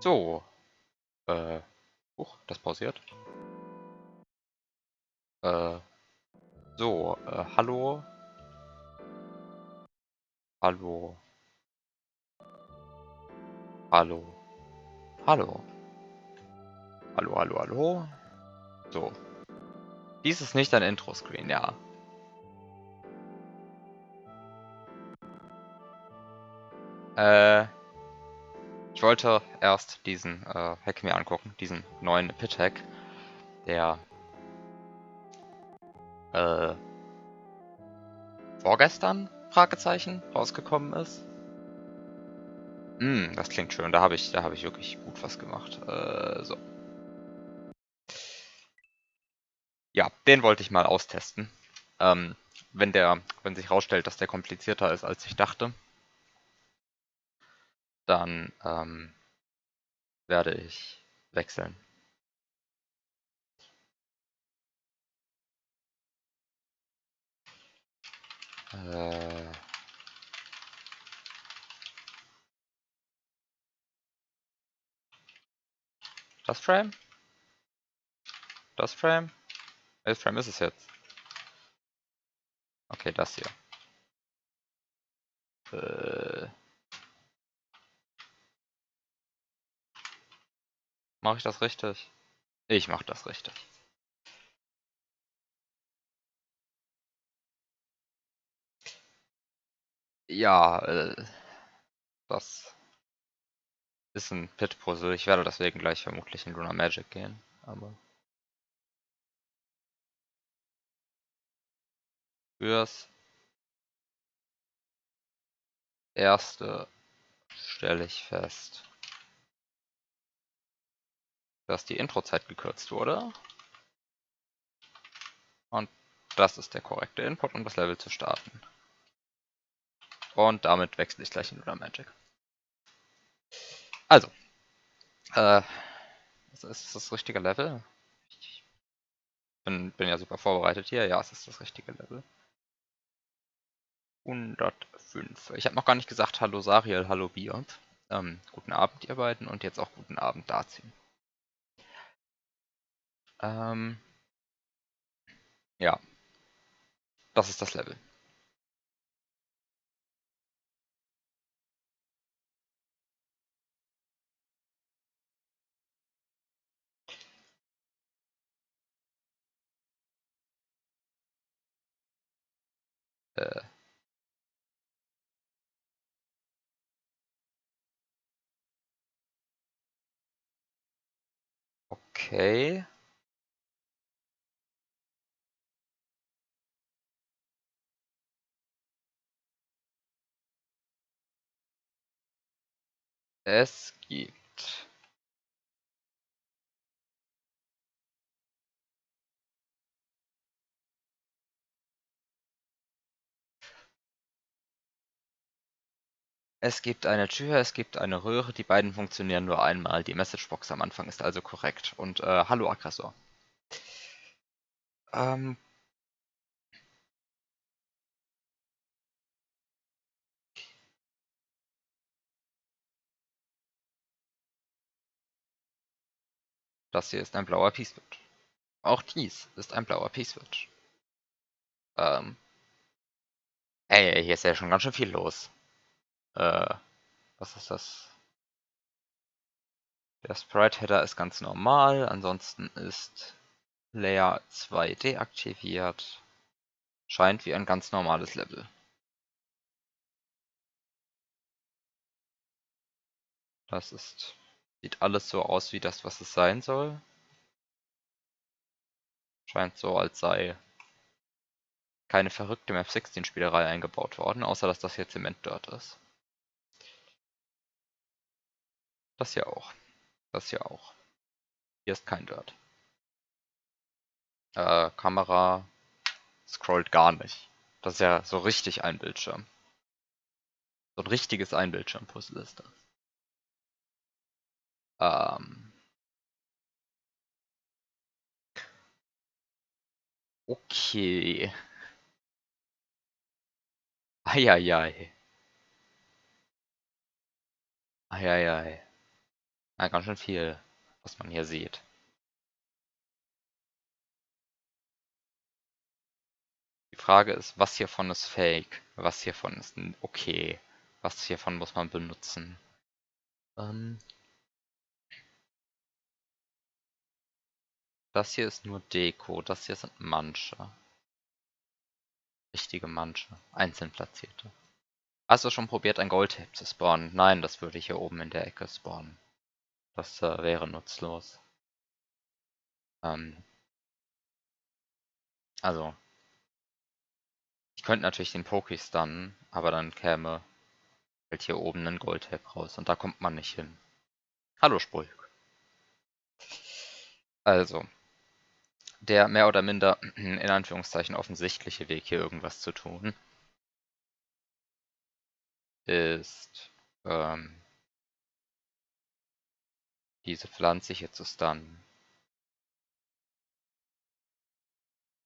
So, das pausiert. Hallo, hallo, hallo, hallo, hallo, hallo, hallo. So, dies ist nicht ein Intro-Screen, ja. Ich wollte erst diesen Hack mir angucken, diesen neuen Pit-Hack, der vorgestern, Fragezeichen, rausgekommen ist. Das klingt schön, da habe ich wirklich gut was gemacht. So. Ja, den wollte ich mal austesten. Wenn sich herausstellt, dass der komplizierter ist, als ich dachte, dann werde ich wechseln. Das Frame? Das Frame? Welches Frame ist es jetzt? Okay, das hier. Mache ich das richtig? Ich mache das richtig. Ja, das ist ein Pit-Puzzle. Ich werde deswegen gleich vermutlich in Lunar Magic gehen. Aber fürs Erste stelle ich fest, dass die Introzeit gekürzt wurde. Und das ist der korrekte Input, um das Level zu starten. Und damit wechsle ich gleich in Lunar Magic. Also, ist das richtige Level? Ich bin ja super vorbereitet hier. Ja, es ist das richtige Level. 105. Ich habe noch gar nicht gesagt, hallo Sariel, hallo Biot. Guten Abend, ihr beiden, und jetzt auch guten Abend Dazim. Ja, das ist das Level. Äh, okay. Es gibt eine Tür, es gibt eine Röhre, die beiden funktionieren nur einmal. Die Messagebox am Anfang ist also korrekt. Und hallo Aggressor. Ähm, Das hier ist ein blauer P-Switch. Auch dies ist ein blauer P-Switch. Ähm, Ey, hier ist ja schon ganz schön viel los. Was ist das? Der Sprite-Header ist ganz normal, ansonsten ist Layer 2 deaktiviert. Scheint wie ein ganz normales Level. Sieht alles so aus wie das, was es sein soll. Scheint so, als sei keine verrückte Map-16-Spielerei eingebaut worden, außer dass das hier Zement-Dirt ist. Das hier auch. Das hier auch. Hier ist kein Dirt. Kamera scrollt gar nicht. Das ist ja so richtig ein Bildschirm. So ein richtiges Einbildschirm-Puzzle ist das. Okay. Eieiei. Eieiei. Ganz schön viel, was man hier sieht. Die Frage ist, was hiervon ist fake? Was hiervon ist okay? Was hiervon muss man benutzen? Das hier ist nur Deko. Das hier sind manche. Richtige manche. Einzeln platzierte. Hast du schon probiert, ein Goldtape zu spawnen? Nein, das würde hier oben in der Ecke spawnen. Das wäre nutzlos. Also, ich könnte natürlich den Poké stunnen, aber dann käme halt hier oben ein Goldtape raus und da kommt man nicht hin. Hallo Spulk. Also, der mehr oder minder in Anführungszeichen offensichtliche Weg, hier irgendwas zu tun, ist diese Pflanze hier zu stunnen.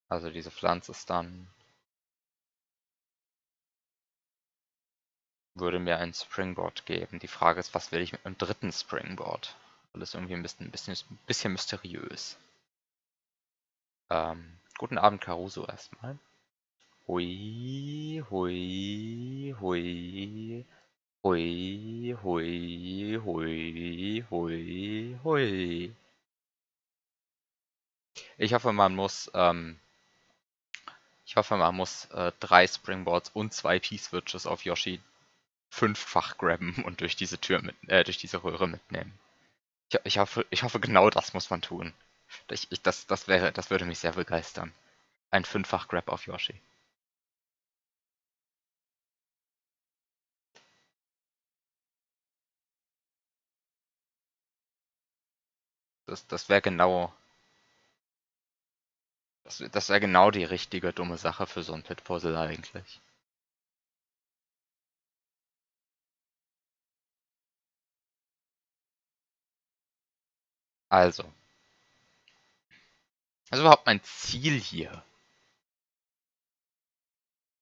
Also diese Pflanze stunnen würde mir ein Springboard geben. Die Frage ist, was will ich mit einem dritten Springboard? Alles irgendwie ein bisschen mysteriös. Guten Abend, Caruso erstmal. Hui, hui, hui, hui, hui, hui, hui, hui. Ich hoffe, man muss 3 Springboards und 2 P-Switches auf Yoshi 5-fach grabben und durch diese durch diese Röhre mitnehmen. Ich hoffe, genau das muss man tun. Das würde mich sehr begeistern. Ein 5-fach Grab auf Yoshi. Das wäre genau. Das wäre genau die richtige dumme Sache für so ein Pit-Puzzle eigentlich. Also. Was ist überhaupt mein Ziel hier?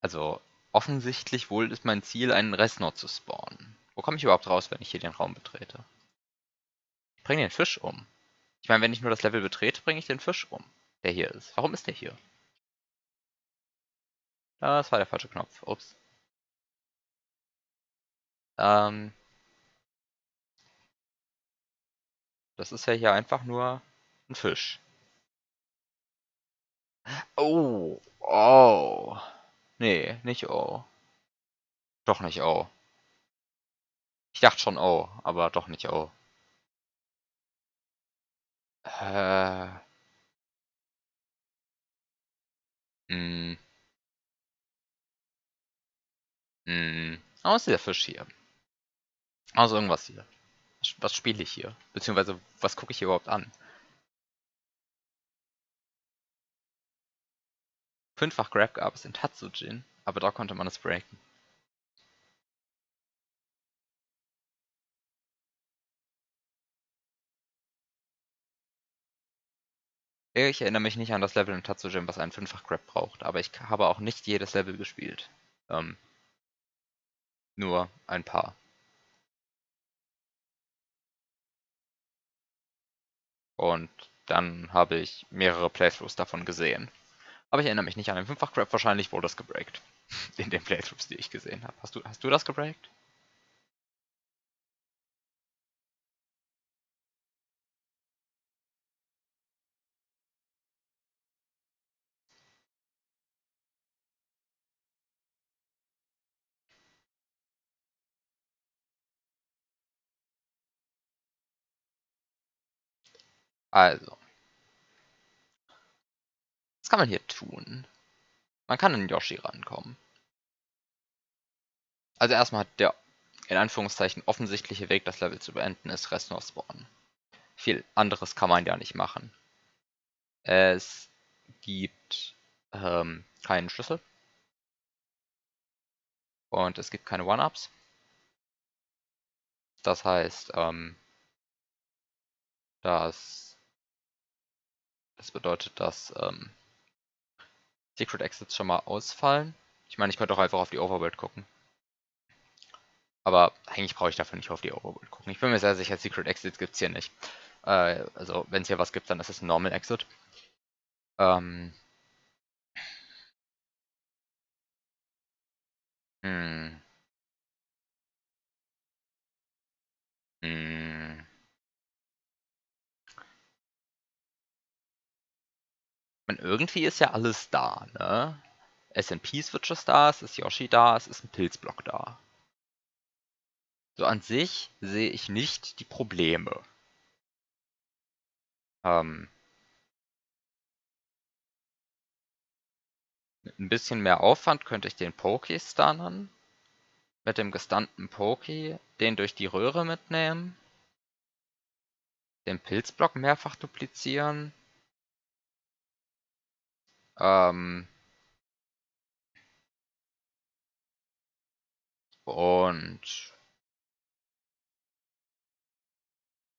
Also, offensichtlich wohl ist mein Ziel, einen Restnot zu spawnen. Wo komme ich überhaupt raus, wenn ich hier den Raum betrete? Ich bringe den Fisch um. Ich meine, wenn ich nur das Level betrete, bringe ich den Fisch um, der hier ist. Warum ist der hier? Das war der falsche Knopf. Ups. Das ist ja hier einfach nur ein Fisch. Oh. Oh. Nee, nicht oh. Doch nicht oh. Ich dachte schon oh, aber doch nicht oh. Äh. Hm. Hm. Oh, was ist der Fisch hier? Also irgendwas hier. Was spiele ich hier? Beziehungsweise, was gucke ich hier überhaupt an? 5-fach Grab gab es in Tatsujin, aber da konnte man es breaken. Ich erinnere mich nicht an das Level in Tatsujin, was einen 5-fach Grab braucht, aber ich habe auch nicht jedes Level gespielt. Nur ein paar. Und dann habe ich mehrere Playthroughs davon gesehen. Aber ich erinnere mich nicht an den 5-fach Grab, wahrscheinlich wurde das gebreakt. In den Playthroughs, die ich gesehen habe. Hast du das gebreakt? Also, was kann man hier tun? Man kann an Yoshi rankommen. Also erstmal hat der in Anführungszeichen offensichtliche Weg, das Level zu beenden, ist Rest nur spawnen. Viel anderes kann man ja nicht machen. Es gibt keinen Schlüssel. Und es gibt keine One-Ups. Das heißt, das bedeutet, dass Secret Exits schon mal ausfallen. Ich meine, ich könnte auch einfach auf die Overworld gucken. Aber eigentlich brauche ich dafür nicht auf die Overworld gucken. Ich bin mir sehr sicher, Secret Exits gibt es hier nicht. Also, wenn es hier was gibt, dann ist es ein Normal Exit. Ähm. Hm. Hm. Und irgendwie ist ja alles da, ne? SMP-Switches da, es ist Yoshi da, es ist ein Pilzblock da. So an sich sehe ich nicht die Probleme. Mit ein bisschen mehr Aufwand könnte ich den Poké stunnen. Mit dem gestunnten Poké den durch die Röhre mitnehmen. Den Pilzblock mehrfach duplizieren. Und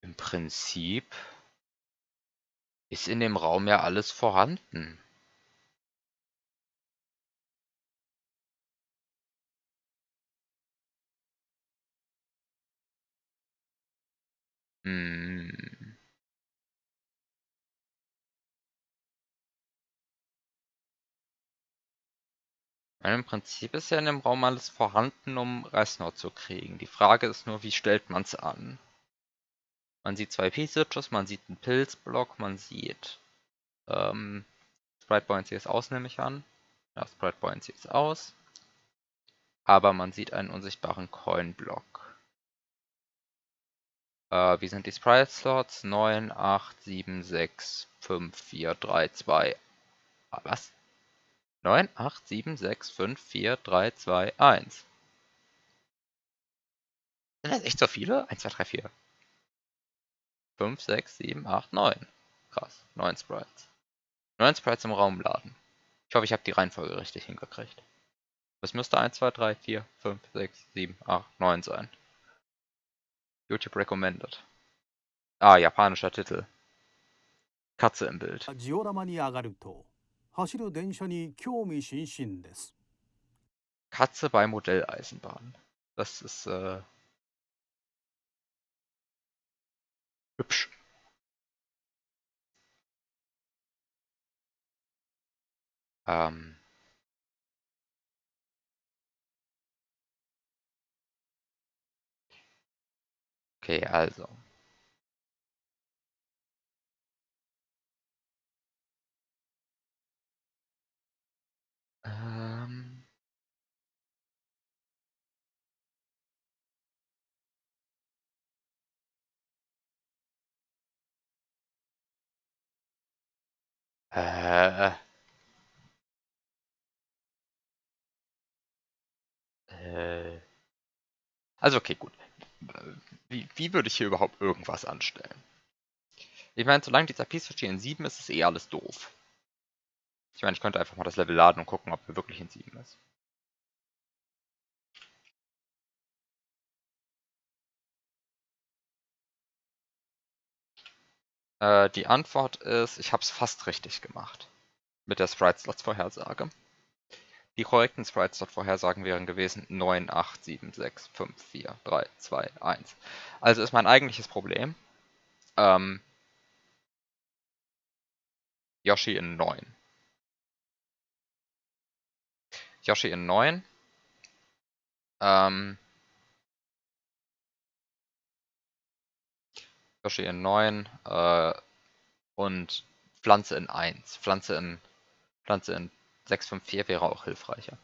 im Prinzip ist in dem Raum ja alles vorhanden. Hm. Weil im Prinzip ist ja in dem Raum alles vorhanden, um Reisnor zu kriegen. Die Frage ist nur, wie stellt man es an? Man sieht zwei P-Switches, man sieht einen Pilzblock, man sieht Sprite Buoyancy ist aus, nehme ich an. Ja, Sprite Buoyancy ist aus. Aber man sieht einen unsichtbaren Coin-Block. Wie sind die Sprite-Slots? 9, 8, 7, 6, 5, 4, 3, 2. Was? 9, 8, 7, 6, 5, 4, 3, 2, 1. Sind das echt so viele? 1, 2, 3, 4. 5, 6, 7, 8, 9. Krass. 9 Sprites. 9 Sprites im Raum laden. Ich hoffe, ich habe die Reihenfolge richtig hingekriegt. Es müsste 1, 2, 3, 4, 5, 6, 7, 8, 9 sein. YouTube recommended. Ah, japanischer Titel. Katze im Bild. ジオラマに上がると走る電車に興味津々です。 Katze bei Modelleisenbahn. Das ist hübsch. Okay, also. Ähm, äh, also okay, gut. Wie würde ich hier überhaupt irgendwas anstellen? Ich meine, solange dieser Piece in 7 ist, ist eh alles doof. Ich meine, ich könnte einfach mal das Level laden und gucken, ob er wirklich in 7 ist. Die Antwort ist, ich habe es fast richtig gemacht. Mit der Sprite-Slots-Vorhersage. Die korrekten Sprite-Slot-Vorhersagen wären gewesen 9, 8, 7, 6, 5, 4, 3, 2, 1. Also ist mein eigentliches Problem Yoshi in 9. Yoshi in 9. Yoshi in 9 und Pflanze in 1. Pflanze in 654 wäre auch hilfreicher.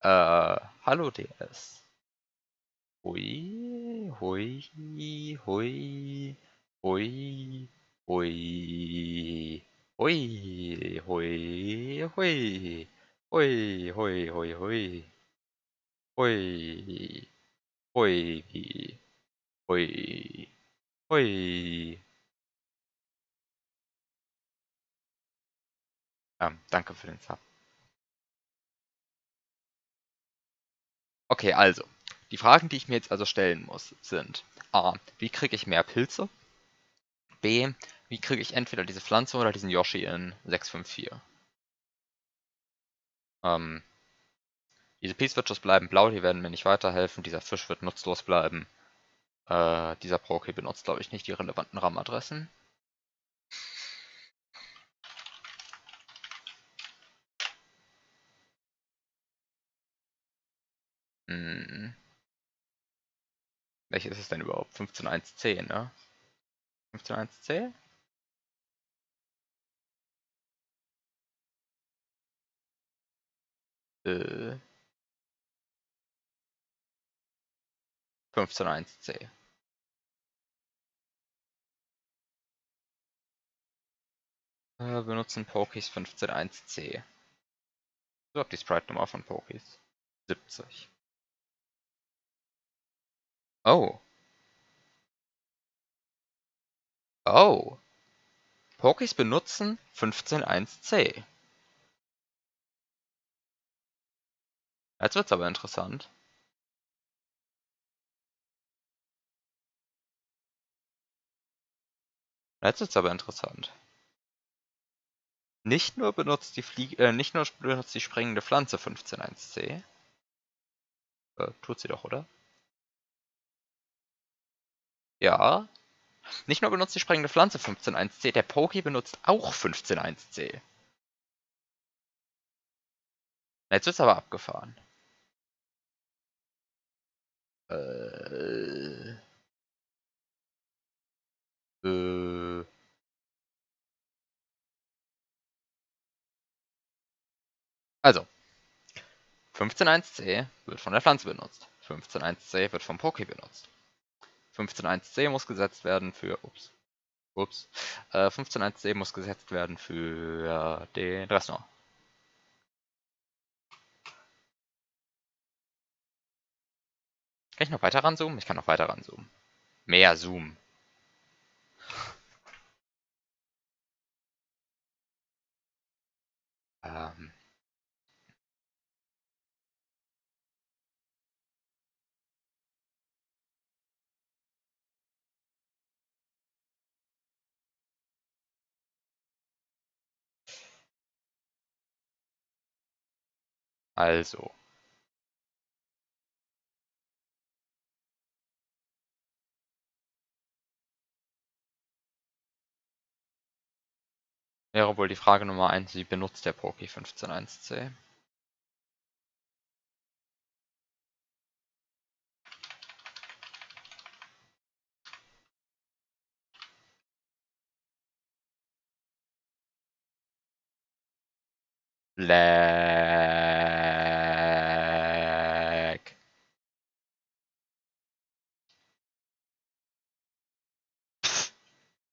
Hallo DS. Hui, hui, hui, hui, hui, hui, hui, hui, hui, hui, hui, hui, hui, hui, hui, hui. Danke für den Sub. Okay, also. Die Fragen, die ich mir jetzt also stellen muss, sind A. Wie kriege ich mehr Pilze? B. Wie kriege ich entweder diese Pflanze oder diesen Yoshi in 654? Diese Peace-Switches bleiben blau, die werden mir nicht weiterhelfen. Dieser Fisch wird nutzlos bleiben. Dieser Proki benutzt, glaube ich, nicht die relevanten RAM-Adressen. Hm. Welche ist es denn überhaupt? 15.1c, ne? 15.1c? Äh. 15.1c. Benutzen Pokis 15.1c. So, die Sprite-Nummer von Pokis. 70. Oh. Oh. Pokis benutzen 15.1c. Jetzt wird's aber interessant. Jetzt wird's aber interessant. Nicht nur benutzt die springende Pflanze 15.1c. Tut sie doch, oder? Ja. Nicht nur benutzt die sprengende Pflanze 15.1c, der Poki benutzt auch 15.1c. Jetzt wird's aber abgefahren. Äh. Äh. Also, 15.1c wird von der Pflanze benutzt. 15.1c wird vom Poki benutzt. 15.1c muss gesetzt werden für. Ups. 15.1c muss gesetzt werden für den Restaurant. Kann ich noch weiter ranzoomen? Ich kann noch weiter ranzoomen. Mehr Zoom. Ähm. Also. Wäre wohl die Frage Nummer 1, wie benutzt der Poki 15.1c? Lag.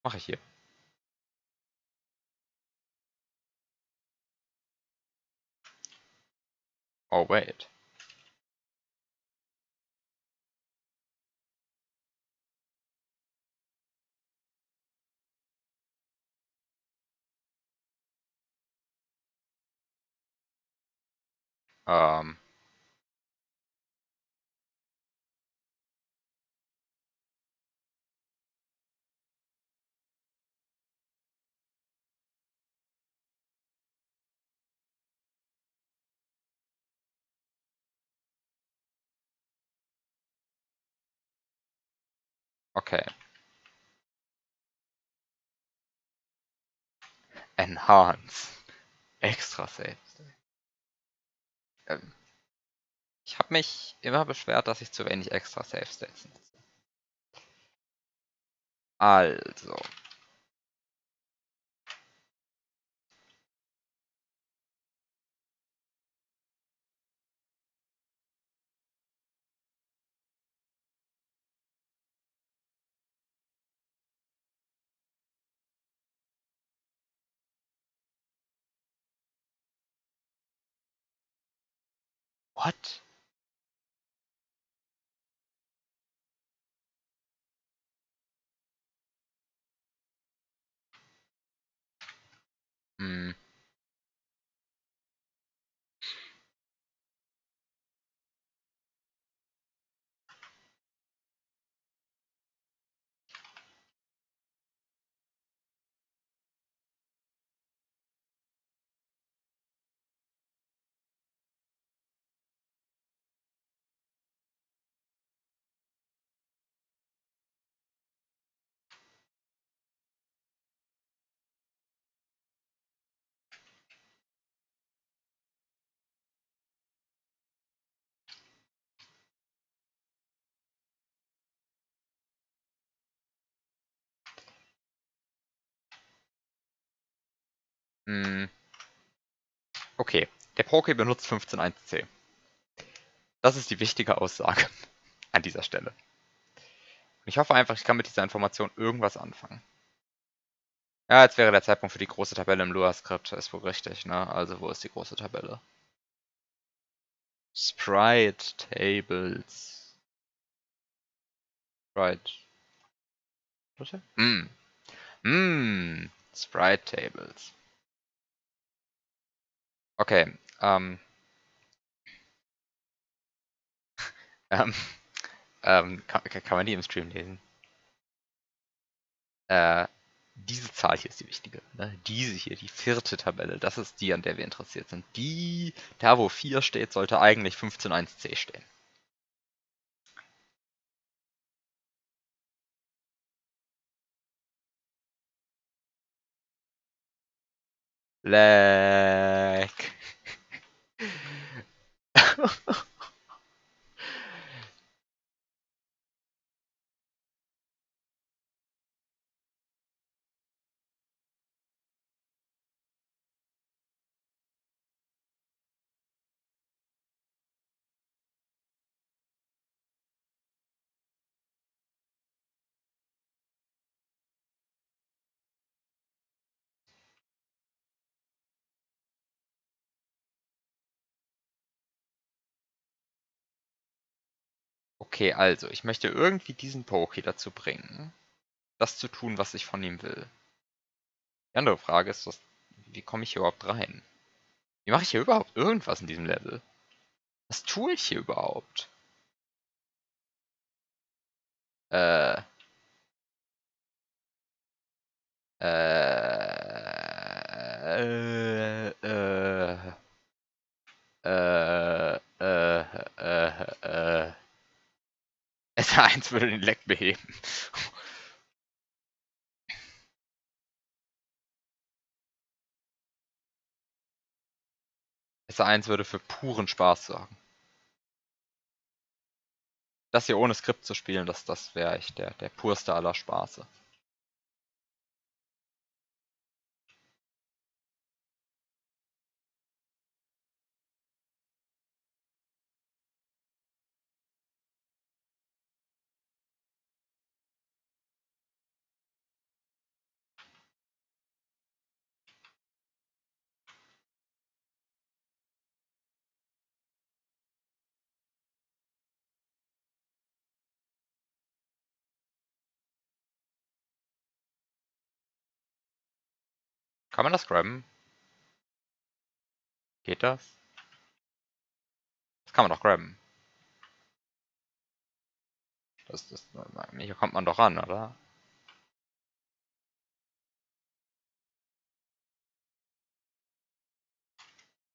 Mache ich hier. Oh, wait. Ähm. Okay. Enhance. Extra Save. Ähm, Ich habe mich immer beschwert, dass ich zu wenig extra Save States nutze. Also. What? Hm. Okay, der Poké benutzt 15.1c. Das ist die wichtige Aussage an dieser Stelle. Ich hoffe einfach, ich kann mit dieser Information irgendwas anfangen. Ja, jetzt wäre der Zeitpunkt für die große Tabelle im Lua-Skript. Ist wohl richtig, ne? Also, wo ist die große Tabelle? Sprite Tables. Sprite. Bitte? Sprite Tables. Okay, ähm, kann man die im Stream lesen? Diese Zahl hier ist die wichtige. Ne? Diese hier, die 4. Tabelle, das ist die, an der wir interessiert sind. Da wo 4 steht, sollte eigentlich 15.1c stehen. Leck. Okay, also, ich möchte irgendwie diesen Poké dazu bringen, das zu tun, was ich von ihm will. Die andere Frage ist, wie komme ich hier überhaupt rein? Wie mache ich hier überhaupt irgendwas in diesem Level? Was tue ich hier überhaupt? Äh, äh, äh, S1 würde den Leck beheben. S1 würde für puren Spaß sorgen. Das hier ohne Skript zu spielen, das wäre echt der purste aller Spaße. Kann man das grabben? Geht das? Das kann man doch grabben. Hier kommt man doch ran, oder?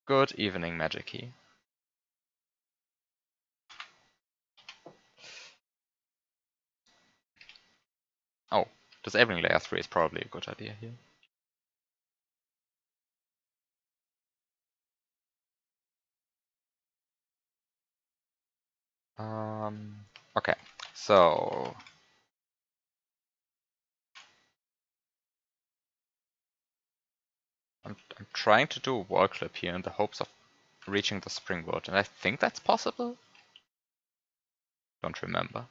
Good evening, Magic Key. Oh, disabling layer 3 is probably a good idea here. Okay, so I'm trying to do a wall clip here in the hopes of reaching the springboard, and I think that's possible? Don't remember.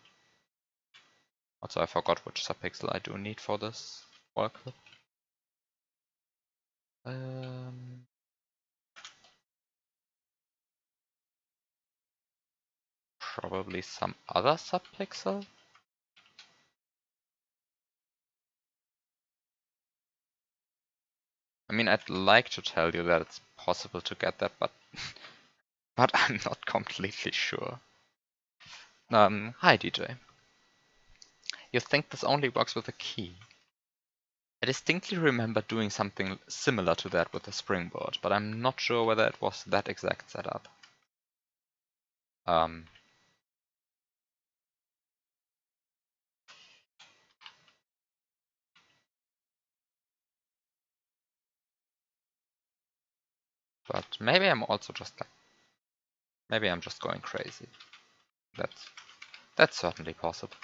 Also, I forgot which subpixel I do need for this wall clip. Probably some other subpixel? I mean, I'd like to tell you that it's possible to get that, but but I'm not completely sure. Hi DJ. You think this only works with a key? I distinctly remember doing something similar to that with the springboard, but I'm not sure whether it was that exact setup. But maybe I'm also just like, maybe I'm just going crazy. That's certainly possible.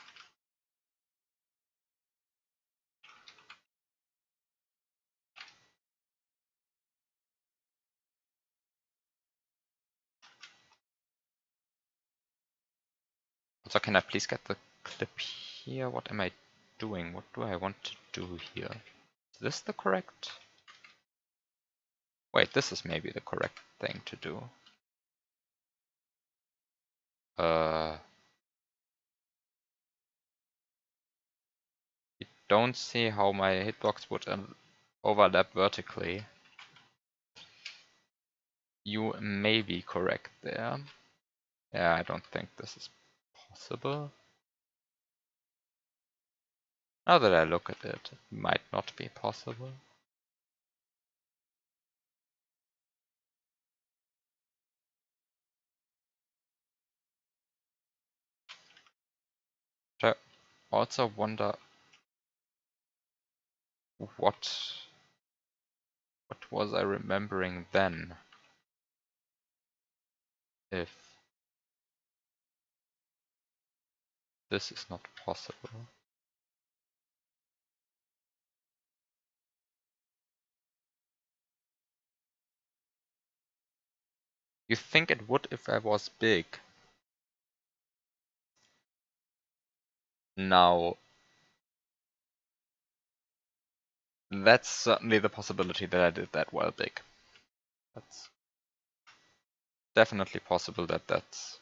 So can I please get the clip here? What am I doing? What do I want to do here? Is this the correct? Wait, this is maybe the correct thing to do. You don't see how my hitbox would overlap vertically. You may be correct there. Yeah, I don't think this is possible. Now that I look at it, it might not be possible. I also wonder what was I remembering then? If this is not possible. You think it would if I was big. Now, that's certainly the possibility that I did that while big. That's definitely possible that that's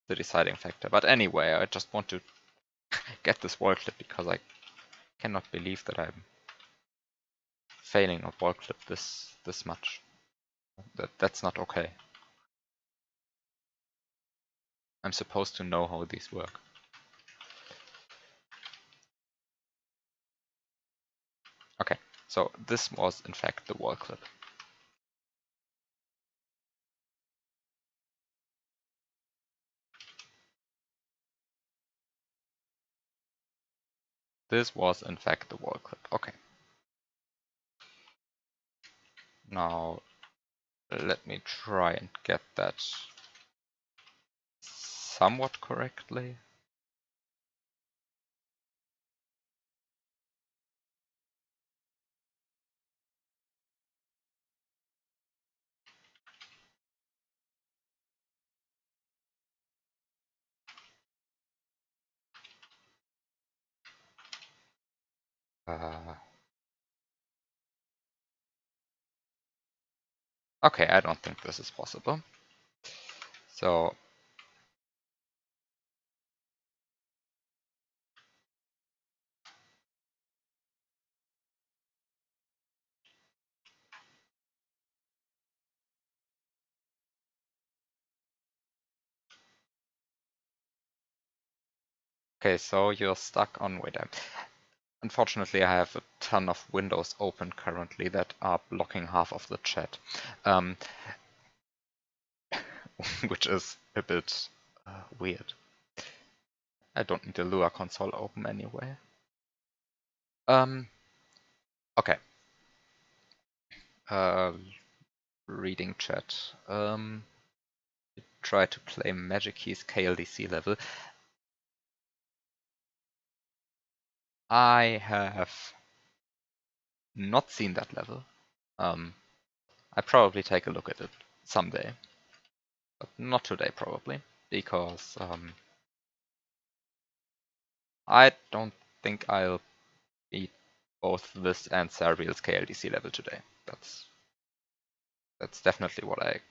the deciding factor. But anyway, I just want to get this wall clip because I cannot believe that I'm failing a wall clip this much. That's not okay. I'm supposed to know how these work. Okay, so this was in fact the wall clip. This was in fact the wall clip. Okay. Now let me try and get that somewhat correctly. Okay, I don't think this is possible. So okay, so you're stuck on wait. Unfortunately, I have a ton of windows open currently that are blocking half of the chat, which is a bit weird. I don't need the Lua console open anyway. Okay. Reading chat. Try to play Magic Keys KLDC-Level. I have not seen that level. I probably take a look at it someday, but not today probably, because I don't think I'll beat both this and Cerebral's KLDC level today. That's definitely what I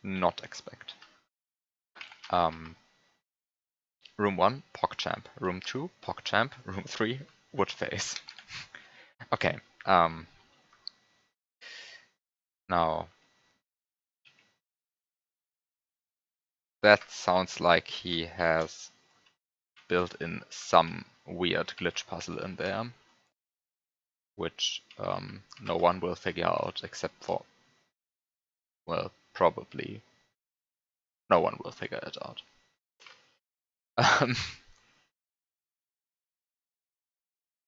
not expect. Room 1, PogChamp. Room 2, PogChamp. Room 3, Woodface. Okay. Now that sounds like he has built in some weird glitch puzzle in there, which no one will figure out except for, well, probably no one will figure it out.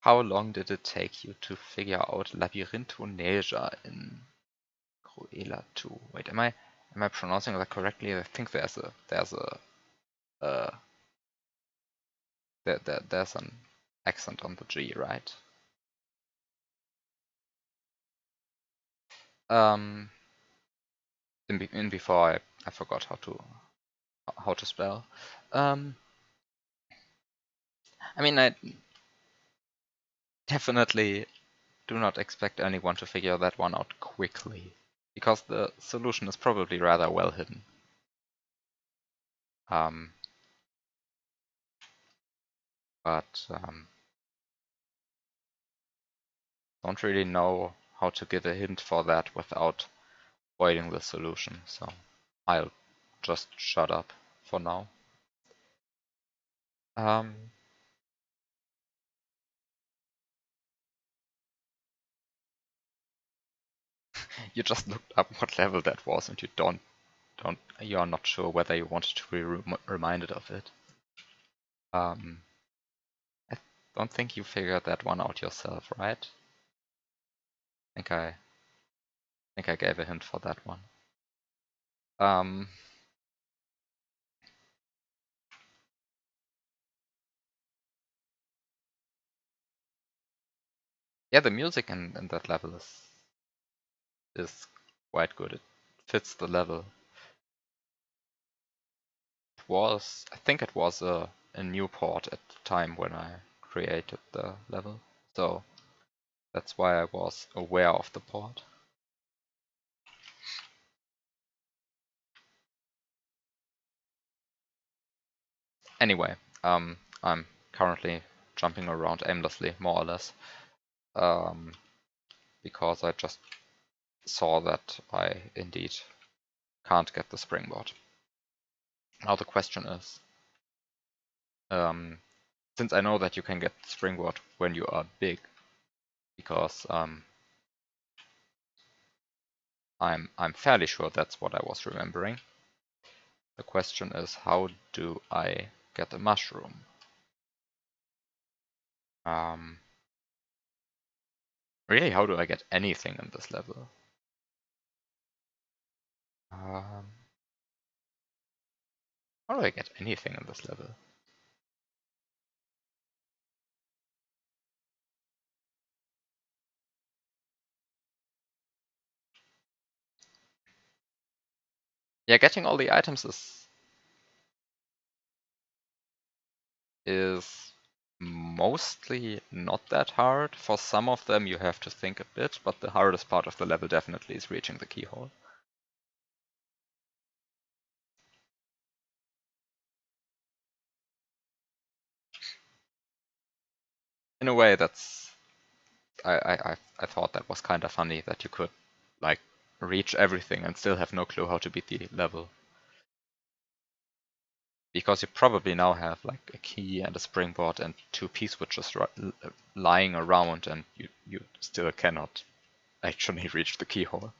How long did it take you to figure out Labyrintho Neja in Cruella 2? Wait, am I pronouncing that correctly? I think there's an accent on the G, right? In before I forgot how to spell. I mean, I definitely do not expect anyone to figure that one out quickly, because the solution is probably rather well hidden. But don't really know how to give a hint for that without voiding the solution, so I'll just shut up for now. You just looked up what level that was, and you are not sure whether you wanted to be reminded of it. I don't think you figured that one out yourself, right? I think I gave a hint for that one. Yeah, the music in that level is quite good. It fits the level. I think it was a new port at the time when I created the level, so that's why I was aware of the port. Anyway, I'm currently jumping around aimlessly, more or less, because I just saw that I indeed can't get the springboard. Now the question is, since I know that you can get the springboard when you are big, because I'm fairly sure that's what I was remembering. The question is, how do I get a mushroom? Really, how do I get anything in this level? How do I get anything in this level? Yeah, getting all the items is mostly not that hard. For some of them you have to think a bit, but the hardest part of the level definitely is reaching the keyhole. In a way, that's I thought that was kind of funny that you could like reach everything and still have no clue how to beat the level. Because you probably now have like a key and a springboard and two P-switches lying around, and you still cannot actually reach the keyhole.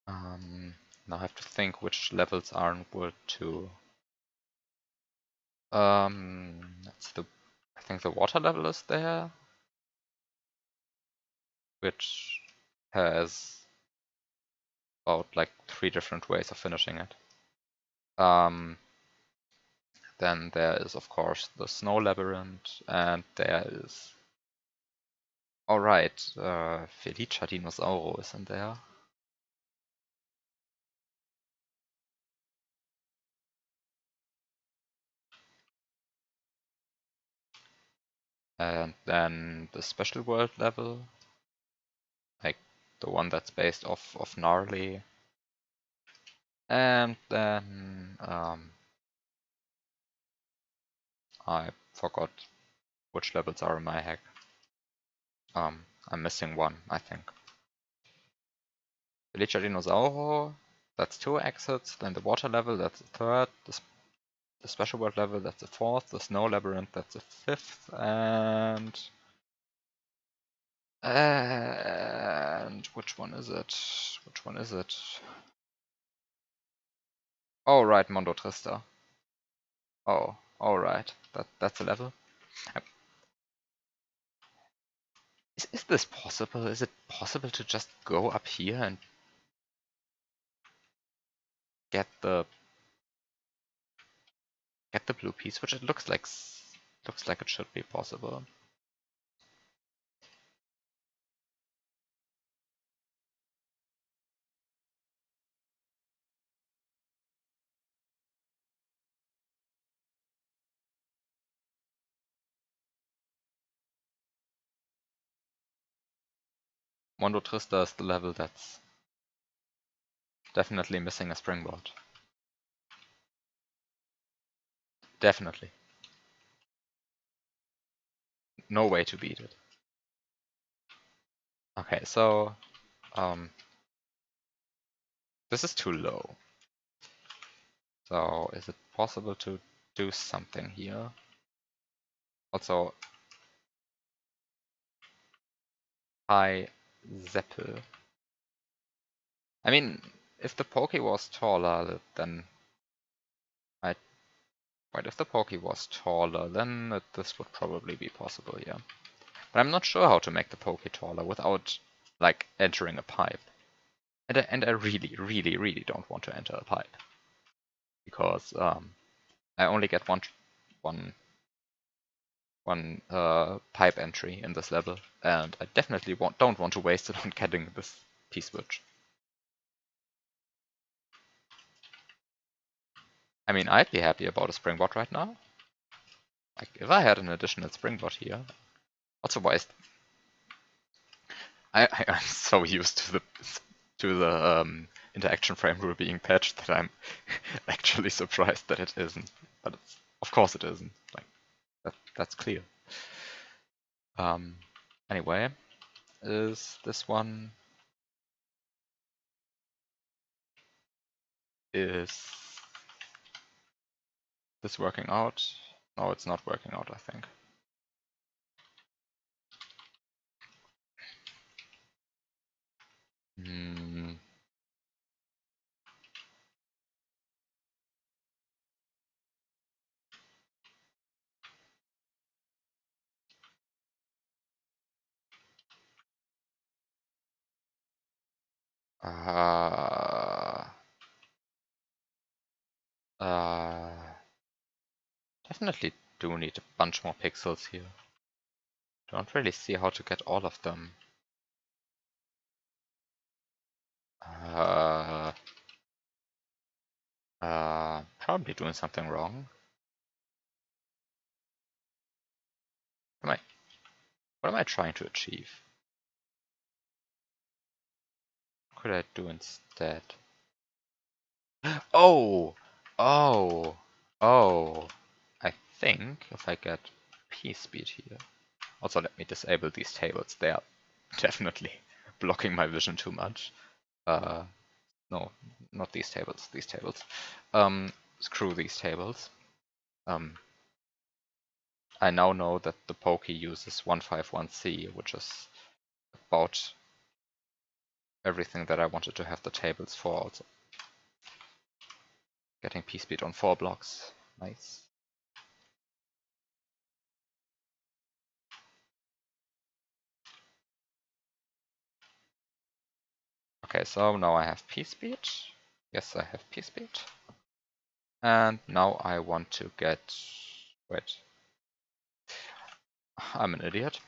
Now I have to think which levels are in World 2. That's I think the water level is there, which has about like 3 different ways of finishing it. Then there is of course the snow labyrinth, and there is alright, Felicia Dinosauro is in there. And then the special world level, like the one that's based off of Gnarly. And then I forgot which levels are in my hack. I'm missing one, I think. Felicia Dinosauro, that's 2 exits. Then the water level, that's the 3rd. The special world level, that's the 4th. The snow labyrinth, that's the 5th. And which one is it? Which one is it? Oh, right, Mondo Trista. Oh, alright. That's a level. Is this possible? Is it possible to just go up here and get the blue piece, which it looks like it should be possible. Mondo Trista is the level that's definitely missing a springboard. Definitely. No way to beat it. Okay, so this is too low. So is it possible to do something here? Also, high Zeppel. I mean, if the Poke was taller, then if the Poke was taller, then this would probably be possible, yeah. But I'm not sure how to make the Poke taller without, like, entering a pipe. And I really, really, really don't want to enter a pipe. Because I only get one pipe entry in this level, and I definitely don't want to waste it on getting this P-switch. I mean, I'd be happy about a springboard right now. Like, if I had an additional springboard here. Also, I'm so used to the interaction frame rule being patched that I'm actually surprised that it isn't. But of course it isn't. Like that's clear. Anyway, is this one is this working out? No, it's not working out, I think. Definitely do need a bunch more pixels here. Don't really see how to get all of them. Probably doing something wrong. What am I trying to achieve? What could I do instead? Oh! Oh! Oh! I think if I get P-speed here. Also, let me disable these tables. They are definitely blocking my vision too much. No, not these tables. These tables. Screw these tables. I now know that the Poke uses 151C, which is about everything that I wanted to have the tables for also. Getting P-speed on 4 blocks. Nice. Okay, so now I have P-speed. Yes, I have P-speed. And now I want to get... Wait. I'm an idiot.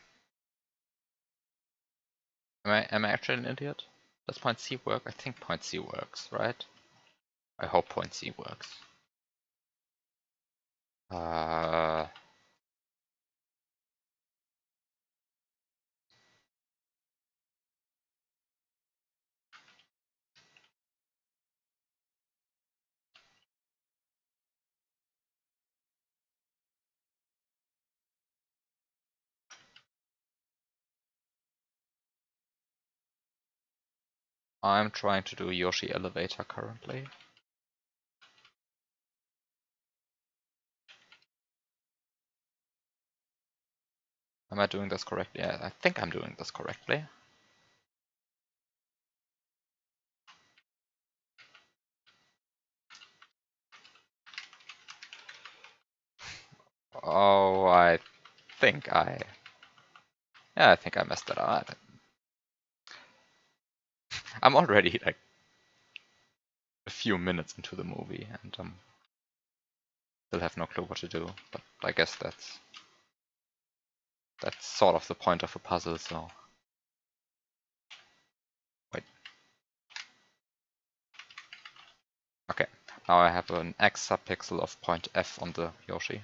Am I actually an idiot? Does point C work? I think point C works, right? I hope point C works. I'm trying to do Yoshi Elevator currently. Am I doing this correctly? Yeah, I think I'm doing this correctly. Oh, I think I messed it up. I'm already like a few minutes into the movie and still have no clue what to do. But I guess that's sort of the point of a puzzle. So wait. Okay, now I have an X subpixel of point F on the Yoshi,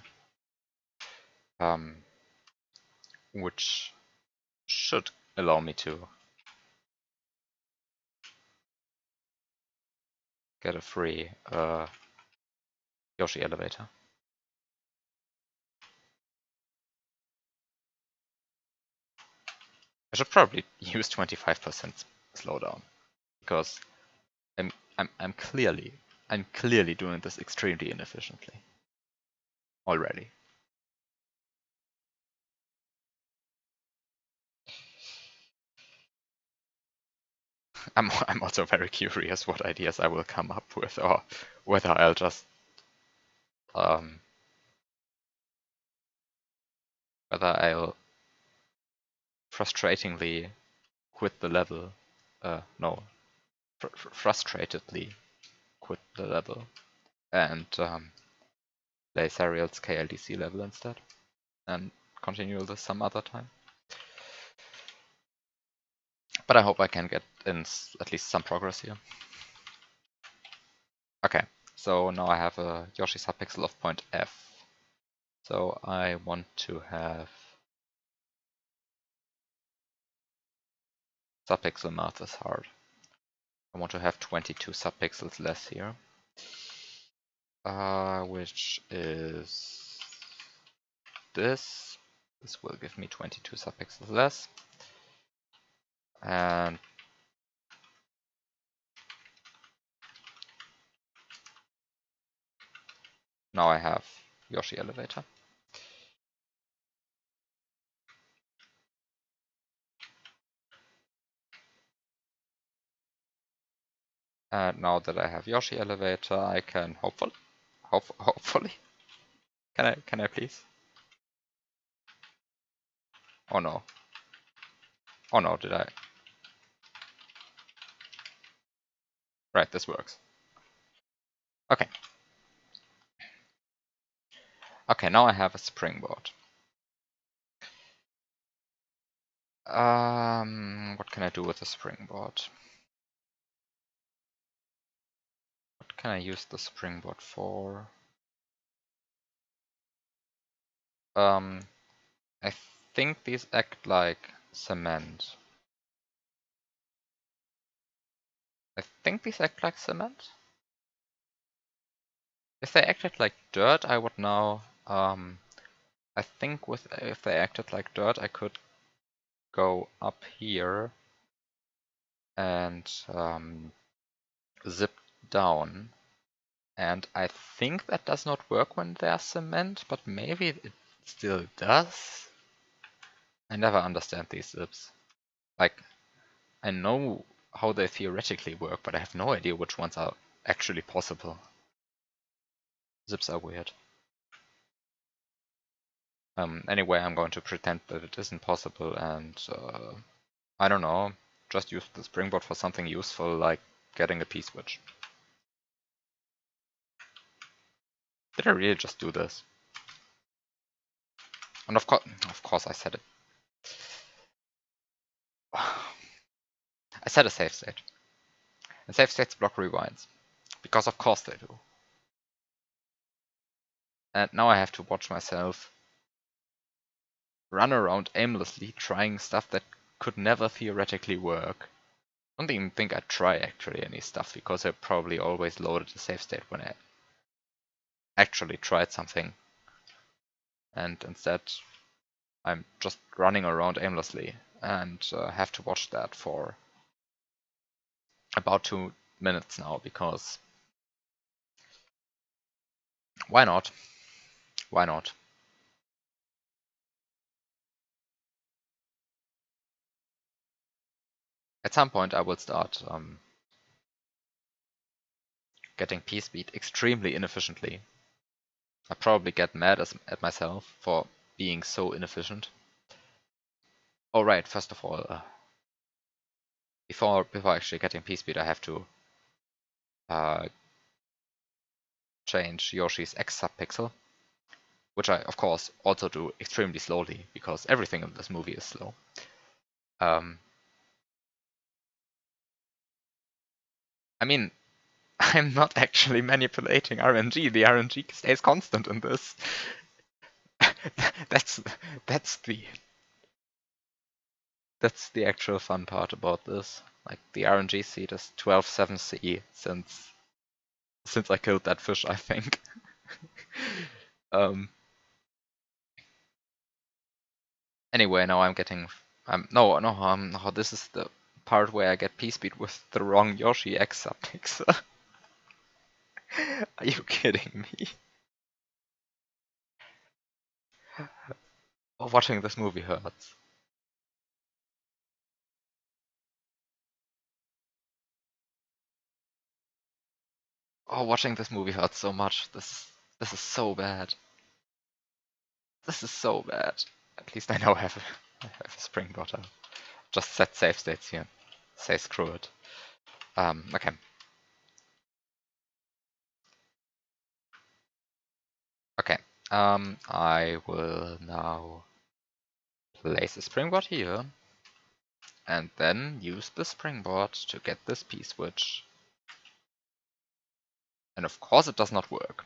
which should allow me to get a free Yoshi elevator. I should probably use 25% slowdown because I'm clearly doing this extremely inefficiently already. I'm also very curious what ideas I will come up with, or whether I'll just frustratingly quit the level. No, frustratedly quit the level and play Serial's KLDC-Level instead, and continue this some other time. But I hope I can get in at least some progress here. Okay, so now I have a Yoshi subpixel of point F. So I want to have subpixel math is hard. I want to have 22 subpixels less here, which is this. This will give me 22 subpixels less. And now I have Yoshi elevator. And now that I have Yoshi elevator, I can hopefully. Can I please? Oh no. Oh no, did I? Right, this works. Okay. Okay, now I have a springboard. What can I do with the springboard? What can I use the springboard for? I think these act like cement. I think these act like cement? If they acted like dirt, I would now, I think if they acted like dirt, I could go up here and zip down. And I think that does not work when there's cement, but maybe it still does. I never understand these zips. Like, I know how they theoretically work, but I have no idea which ones are actually possible. Zips are weird. Anyway, I'm going to pretend that it isn't possible and, I don't know, just use the springboard for something useful, like getting a P-switch. Did I really just do this? And of course I said it. I set a save state. And save states block rewinds. Because of course they do. And now I have to watch myself run around aimlessly trying stuff that could never theoretically work. I don't even think I'd try actually any stuff, because I probably always loaded a save state when I actually tried something. And instead I'm just running around aimlessly and have to watch that for about 2 minutes now, because why not? Why not? At some point I will start getting P-speed extremely inefficiently. I probably get mad at myself for being so inefficient. Oh right, first of all, before actually getting P-speed, I have to change Yoshi's X subpixel, which I of course also do extremely slowly, because everything in this movie is slow. I mean, I'm not actually manipulating RNG. The RNG stays constant in this. that's the actual fun part about this. Like, the RNG seed is 12.7C since since I killed that fish, I think. Anyway, now I'm getting... no, this is the part where I get P-Speed with the wrong Yoshi X subpixel. Are you kidding me? Oh, watching this movie hurts. Oh, watching this movie hurts so much. This is so bad. This is so bad. At least I now have a springboard. I'll just set save states here. Say screw it. Okay. Okay. I will now place a springboard here, and then use the springboard to get this P-switch. And of course it does not work,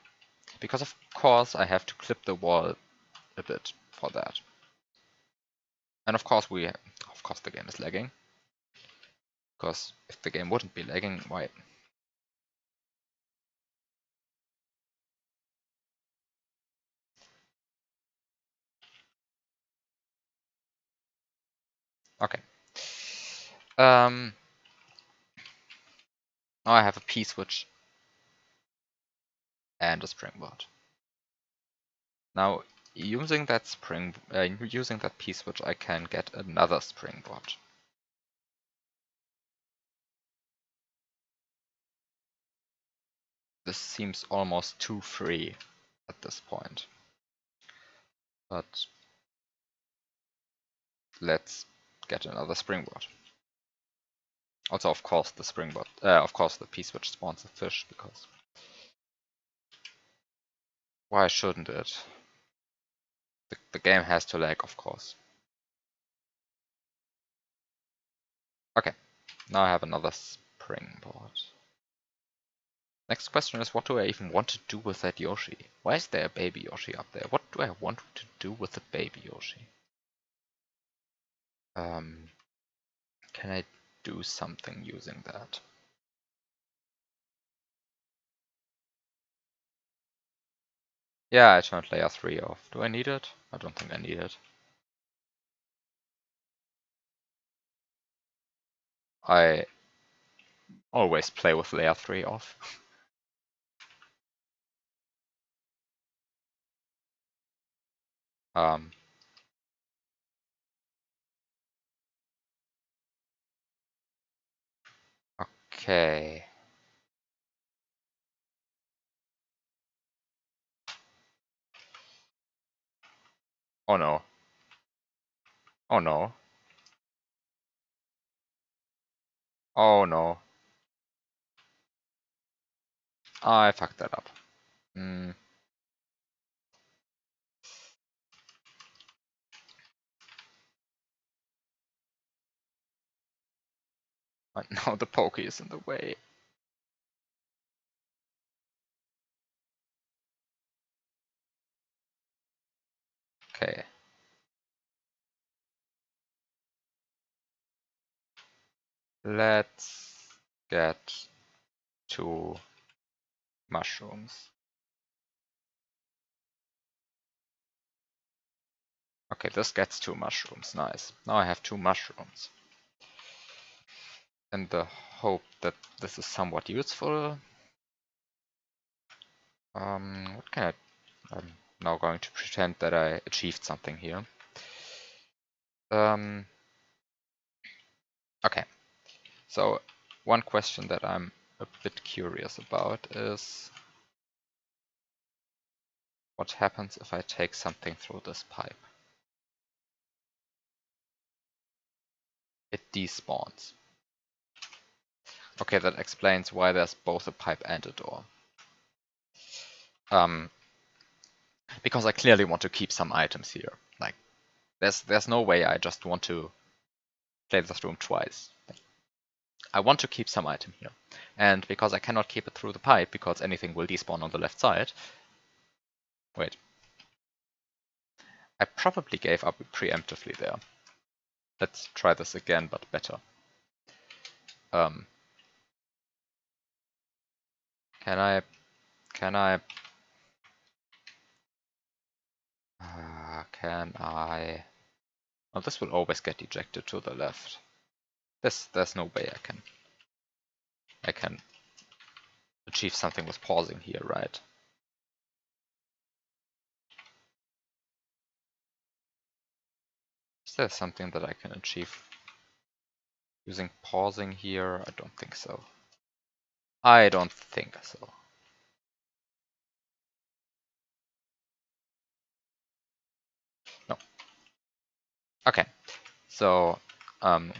because of course I have to clip the wall a bit for that. And of course the game is lagging, because if the game wouldn't be lagging, why? Okay. Now I have a P-switch and a springboard. Now, using that P-switch, I can get another springboard. This seems almost too free at this point. But let's get another springboard. Also, of course, the P-switch spawns a fish, because why shouldn't it? The game has to lag, of course. Okay, now I have another springboard. Next question is, what do I even want to do with that Yoshi? Why is there a baby Yoshi up there? What do I want to do with the baby Yoshi? Can I do something using that? Yeah, I turned layer 3 off. Do I need it? I don't think I need it. I always play with layer 3 off. Okay. Oh no. Oh no. Oh no. I fucked that up. Now the Pokey is in the way. Okay. Let's get 2 mushrooms. Okay, this gets 2 mushrooms. Nice. Now I have 2 mushrooms. In the hope that this is somewhat useful. What can I... I'm now going to pretend that I achieved something here. Okay. So, one question that I'm a bit curious about is what happens if I take something through this pipe? It despawns. Okay, that explains why there's both a pipe and a door. Because I clearly want to keep some items here. Like, there's no way I just want to play this room twice. I want to keep some item here. And because I cannot keep it through the pipe, because anything will despawn on the left side... Wait. I probably gave up preemptively there. Let's try this again, but better. Can I... Oh, this will always get ejected to the left. There's no way I can achieve something with pausing here, right? Is there something that I can achieve using pausing here? I don't think so. I don't think so. No. Okay. So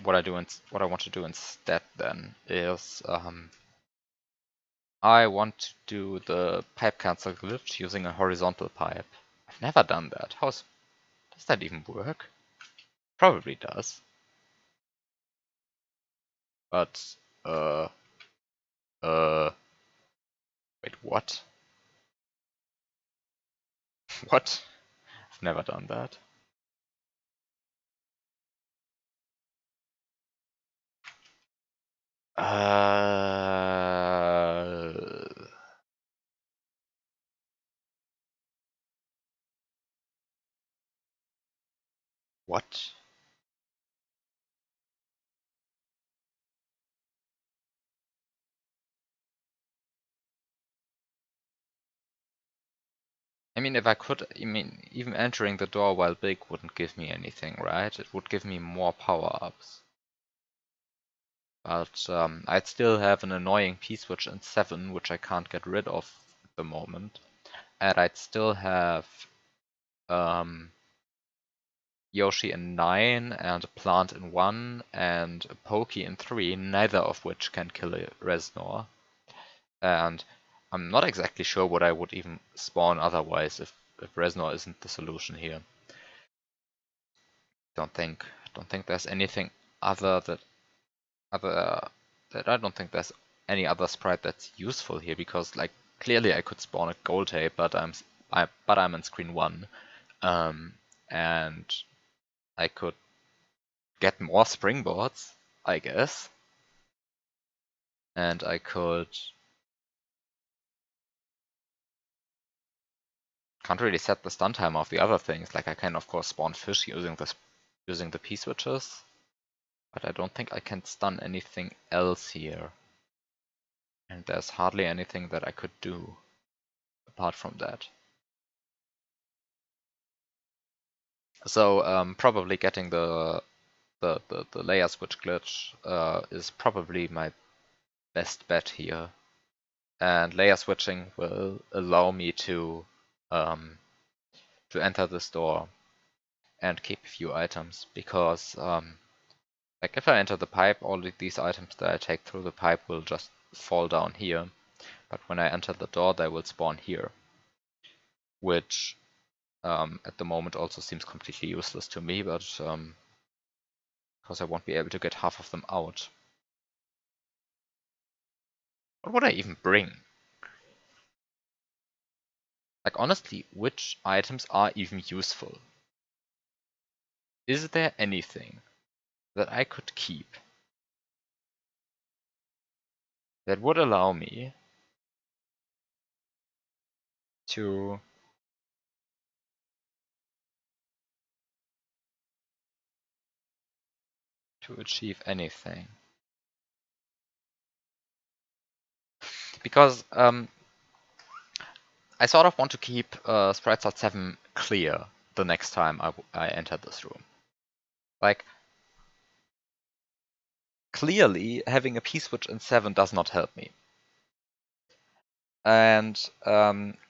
what I want to do instead then is I want to do the pipe cancel glitch using a horizontal pipe. I've never done that. Does that even work? Probably does. But wait, what? What? I've never done that. What? I mean, if I could, I mean, even entering the door while big wouldn't give me anything, right? It would give me more power-ups. But I'd still have an annoying P-switch in 7, which I can't get rid of at the moment. And I'd still have Yoshi in 9, and a plant in 1, and a Pokey in 3, neither of which can kill a Reznor. And I'm not exactly sure what I would even spawn otherwise if Reznor isn't the solution here. Don't think there's anything other that I don't think there's any other sprite that's useful here, because like clearly I could spawn a gold tape, but I'm in screen 1, and I could get more springboards, I guess, and I can't really set the stun time of the other things. Like I can of course spawn fish using the P switches, but I don't think I can stun anything else here. And there's hardly anything that I could do apart from that. So probably getting the layer switch glitch is probably my best bet here. And layer switching will allow me to enter this door and keep a few items, because like if I enter the pipe, all of these items that I take through the pipe will just fall down here. But when I enter the door, they will spawn here, which at the moment also seems completely useless to me, but because I won't be able to get half of them out. What would I even bring? Like honestly, which items are even useful? Is there anything that I could keep that would allow me to achieve anything? Because I sort of want to keep Sprite Salt 7 clear the next time I enter this room. Like, clearly having a P-switch in 7 does not help me. And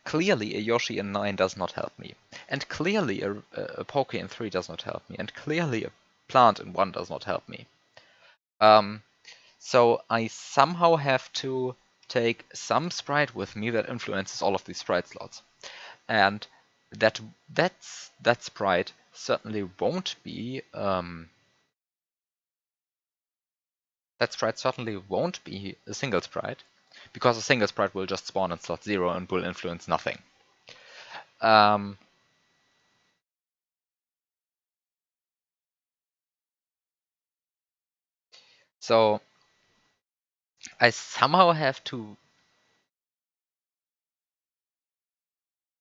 clearly a Yoshi in 9 does not help me. And clearly a Poke in 3 does not help me. And clearly a plant in 1 does not help me. So I somehow have to take some sprite with me that influences all of these sprite slots. And that sprite certainly won't be a single sprite, because a single sprite will just spawn in slot 0 and will influence nothing. So I somehow have to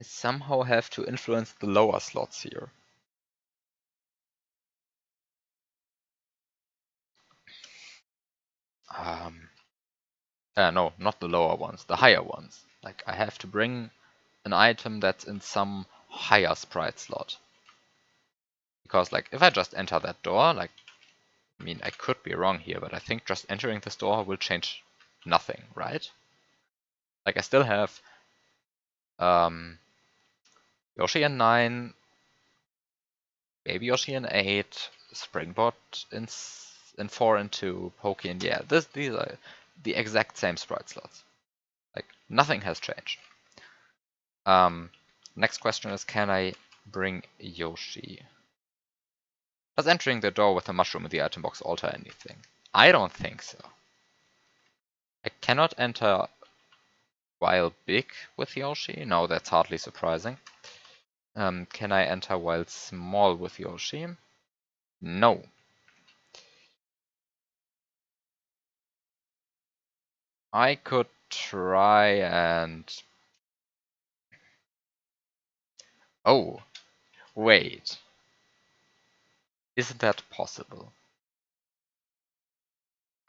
I somehow have to influence the lower slots here. No, not the lower ones, the higher ones. Like, I have to bring an item that's in some higher sprite slot. Because, like, if I just enter that door, like, I mean, I could be wrong here, but I think just entering this door will change nothing, right? Like, I still have Yoshi in 9, Baby Yoshi in 8, Springboard in 4 and 2, Pokey in, yeah, these are the exact same sprite slots. Like, nothing has changed. Next question is, can I bring Yoshi? Does entering the door with a mushroom in the item box alter anything? I don't think so. I cannot enter while big with Yoshi? No, that's hardly surprising. Can I enter while small with Yoshi? No. I could try and... Oh, wait. Isn't that possible?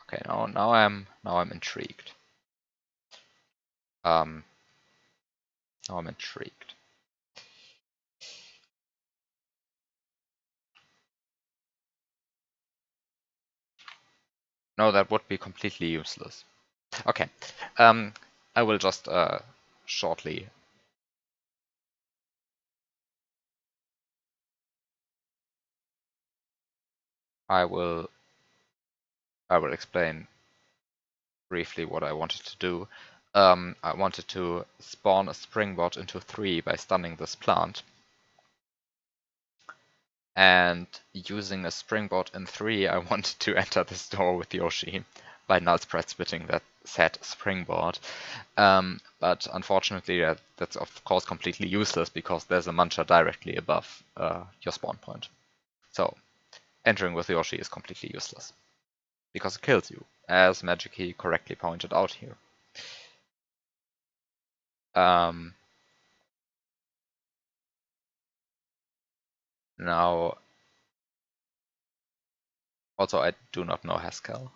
Okay, now I'm intrigued. Now I'm intrigued. No, that would be completely useless. Okay, I will just shortly. I will explain briefly what I wanted to do. I wanted to spawn a springboard into 3 by stunning this plant. And using a springboard in 3, I wanted to enter this door with Yoshi by null spread splitting that said springboard. But unfortunately, that's of course completely useless because there's a Mancha directly above your spawn point. So entering with Yoshi is completely useless because it kills you, as Magicy correctly pointed out here. Now, also I do not know Haskell.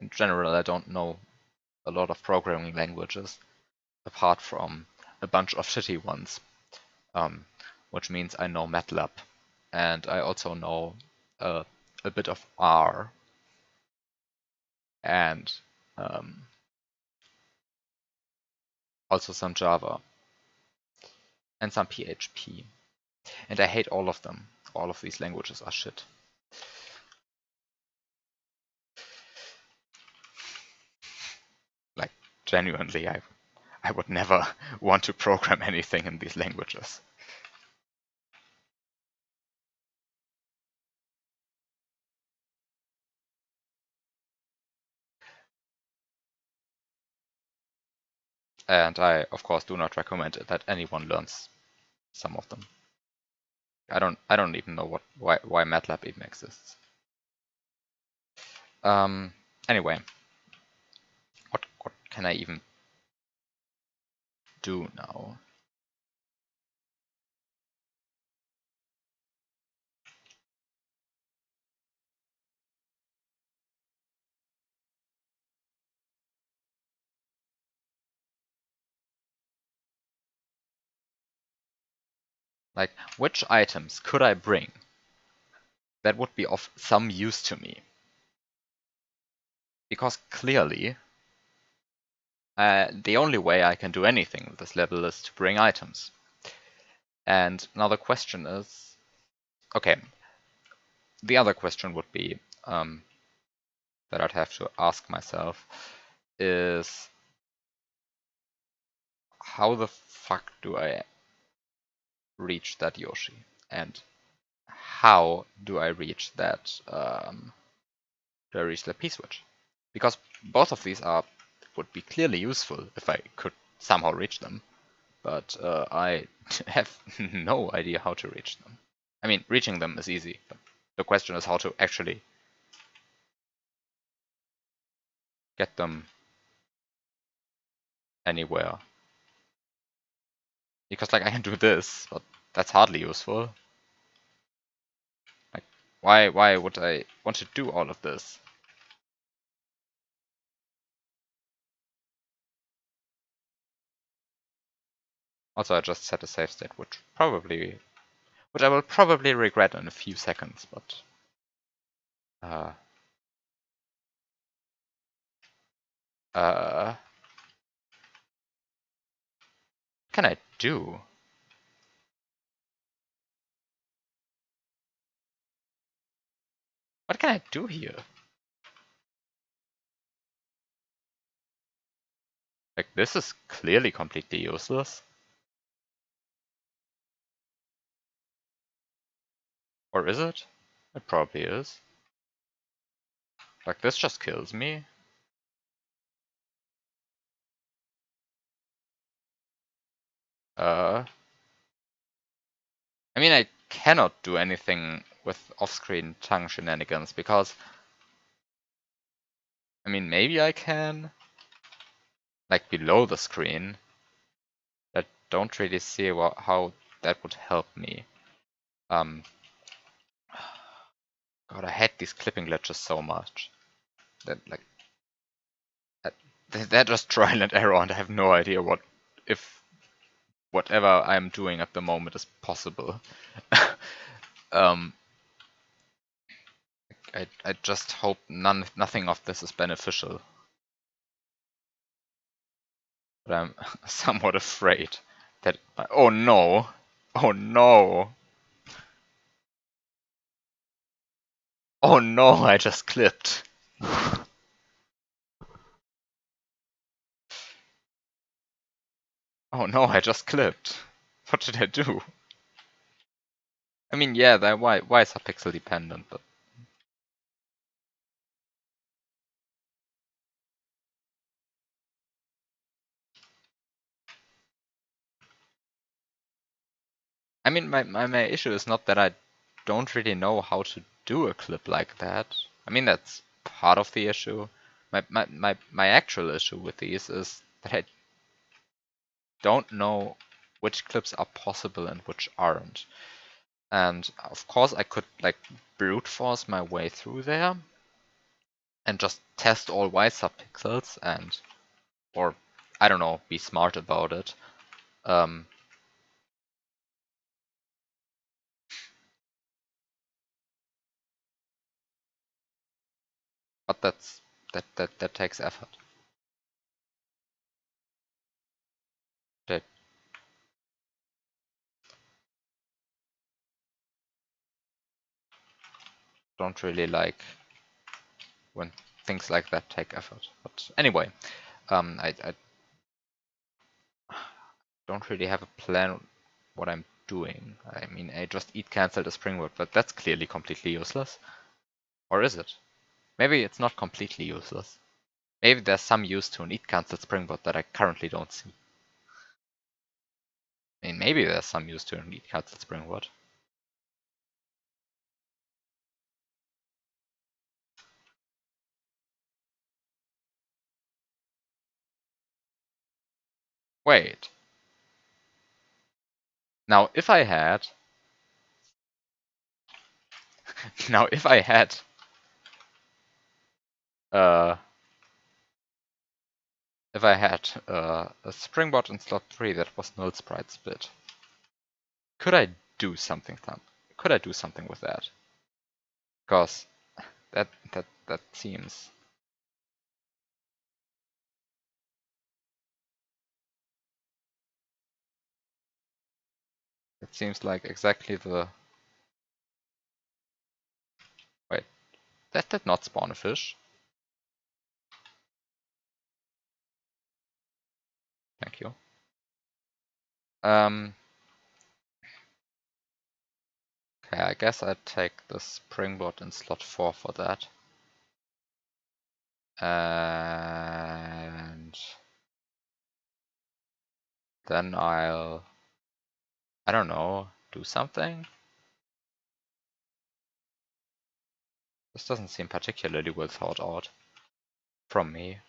In general, I don't know a lot of programming languages, apart from a bunch of shitty ones, which means I know MATLAB, and I also know a bit of R, and also some Java, and some PHP. And I hate all of them. All of these languages are shit. Like, genuinely, I would never want to program anything in these languages. And I, of course, do not recommend that anyone learns some of them. I don't even know why MATLAB even exists. Anyway, what can I even do now? Like, which items could I bring that would be of some use to me? Because clearly, the only way I can do anything with this level is to bring items. And now the question is, okay, the other question would be, that I'd have to ask myself is, how the fuck do I reach that Yoshi? And how do I reach that, do I reach the P-switch? Because both of these would be clearly useful if I could somehow reach them, but I have no idea how to reach them. I mean, reaching them is easy, but the question is how to actually get them anywhere. Because like I can do this, but that's hardly useful. Like why would I want to do all of this? Also I just set a save state, which I will probably regret in a few seconds, but what can I do? What can I do here? Like, this is clearly completely useless. Or is it? It probably is. Like, this just kills me. I mean, I cannot do anything with off-screen tongue shenanigans because... I mean, maybe I can. Like, below the screen. I don't really see how that would help me. God, I hate these clipping glitches so much. That, like... They're just trial and error, and I have no idea if whatever I'm doing at the moment is possible. I just hope nothing of this is beneficial. But I'm somewhat afraid that... Oh no! Oh no! Oh no, I just clipped! Oh no, I just clipped! What did I do? I mean, yeah, why is that pixel dependent, but... I mean, my issue is not that I don't really know how to do a clip like that. I mean, that's part of the issue. My actual issue with these is that I don't know which clips are possible and which aren't. And of course I could like brute force my way through there and just test all Y subpixels or I don't know, be smart about it. But that takes effort. That don't really like when things like that take effort. But anyway, I don't really have a plan what I'm doing. I mean, I just eat cancel the springboard, but that's clearly completely useless. Or is it? Maybe it's not completely useless. Maybe there's some use to an eat cancel springboard that I currently don't see. I mean, maybe there's some use to an eat cancel springboard. Wait. Now, if I had... now, if I had... if I had a springboard in slot 3 that was null sprite split, could I do something? Could I do something with that? Because that seems... it seems like exactly the... Wait, that did not spawn a fish. Thank you. Okay, I guess I'd take the springboard in slot 4 for that. And then I don't know, do something? This doesn't seem particularly well thought out from me.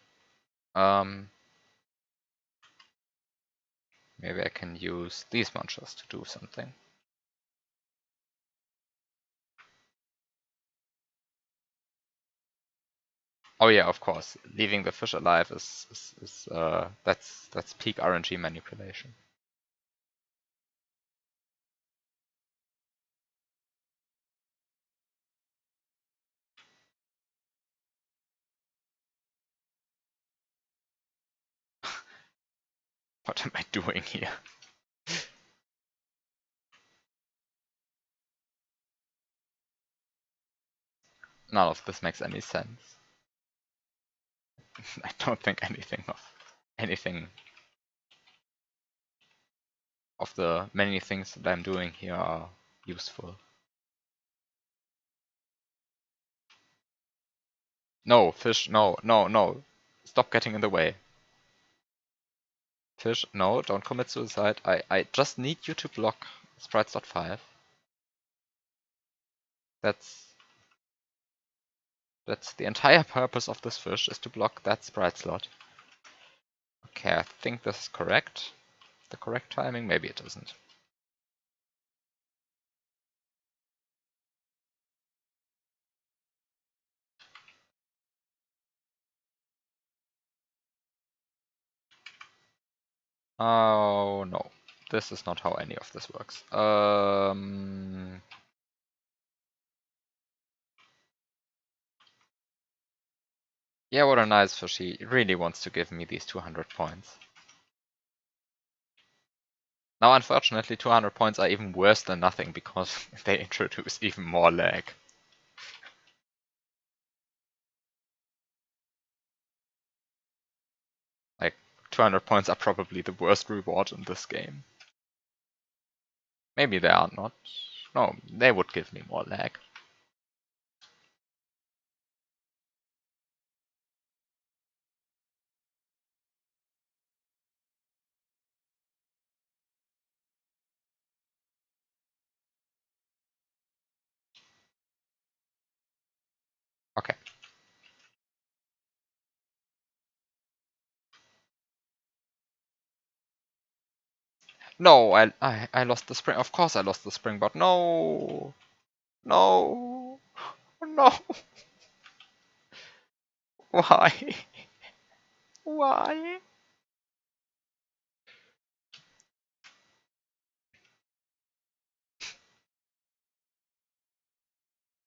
Maybe I can use these munchers to do something. Oh yeah, of course. Leaving the fish alive is that's peak RNG manipulation. What am I doing here? None of this makes any sense. I don't think anything of the many things that I'm doing here are useful. No, fish, no, no, no. Stop getting in the way. Fish, no, don't commit suicide. I just need you to block sprite slot 5. That's the entire purpose of this fish, is to block that sprite slot. Okay, I think this is correct. The correct timing? Maybe it isn't. Oh no, this is not how any of this works. Yeah, what a nice fish. He really wants to give me these 200 points. Now, unfortunately, 200 points are even worse than nothing because they introduce even more lag. Like, 200 points are probably the worst reward in this game. Maybe they are not. No, they would give me more lag. Okay. No, I lost the spring. Of course I lost the springboard. No! No! No! Why? Why?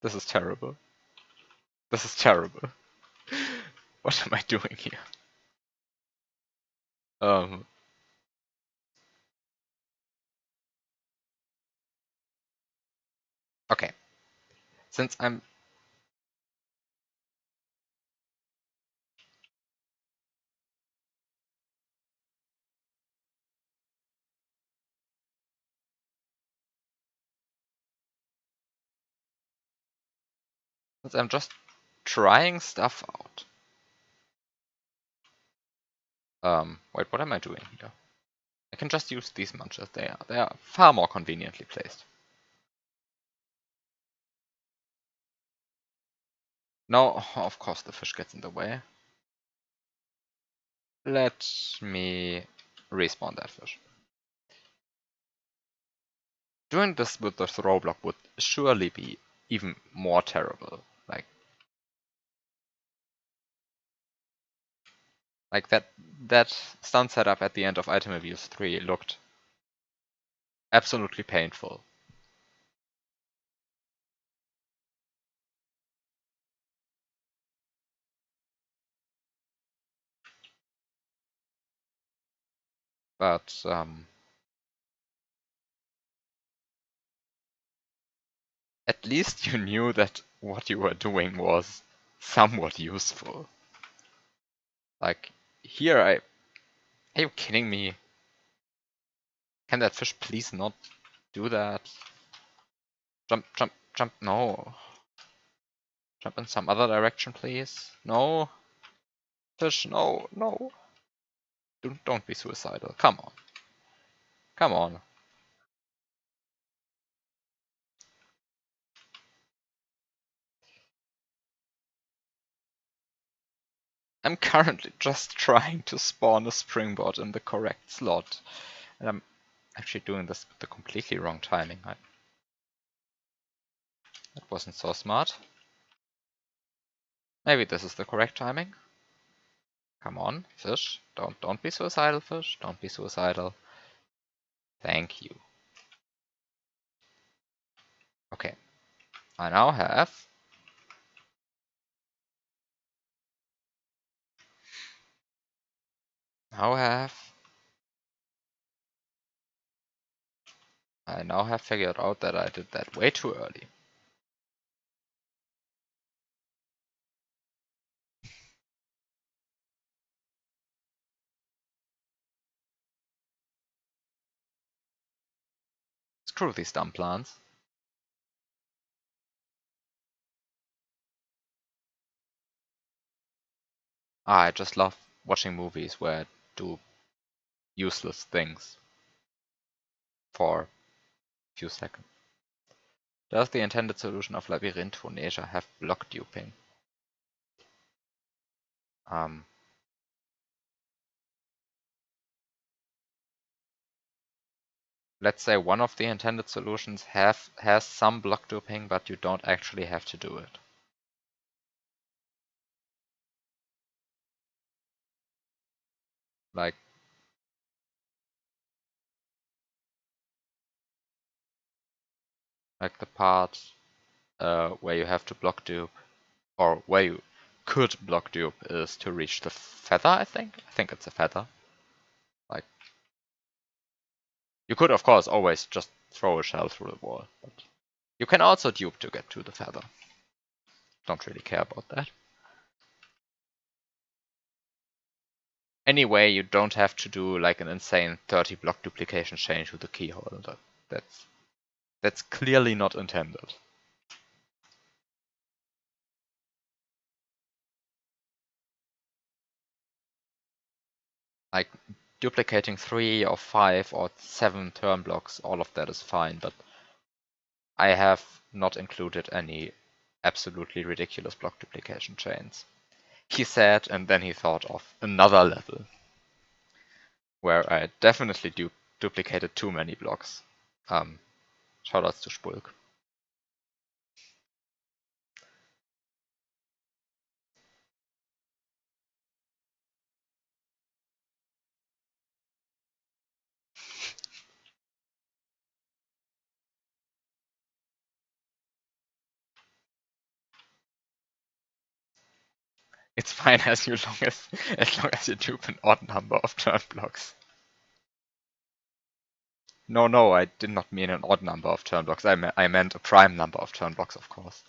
This is terrible. This is terrible. What am I doing here? Okay. Since I'm just trying stuff out. Wait, what am I doing here? I can just use these munchers. They are far more conveniently placed. No, of course the fish gets in the way. Let me respawn that fish. Doing this with the throw block would surely be even more terrible. Like that stun setup at the end of item abuse 3 looked absolutely painful. But at least you knew that what you were doing was somewhat useful. Like, here are you kidding me? Can that fish please not do that? Jump, jump, jump, no. Jump in some other direction, please. No. Fish, no, no. Don't be suicidal. Come on. Come on. I'm currently just trying to spawn a springboard in the correct slot. And I'm actually doing this with the completely wrong timing. That wasn't so smart. Maybe this is the correct timing. Come on, fish. Don't be suicidal, fish. Don't be suicidal. Thank you. Okay. I now have I now have figured out that I did that way too early. Screw these dumb plants. I just love watching movies where I do useless things for a few seconds. Does the intended solution of Labyrinth Phonesia have block duping? Let's say one of the intended solutions has some block duping, but you don't actually have to do it. Like the part where you have to block dupe, or where you could block dupe, is to reach the feather, I think? I think it's a feather. Like, you could, of course, always just throw a shell through the wall, but you can also dupe to get to the feather. Don't really care about that. Anyway, you don't have to do like an insane 30 block duplication chain to the keyhole. That's clearly not intended. Like, duplicating 3 or 5 or 7 turn blocks, all of that is fine, but I have not included any absolutely ridiculous block duplication chains. He said, and then he thought of another level where I definitely duplicated too many blocks. Shoutouts to Spulk. It's fine as long as you dupe an odd number of turn blocks. No, I did not mean an odd number of turn blocks. I meant a prime number of turn blocks, of course.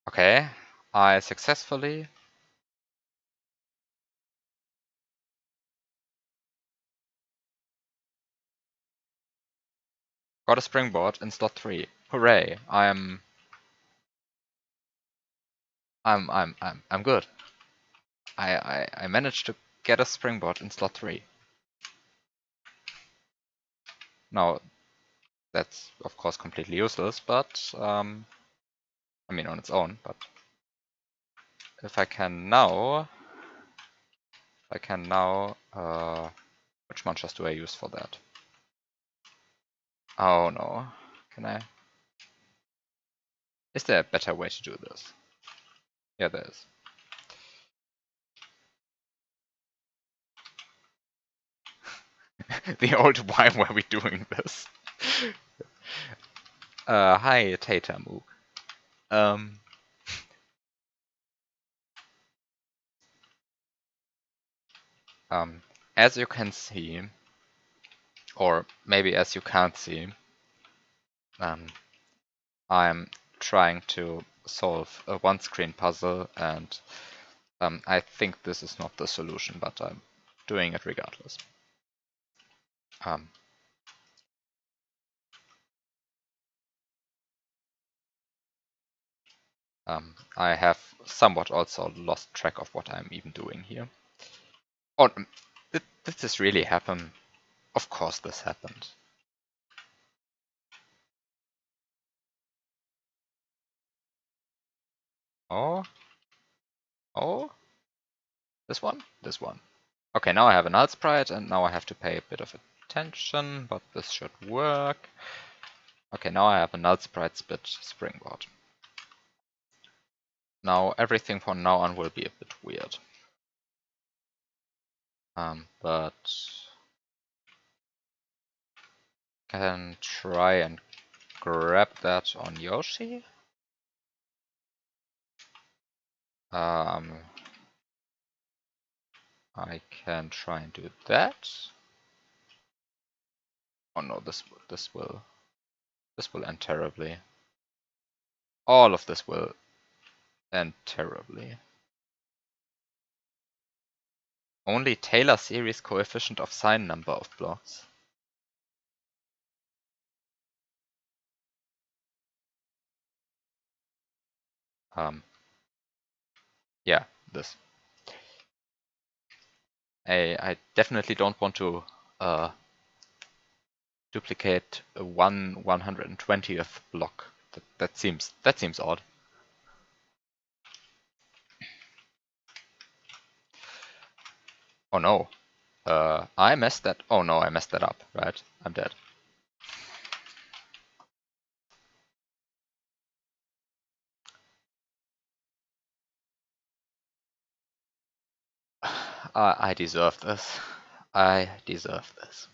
Okay, I successfully got a springboard in slot 3. Hooray! I'm good. I managed to get a springboard in slot 3. Now, that's of course completely useless, but I mean on its own, but if I can now, which manchas do I use for that? Oh no, can I? Is there a better way to do this? Yeah, there is. The old why were we doing this? Hi, Tatamook. As you can see, or maybe as you can't see, I'm trying to solve a one-screen puzzle, and I think this is not the solution, but I'm doing it regardless. I have somewhat also lost track of what I'm even doing here. Oh, did this really happen? Of course this happened. Oh. Oh. This one? This one. Okay, now I have a null sprite, and now I have to pay a bit of attention, but this should work. Okay, now I have a null sprite spit springboard. Now everything from now on will be a bit weird. But can try and grab that on Yoshi. I can try and do that. Oh no, this will end terribly. All of this will end terribly. Only Taylor series coefficient of sine number of blocks. Yeah, this. I definitely don't want to duplicate a 1/120th block. That seems odd. Oh no. I messed that. Oh no, I messed that up. Right, I'm dead. I deserve this. I deserve this.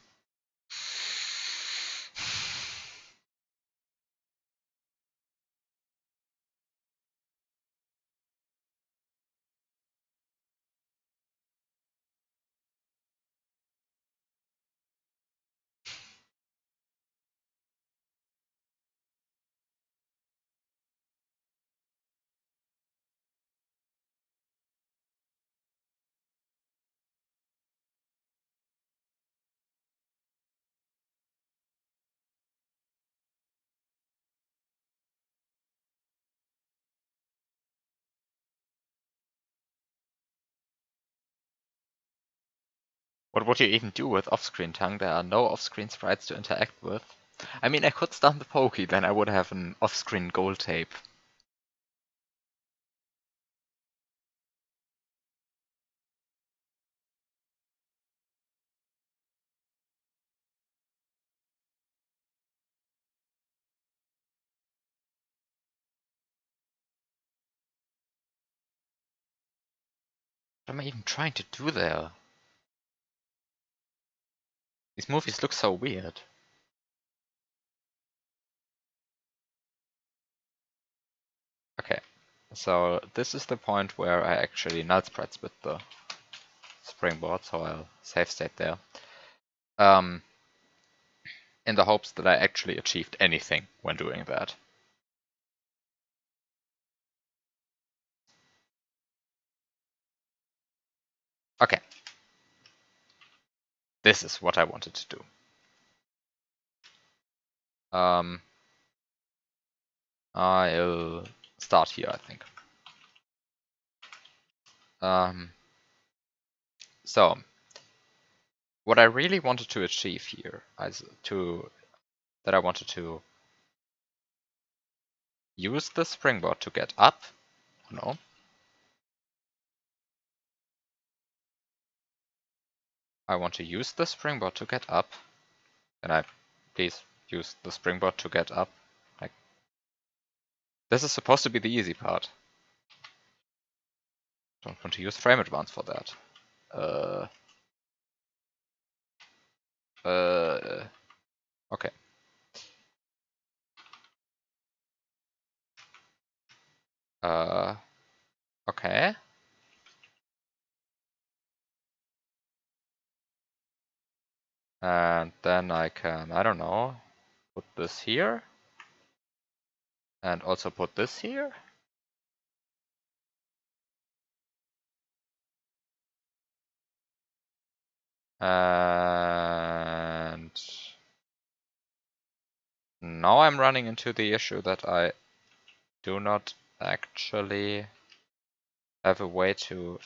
What would you even do with off-screen tongue? There are no off-screen sprites to interact with. I mean, I could stun the Pokey, then I would have an off-screen goal tape. What am I even trying to do there? These movies look so weird. Okay, so this is the point where I actually null sprite split the springboard, so I'll save state there. In the hopes that I actually achieved anything when doing that. Okay. This is what I wanted to do. I'll start here, I think. So, what I really wanted to achieve here is that I wanted to use the springboard to get up. No. I want to use the springboard to get up. Can I please use the springboard to get up? Like, this is supposed to be the easy part. Don't want to use frame advance for that. Okay. Okay. And then I can, I don't know, put this here. And also put this here. And now I'm running into the issue that I do not actually have a way to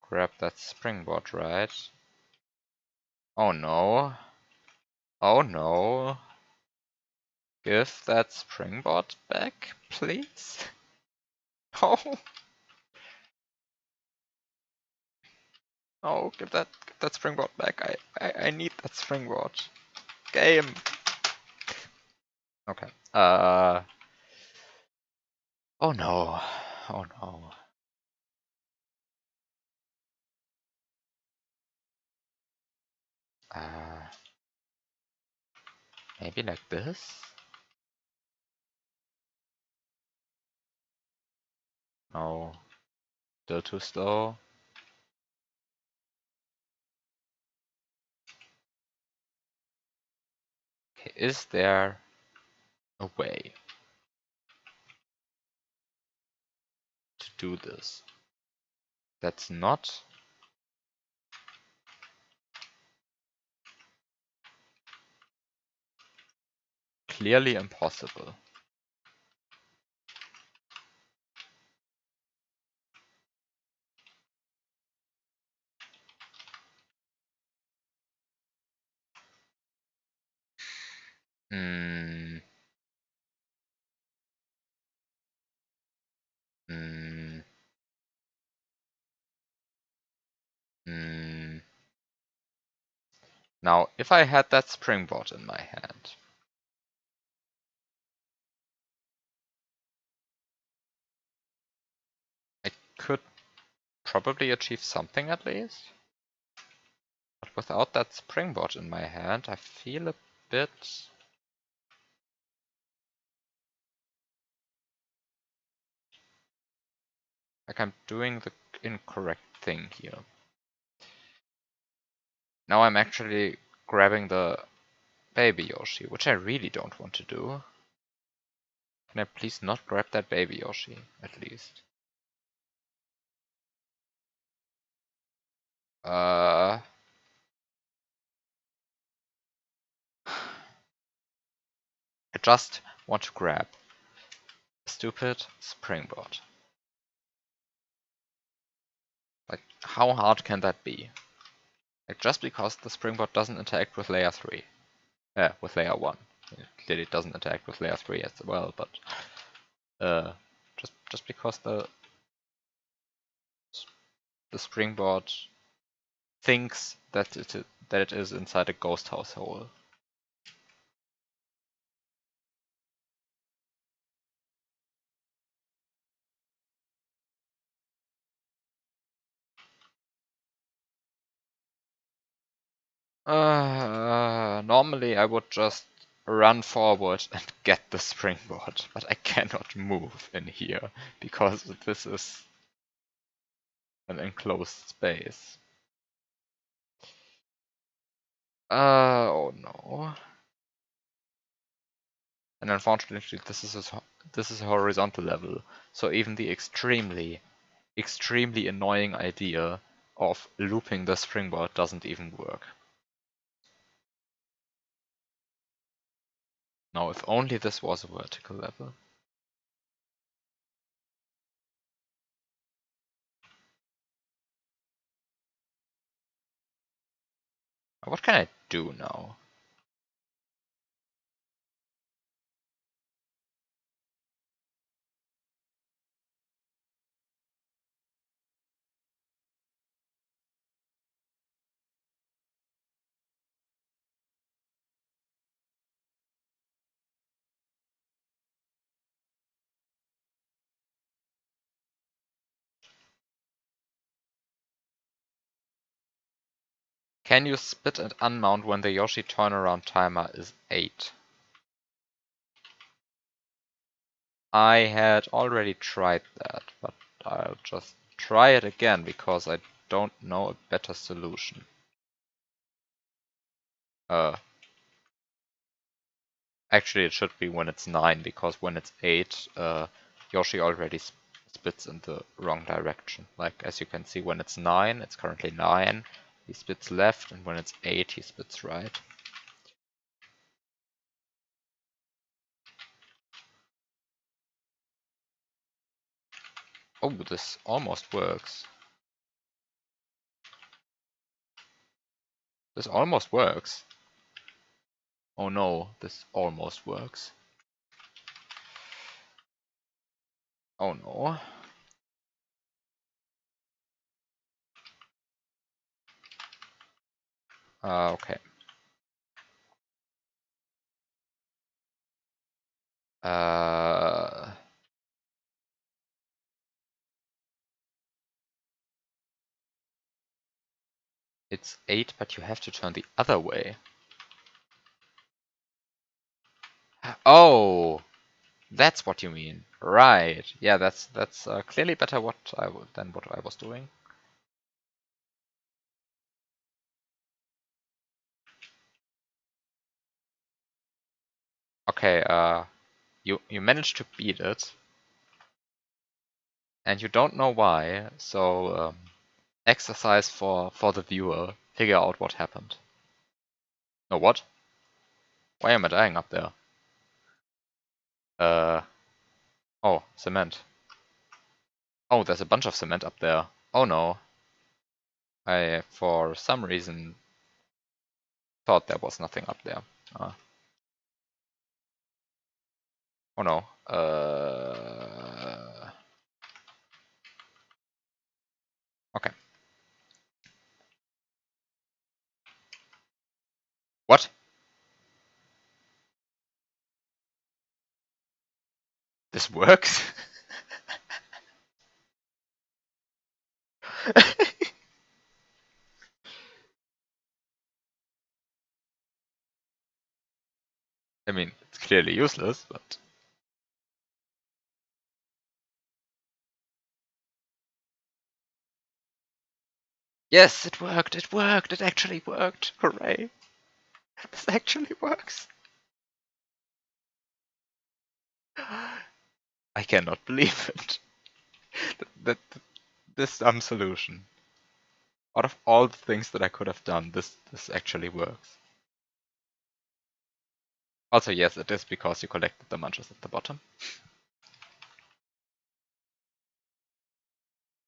grab that springboard, right? Oh no. Oh no. Give that springboard back, please. Oh. Oh, give that springboard back. I need that springboard. Game. Okay. Oh no. Oh no. Maybe like this? No. Still too slow. Okay, is there a way to do this that's not clearly impossible? Hmm. Hmm. Hmm. Now, if I had that springboard in my hand, I could probably achieve something at least. But without that springboard in my hand, I feel a bit... like I'm doing the incorrect thing here. Now I'm actually grabbing the baby Yoshi, which I really don't want to do. Can I please not grab that baby Yoshi, at least? I just want to grab a stupid springboard. Like, how hard can that be? Like, just because the springboard doesn't interact with layer 3. With layer 1. It clearly doesn't interact with layer 3 as well, but just because the springboard thinks that it is inside a ghost house hole. Normally I would just run forward and get the springboard, but I cannot move in here because this is an enclosed space. Oh no. And unfortunately this is a horizontal level, so even the extremely annoying idea of looping the springboard doesn't even work. Now, if only this was a vertical level. What can I do now? Can you split and unmount when the Yoshi turnaround timer is 8? I had already tried that, but I'll just try it again because I don't know a better solution. Actually, it should be when it's 9, because when it's 8, Yoshi already spits in the wrong direction. Like, as you can see, when it's 9, it's currently 9, he spits left, and when it's 8, he spits right. Oh, this almost works. This almost works. Oh no, this almost works. Oh no. Okay. It's 8, but you have to turn the other way. Oh, that's what you mean. Right. Yeah, that's clearly better than what I was doing. Okay, you managed to beat it, and you don't know why, so exercise for the viewer. Figure out what happened. No, what? Why am I dying up there? Oh, cement. Oh, there's a bunch of cement up there. Oh no. I, for some reason, thought there was nothing up there. Oh no. Okay. What? This works? I mean, it's clearly useless, but... Yes, it worked! It worked! It actually worked! Hooray! This actually works! I cannot believe it. This dumb solution. Out of all the things that I could have done, this actually works. Also, yes, it is because you collected the munches at the bottom.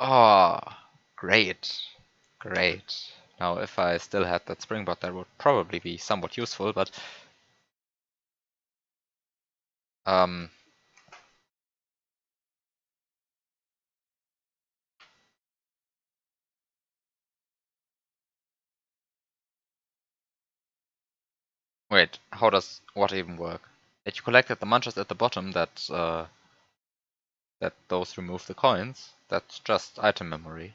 Oh, great. Great. Now, if I still had that springboard, that would probably be somewhat useful, but... Wait, how does what even work? That you collected the munches at the bottom, that those remove the coins. That's just item memory.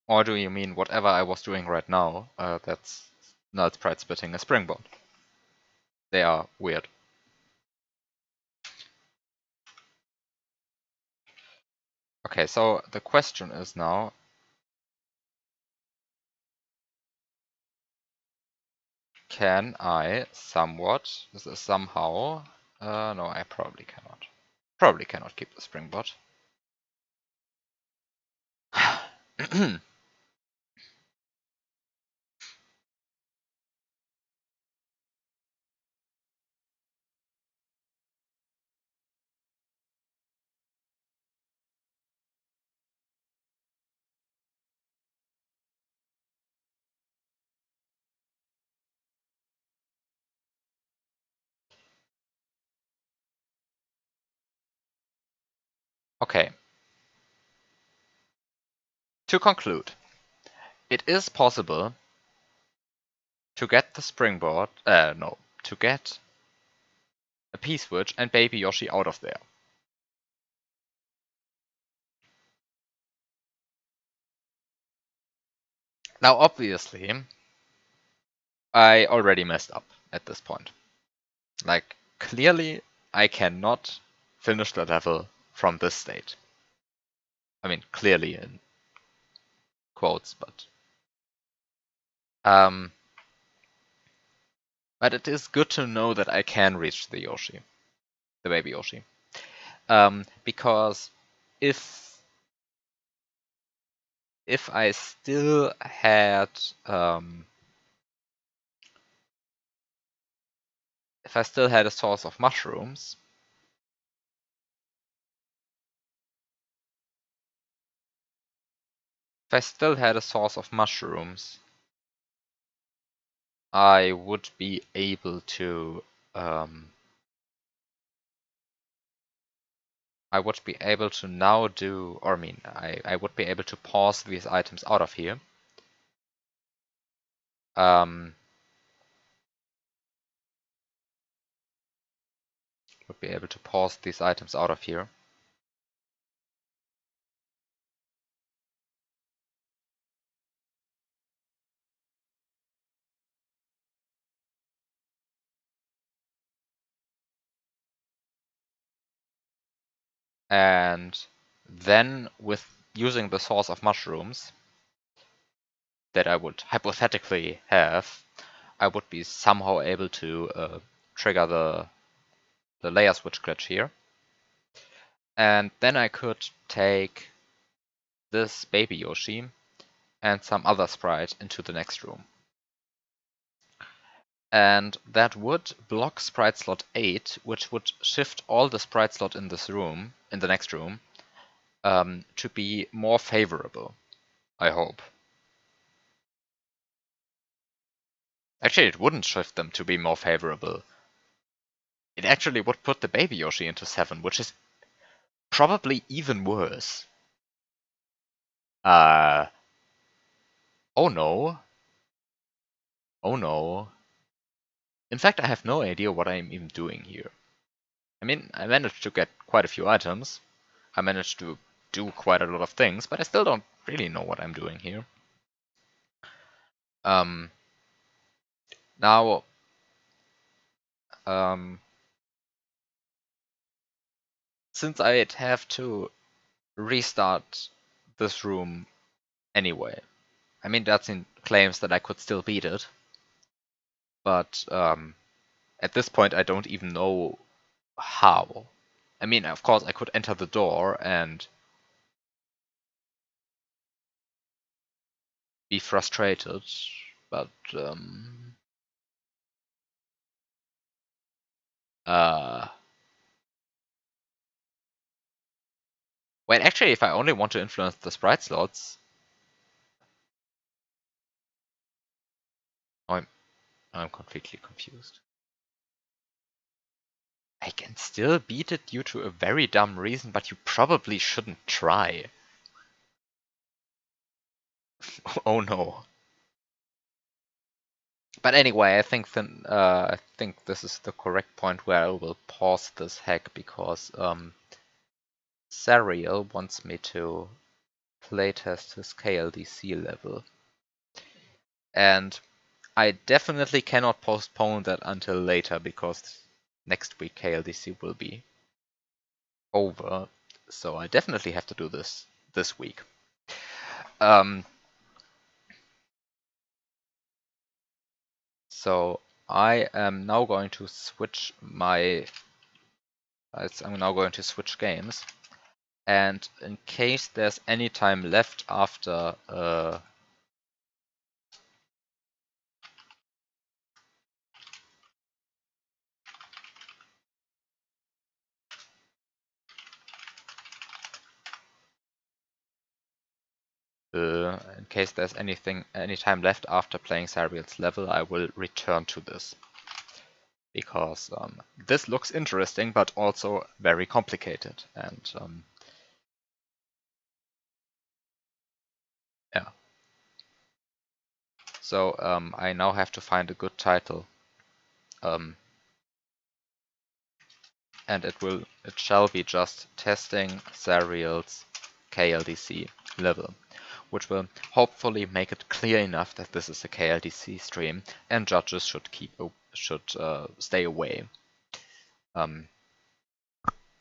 Or do you mean whatever I was doing right now? That's null sprite splitting a springboard. They are weird. Okay, so the question is now, can I somewhat, somehow, no, I probably cannot. Probably cannot keep the springboard. Okay. To conclude, it is possible to get the springboard, to get a P-switch and Baby Yoshi out of there. Now, obviously, I already messed up at this point. Like, clearly, I cannot finish the level from this state. I mean, clearly, quotes, but it is good to know that I can reach the Yoshi, the baby Yoshi, because if I still had a source of mushrooms, I would be able to now do, or I mean, I would be able to pause these items out of here. Would be able to pause these items out of here. And then with using the source of mushrooms that I would hypothetically have, I would be somehow able to trigger the layer switch glitch here. And then I could take this baby Yoshi and some other sprite into the next room. And that would block sprite slot 8, which would shift all the sprite slot in this room, in the next room, to be more favorable, I hope. Actually, it wouldn't shift them to be more favorable. It actually would put the baby Yoshi into 7, which is probably even worse. Oh no. Oh no. In fact, I have no idea what I'm even doing here. I mean, I managed to get quite a few items. I managed to do quite a lot of things, but I still don't really know what I'm doing here. Now, since I'd have to restart this room anyway, I mean, Datsun claims that I could still beat it, but at this point I don't even know how. I mean, of course, I could enter the door and be frustrated, but wait, actually, if I only want to influence the sprite slots, I'm completely confused. I can still beat it due to a very dumb reason, but you probably shouldn't try. Oh no. But anyway, I think this is the correct point where I will pause this hack, because Sariel wants me to playtest his KLDC level. And I definitely cannot postpone that until later, because next week KLDC will be over. So I definitely have to do this week. So I am now going to switch I'm now going to switch games. And in case there's any time left after any time left after playing Sariel's level, I will return to this, because this looks interesting, but also very complicated, and yeah. So I now have to find a good title, and it shall be just testing Sariel's KLDC level, which will hopefully make it clear enough that this is a KLDC stream, and judges should stay away. In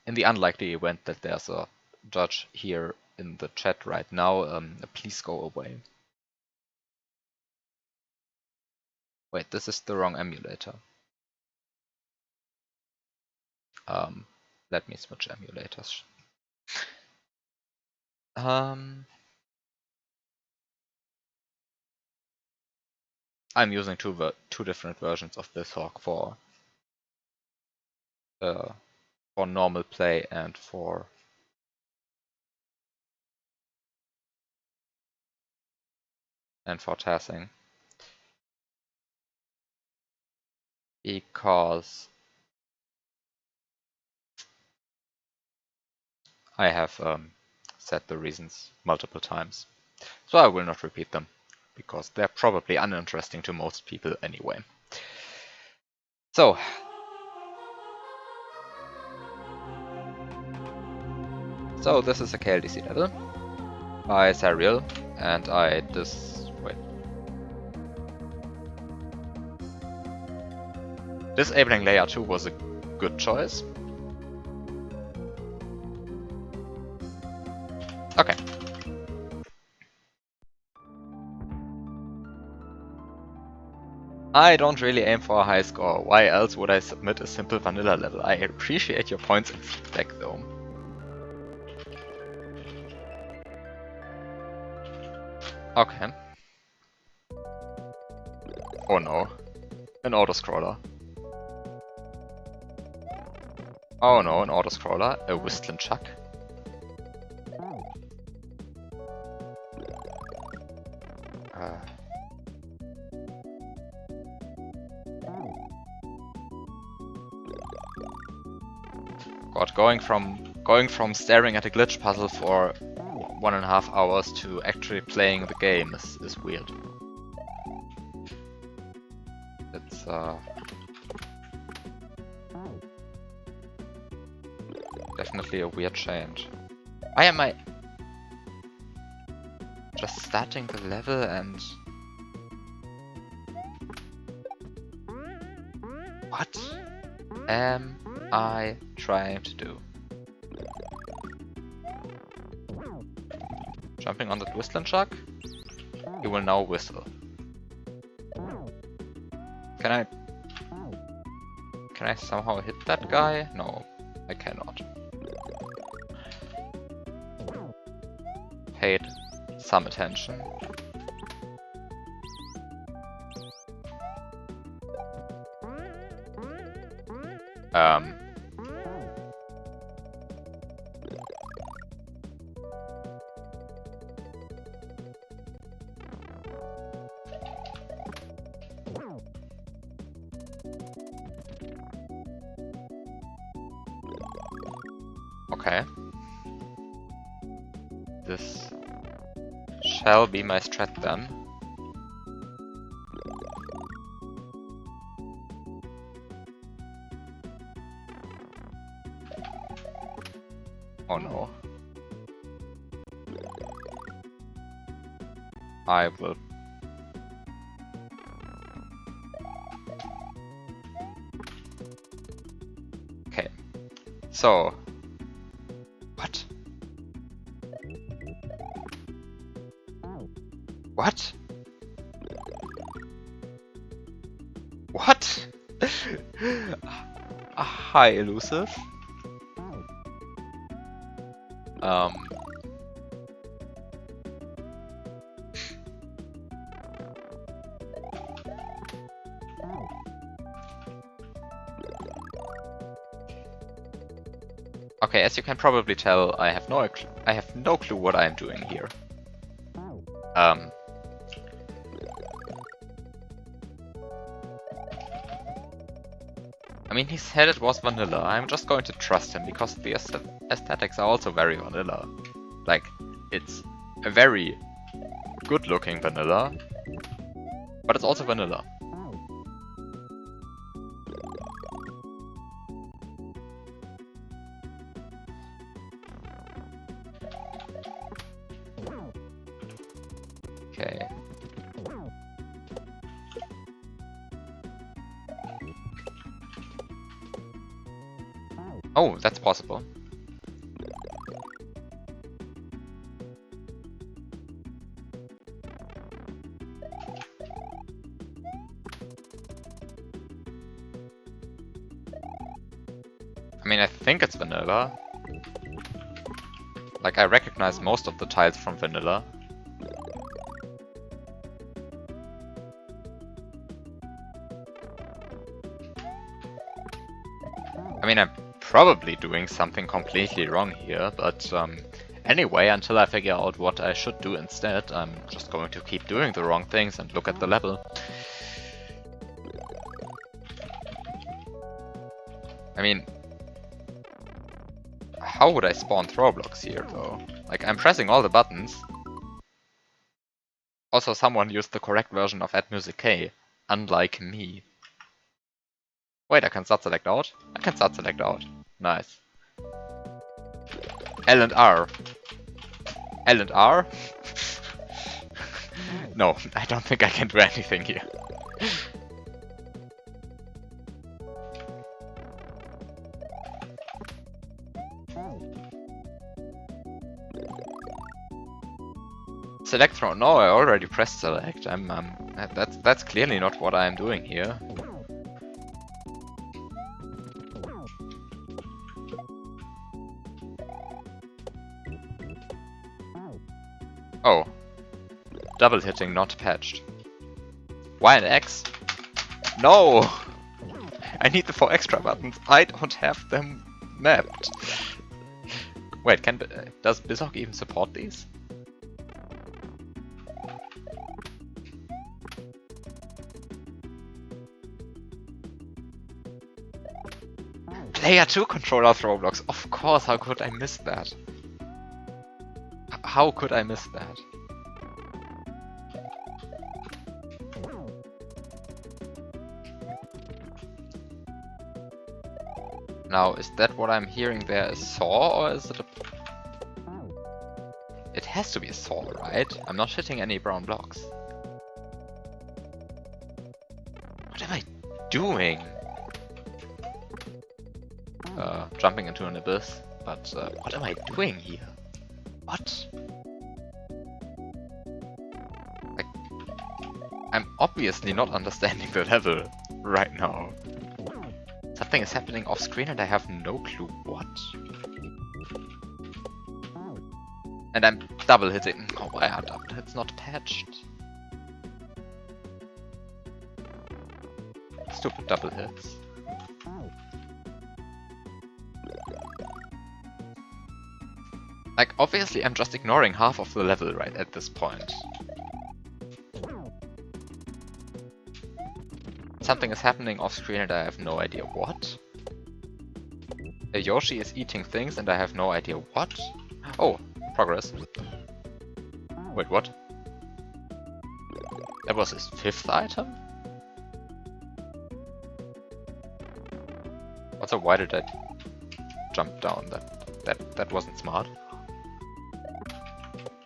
the unlikely event that there's a judge here in the chat right now, please go away. Wait, this is the wrong emulator. Let me switch emulators. I'm using two different versions of BizHawk for normal play and for tasking, because I have said the reasons multiple times, so I will not repeat them, because they're probably uninteresting to most people anyway. So, this is a KLDC level by Serial, and disabling layer 2 was a good choice. Okay. I don't really aim for a high score. Why else would I submit a simple vanilla level? I appreciate your points and feedback though. Okay. Oh no. An autoscroller. Oh no, an autoscroller. A Whistling Chuck. God, going from staring at a glitch puzzle for 1.5 hours to actually playing the game is weird. It's definitely a weird change. Why am I just starting the level and... What am I trying to do? Jumping on that Whistling Chuck? He will now whistle. Can I somehow hit that guy? No, I cannot. Paid some attention. Okay. This shall be my strat then. Oh no. I will... Okay. So... What? What? What? Hi, Elusive. Okay, as you can probably tell, I have no clue what I am doing here. I mean, he said it was vanilla. I'm just going to trust him because the aesthetics are also very vanilla. Like, it's a very good-looking vanilla, but it's also vanilla. Okay. Oh, that's possible. think it's vanilla. Like, I recognize most of the tiles from vanilla. I mean, I'm probably doing something completely wrong here, but anyway, until I figure out what I should do instead, I'm just going to keep doing the wrong things and look at the level. I mean, how would I spawn throw blocks here, though? Like, I'm pressing all the buttons. Also, someone used the correct version of Add Music K, unlike me. Wait, I can start select out? I can start select out. Nice. L and R. L and R? No, I don't think I can do anything here. Select throw. No, I already pressed select. That's clearly not what I'm doing here. Oh. Double hitting not patched. Y and X? No! I need the 4 extra buttons. I don't have them mapped. Wait, does Bizok even support these? Player 2 controller throw blocks. Of course, how could I miss that? How could I miss that? Now, is that what I'm hearing there, a saw, or is it a... It has to be a saw, right? I'm not hitting any brown blocks. What am I doing? Jumping into an abyss, but what am I doing here? What? Like, I'm obviously not understanding the level right now. Something is happening off screen and I have no clue what. And I'm double hitting. Oh, why are double hits not patched? Stupid double hits. Like, obviously I'm just ignoring half of the level right at this point. Something is happening off screen and I have no idea what. A Yoshi is eating things and I have no idea what. Oh, progress. Wait, what? That was his 5th item? Also, why did I jump down? That wasn't smart.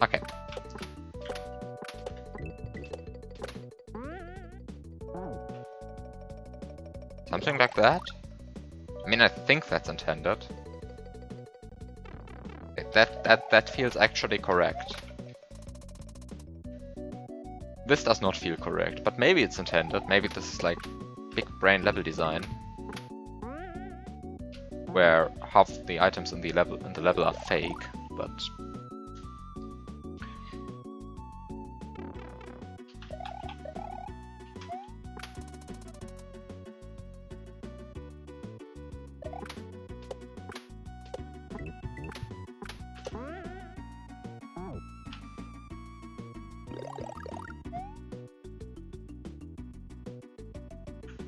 Okay. Something like that? I mean, I think that's intended. That feels actually correct. This does not feel correct, but maybe it's intended. Maybe this is like big brain level design, where half the items in the level are fake, but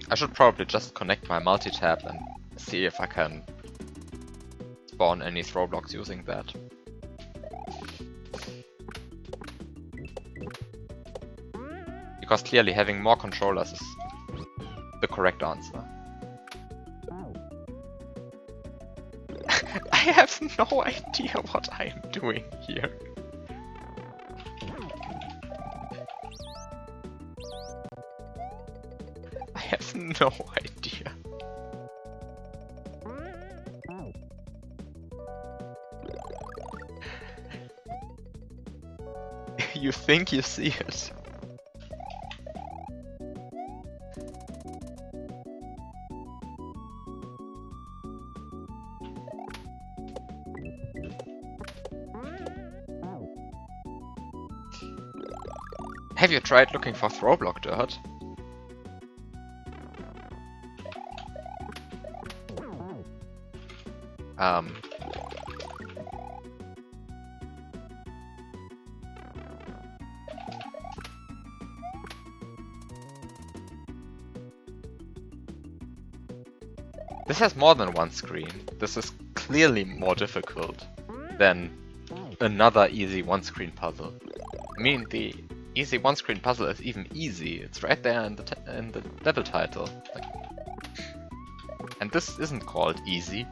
I should probably just connect my multi-tab and see if I can spawn any throw blocks using that. Because clearly having more controllers is the correct answer. I have no idea what I am doing here. I have no idea. You think you see it? Have you tried looking for throw block dirt? This has more than one screen. This is clearly more difficult than another easy one-screen puzzle. I mean, the easy one-screen puzzle is even easy. It's right there in the level title. And this isn't called easy.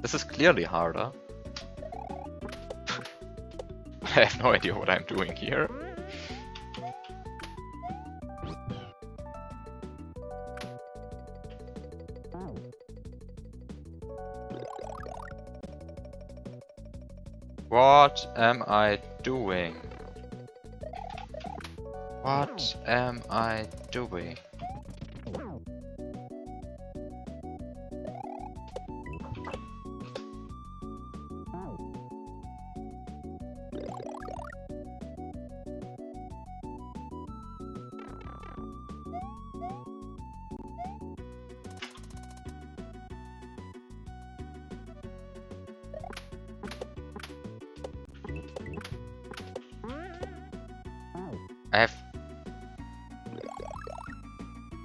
This is clearly harder. I have no idea what I'm doing here. What am I doing? What am I doing?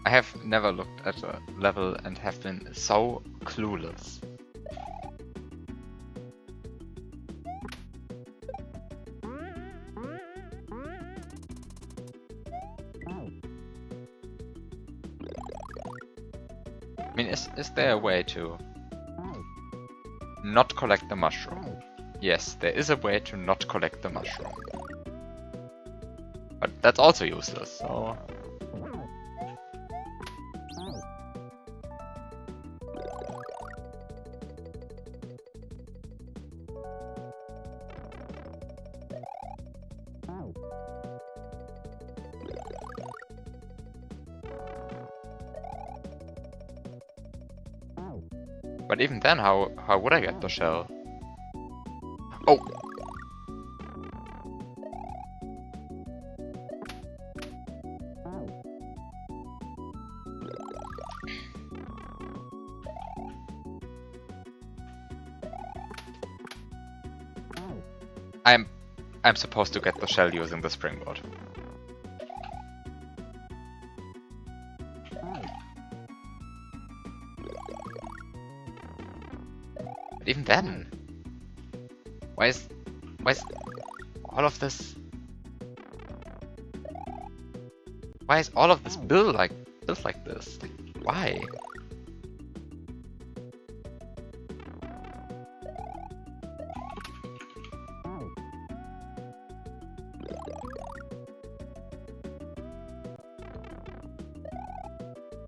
I have never looked at a level and have been so clueless. I mean, is there a way to not collect the mushroom? Yes, there is a way to not collect the mushroom. But that's also useless, so... But even then, how would I get the shell? Oh! I'm supposed to get the shell using the springboard. But even then, why is all of this? Why is all of this built like this? Like, why?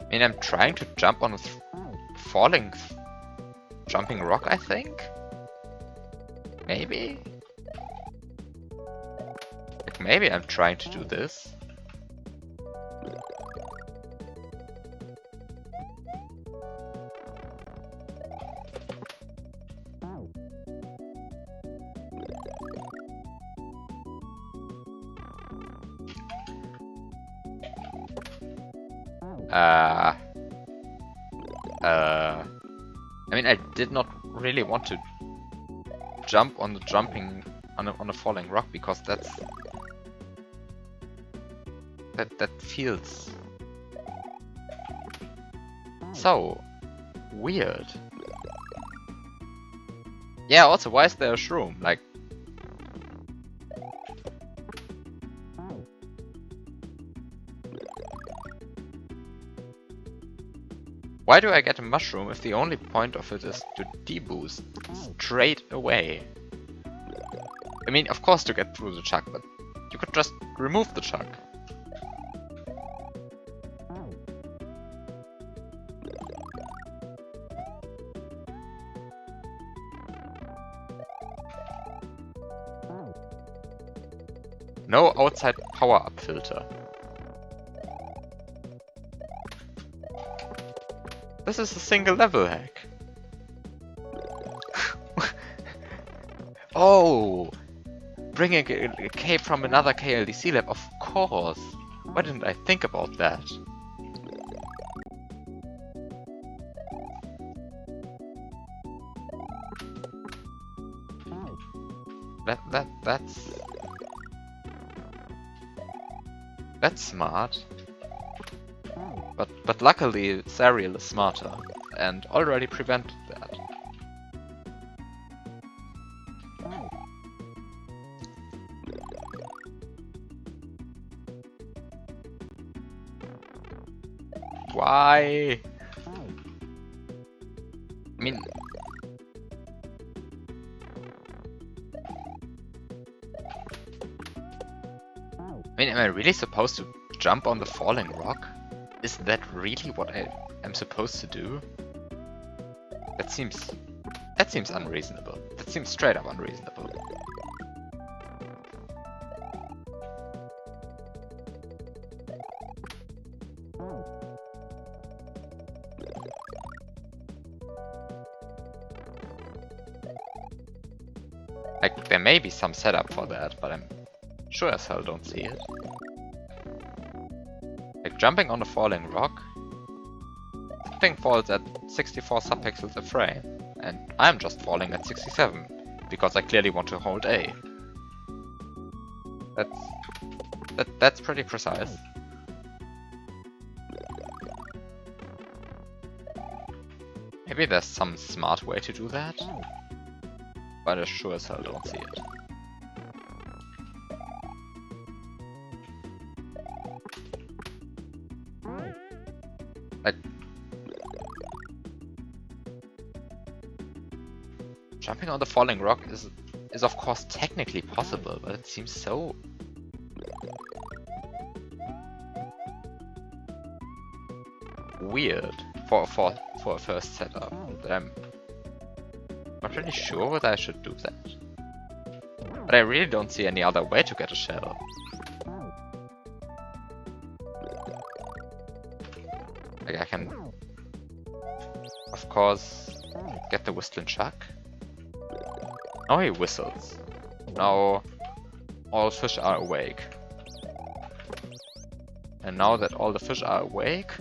I mean, I'm trying to jump on a jumping rock, I think? Maybe? Like, maybe I'm trying to do this. I mean, I did not really want to jump on the on a falling rock because that feels so weird. Yeah, also, why is there a shroom? Like, why do I get a mushroom if the only point of it is to deboost straight away? I mean, of course to get through the chuck, but you could just remove the chuck. No outside power-up filter. This is a single level hack. Oh! Bringing a cape from another KLDC lab. Of course! Why didn't I think about that? That's smart. But luckily Zariel is smarter and already prevented that. Why? I mean, am I really supposed to jump on the falling rock? Is that really what I am supposed to do? That seems unreasonable. That seems straight up unreasonable. Like, there may be some setup for that, but I'm sure as hell don't see it. Like, jumping on a falling rock, the thing falls at 64 subpixels a frame, and I'm just falling at 67, because I clearly want to hold A. That's pretty precise. Maybe there's some smart way to do that, but I sure as hell don't see it. Like, jumping on the falling rock is of course technically possible, but it seems so weird for a first setup that I'm not really sure whether I should do that. But I really don't see any other way to get a shell. Like, I can, of course, get the whistling shark. Now he whistles. Now all fish are awake. And now that all the fish are awake,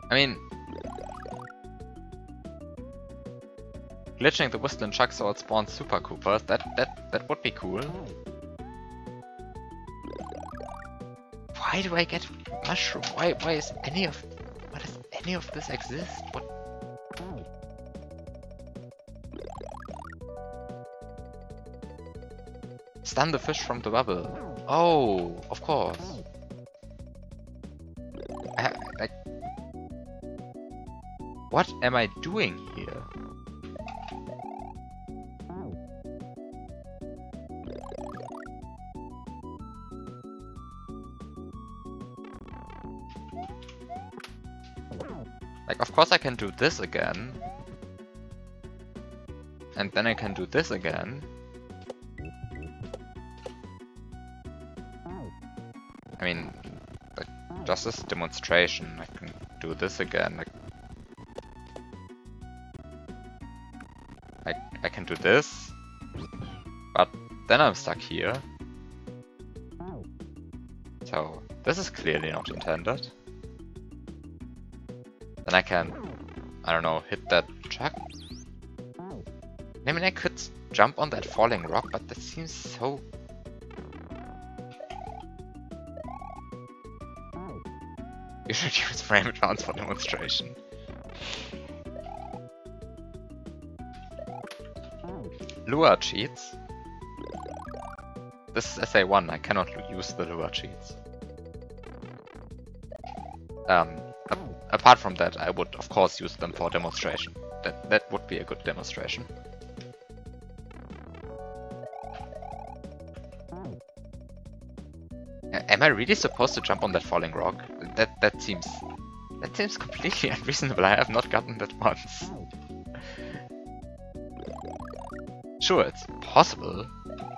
I mean, glitching the whistling shark so it spawns Super Coopers, that would be cool. Why do I get mushroom? Why does any of this exist? What? Stun the fish from the bubble. Oh, of course. Like, what am I doing here? Like, of course I can do this again. And then I can do this again. I mean, like, just as a demonstration, I can do this again. Like, I can do this, but then I'm stuck here. So, this is clearly not intended. Then I can, I don't know, hit that truck. I mean, I could jump on that falling rock, but that seems so... You should use frame counts for demonstration. Lua cheats. This is SA1, I cannot use the lure cheats. Apart from that, I would of course use them for demonstration. That would be a good demonstration. Am I really supposed to jump on that falling rock? That seems completely unreasonable. I have not gotten that once. Sure, it's possible,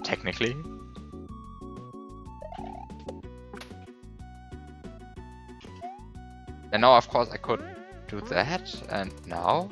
technically. And now, of course, I could do that, and now...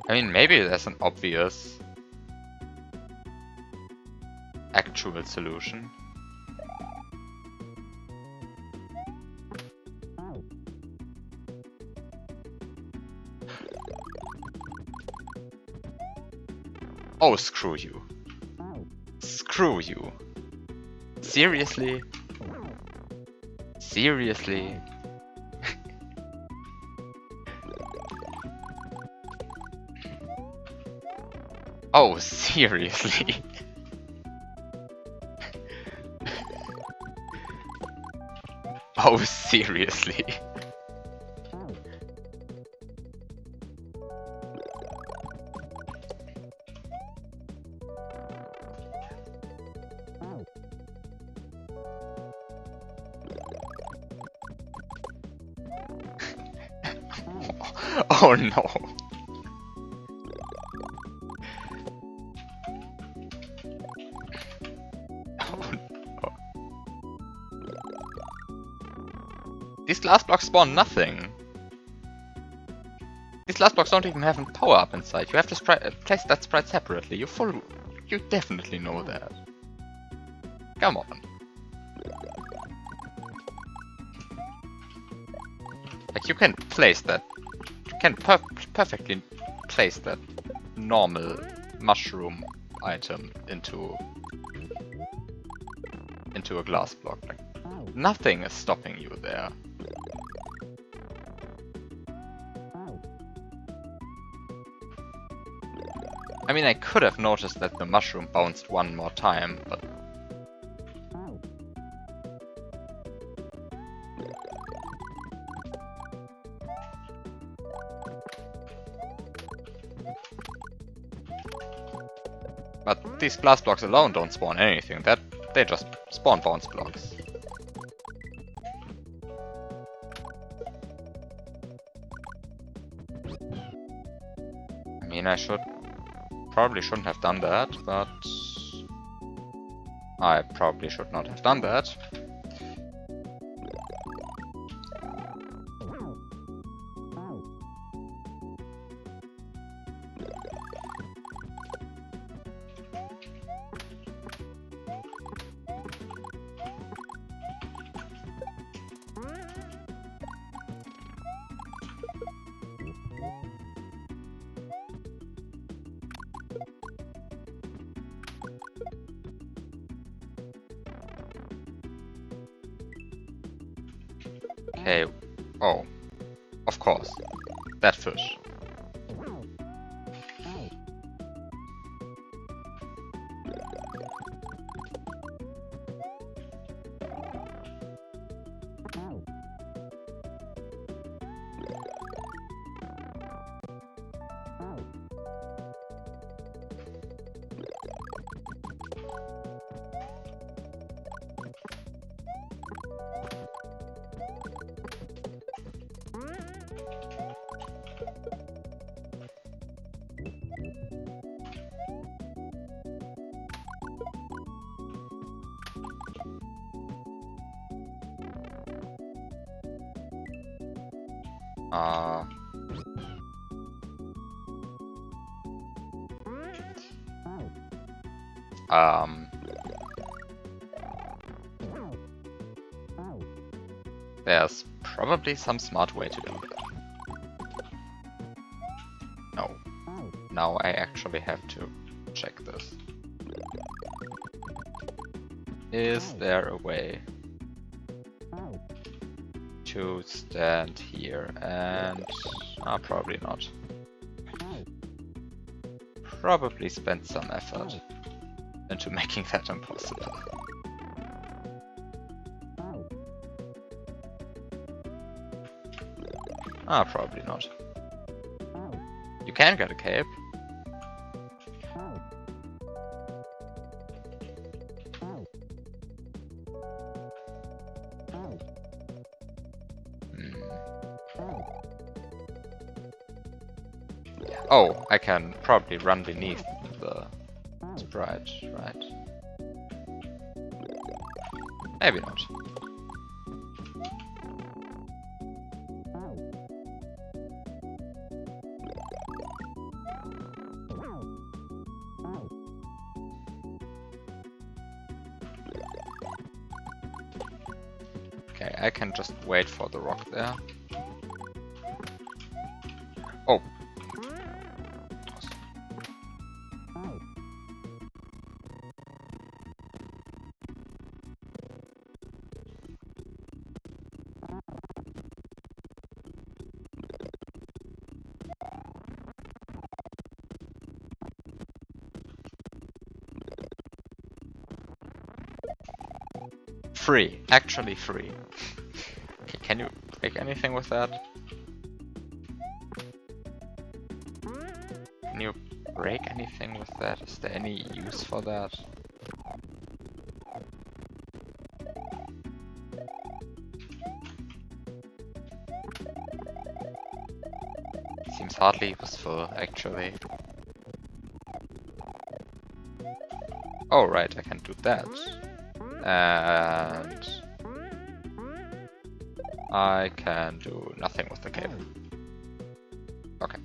I mean, maybe there's an obvious actual solution. Oh, screw you. Screw you. Seriously? Seriously? Oh, seriously? Oh, seriously? Oh no. These glass blocks spawn nothing. These glass blocks don't even have a power up inside. You have to place that sprite separately. You definitely know that. Come on. Like, you can place that. You can perfectly place that normal mushroom item into a glass block. Like, nothing is stopping you there. I mean, I could have noticed that the mushroom bounced one more time, but... But these glass blocks alone don't spawn anything, they just spawn bounce blocks. I mean, probably shouldn't have done that, but I probably should not have done that. Okay, oh, of course, that fish. Uh, um, there's probably some smart way to do that. No. Now I actually have to check this. Is there a way to stand here and... probably not. Probably spend some effort into making that impossible. Probably not. You can get a cape. Oh, I can probably run beneath the sprite, right? Maybe not. Okay, I can just wait for the rock there. Oh. Free, actually free. Okay, can you break anything with that? Can you break anything with that? Is there any use for that? Seems hardly useful, actually. Oh right, I can do that. And I can do nothing with the cable. Okay.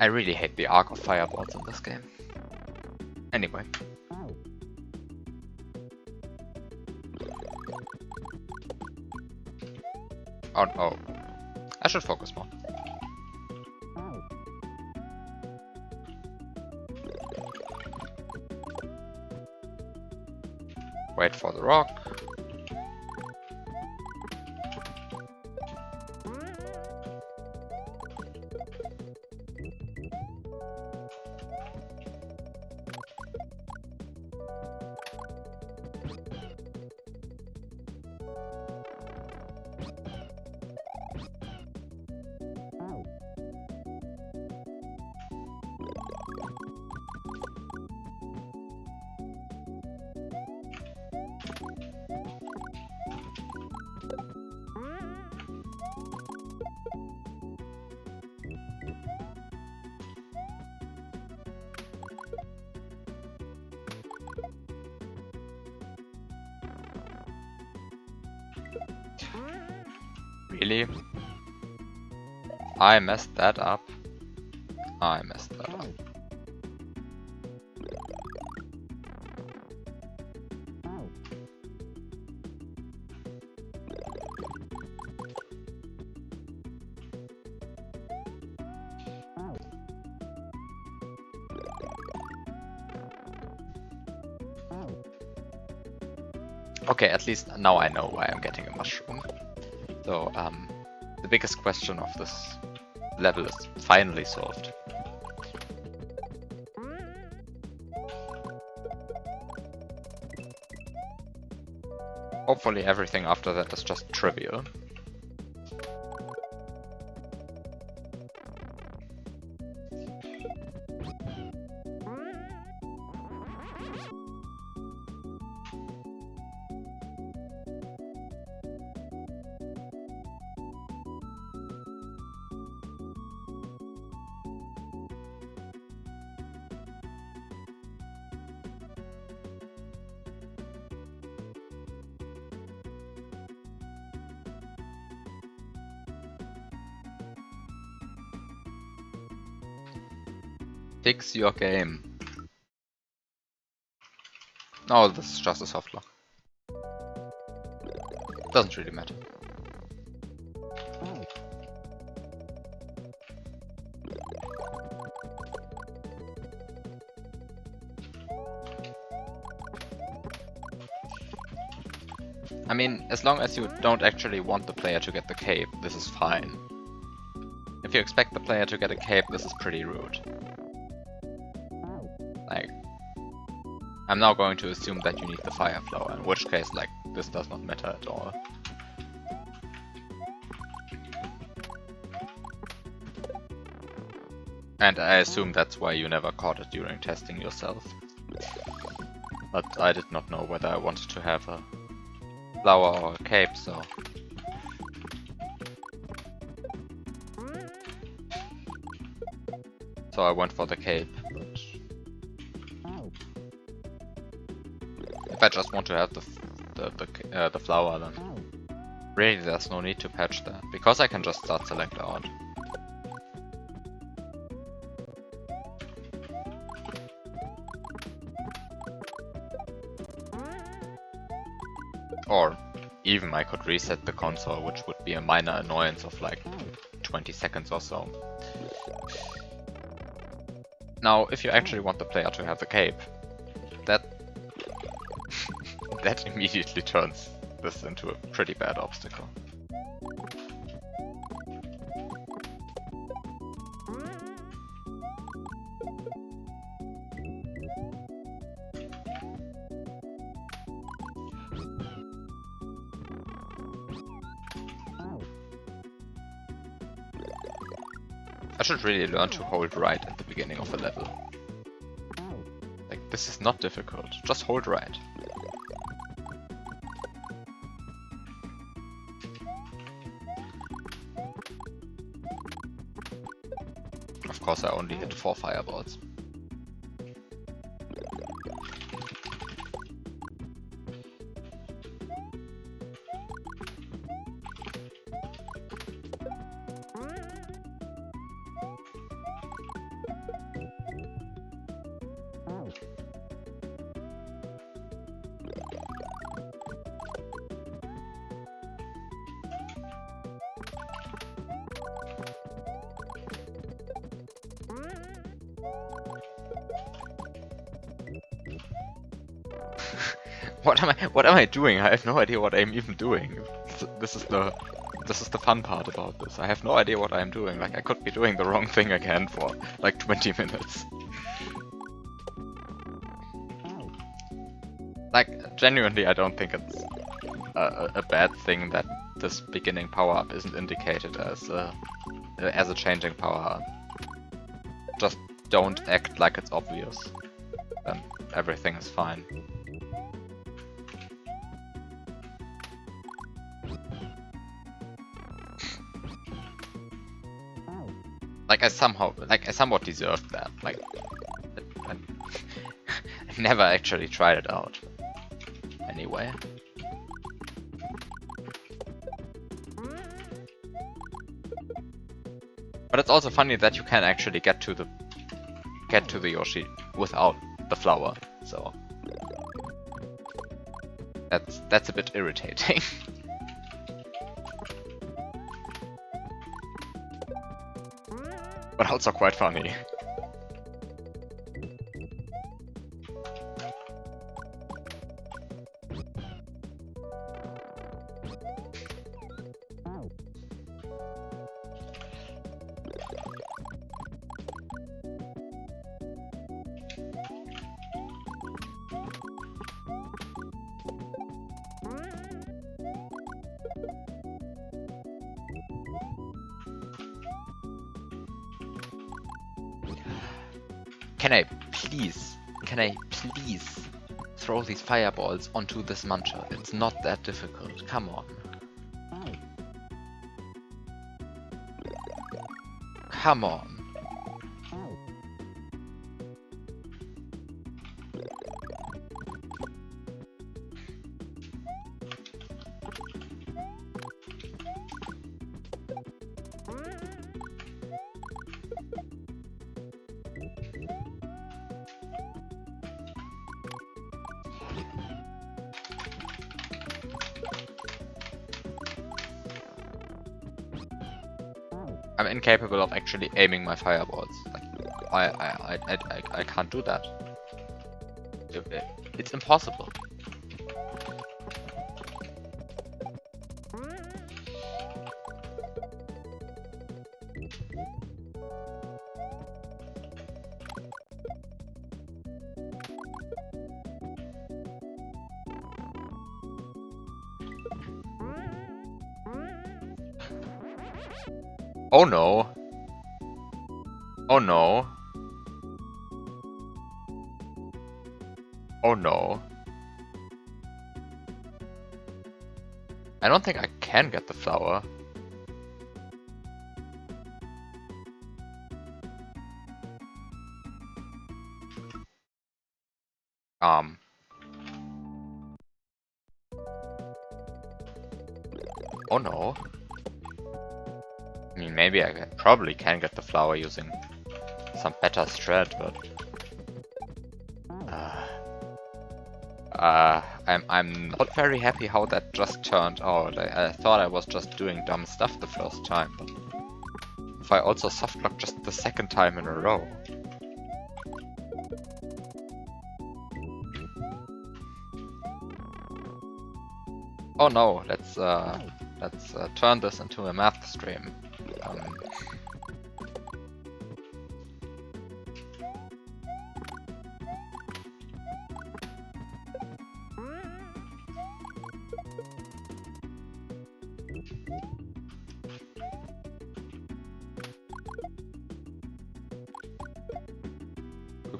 I really hate the arc of fireballs in this game. Anyway. Oh no. I should focus more. Wait for the rock. Really? I messed that up. I messed that up. Okay, at least now I know why I'm getting a mushroom. So, the biggest question of this level is finally solved. Hopefully everything after that is just trivial. Fix your game. No, this is just a soft lock. Doesn't really matter. I mean, as long as you don't actually want the player to get the cape, this is fine. If you expect the player to get a cape, this is pretty rude. Like, I'm now going to assume that you need the fire flower, in which case, like, this does not matter at all. And I assume that's why you never caught it during testing yourself. But I did not know whether I wanted to have a flower or a cape, so... So I went for the cape, but... If I just want to have the flower, then really there's no need to patch that, because I can just start select out. Or even I could reset the console, which would be a minor annoyance of like 20 seconds or so. Now, if you actually want the player to have the cape, that that immediately turns this into a pretty bad obstacle. I should really learn to hold right at the beginning of a level. Like, this is not difficult, just hold right. Of course I only hit 4 fireballs. What am I doing? I have no idea what I'm even doing. This is the fun part about this. I have no idea what I'm doing. Like, I could be doing the wrong thing again for like 20 minutes. Like, genuinely, I don't think it's a bad thing that this beginning power-up isn't indicated as a changing power-up. Just don't act like it's obvious, then everything is fine. Like, I somewhat deserved that. Like, I never actually tried it out. Anyway. But it's also funny that you can actually get to the Yoshi without the flower, so that's a bit irritating. But also quite funny. Can I please throw these fireballs onto this muncher? It's not that difficult. Come on. Come on. I'm incapable of actually aiming my fireballs. Like, I can't do that. It's impossible. Oh no. Oh no. Oh no. I don't think I can get the flower. Oh no. I mean, maybe I probably can get the flower using some better strat, but I'm not very happy how that just turned out. I thought I was just doing dumb stuff the first time, but if I also softlock just the second time in a row. Oh no, let's turn this into a math stream.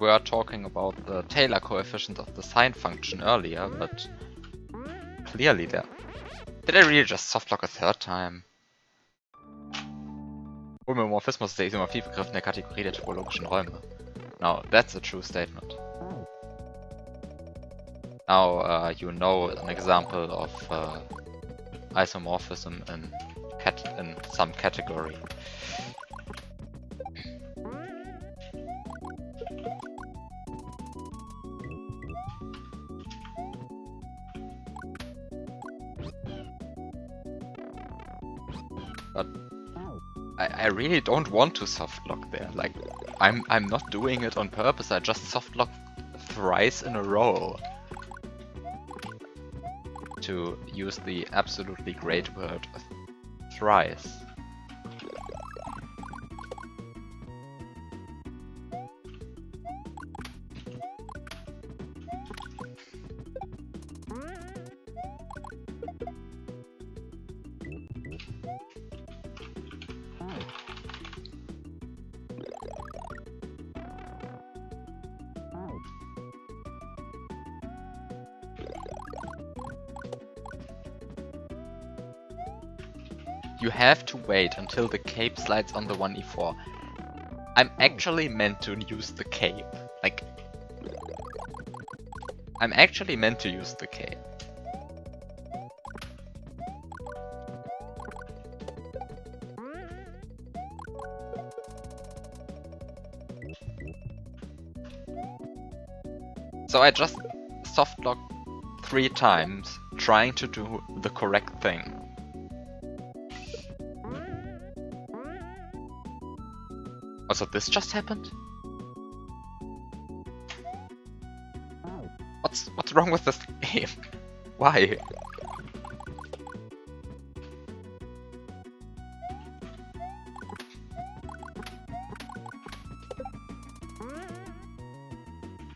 We were talking about the Taylor coefficient of the sine function earlier, but clearly there. Did I really just softlock a third time? Homomorphismus ist der Isomorphiebegriff in der Kategorie der topologischen Räume. Now, that's a true statement. Now, you know an example of isomorphism in some category. But I really don't want to softlock there. Like, I'm not doing it on purpose. I just softlocked thrice in a row. To use the absolutely great word thrice. You have to wait until the cape slides on the 1e4. I'm actually meant to use the cape. Like, I'm actually meant to use the cape. So I just softlocked 3 times, trying to do the correct thing. Also, this just happened? What's wrong with this game? Why?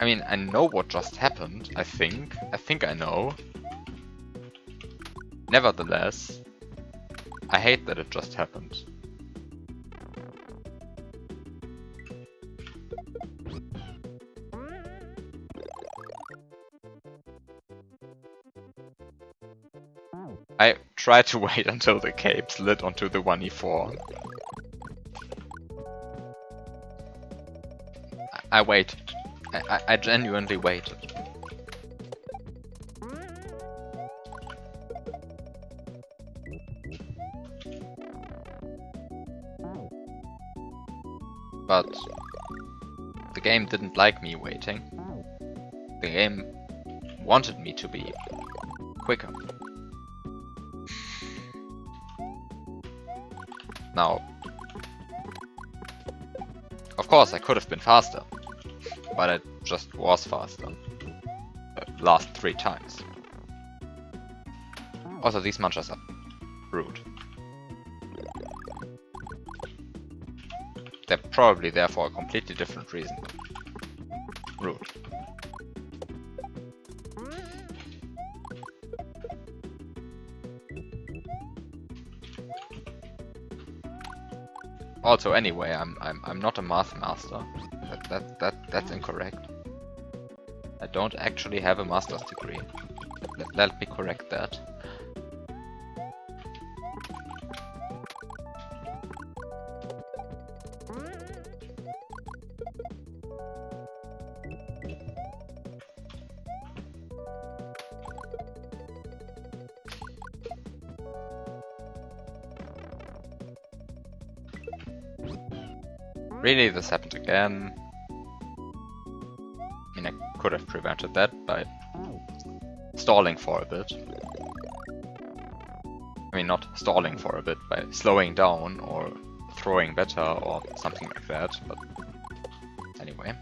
I mean, I know what just happened, I think. I think I know. Nevertheless, I hate that it just happened. I tried to wait until the cape slid onto the 1e4. I waited. I genuinely waited. But the game didn't like me waiting. The game wanted me to be quicker. Now, of course I could have been faster, but I just was faster. Last 3 times. Also, these munchers are rude. They're probably there for a completely different reason. Rude. Also, anyway, I'm not a math master. That's incorrect. I don't actually have a master's degree. Let me correct that. Really, this happened again. I mean, I could have prevented that by stalling for a bit. I mean, not stalling for a bit, by slowing down or throwing better or something like that, but anyway.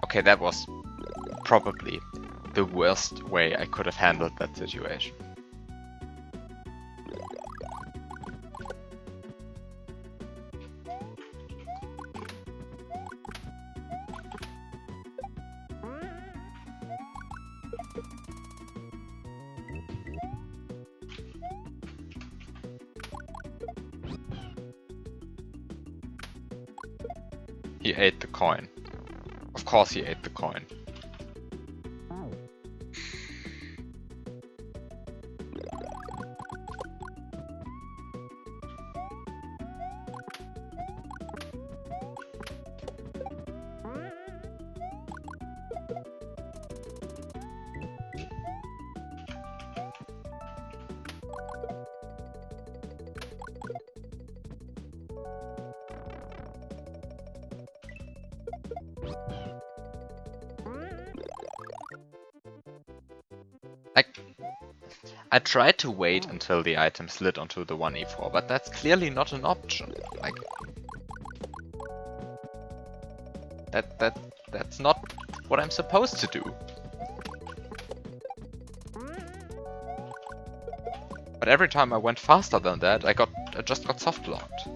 Okay, that was probably the worst way I could have handled that situation. He ate the coin. Of course he ate the coin. I tried to wait until the item slid onto the 1e4, but that's clearly not an option. Like that's not what I'm supposed to do. But every time I went faster than that, I just got soft locked.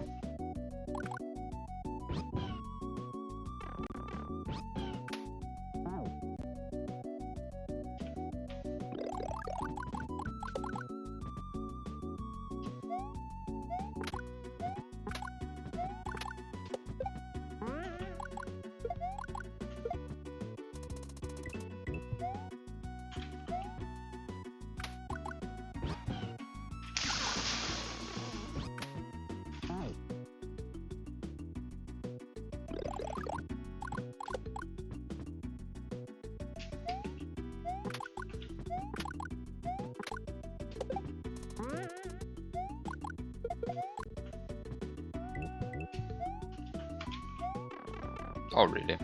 Oh, really?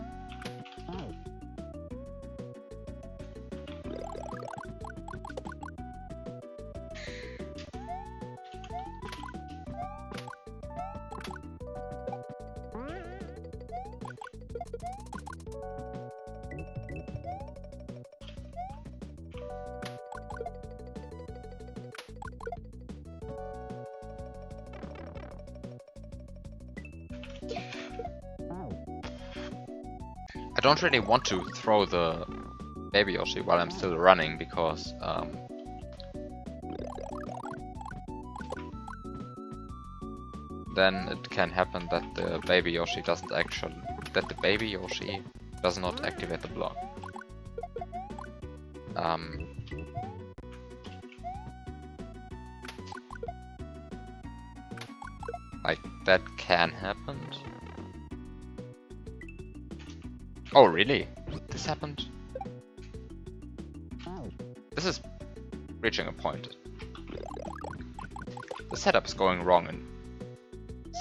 I don't really want to throw the baby Yoshi while I'm still running, because then it can happen that the baby Yoshi does not activate the block. Like, that can happen. Oh, really? This happened? This is reaching a point. The setup is going wrong in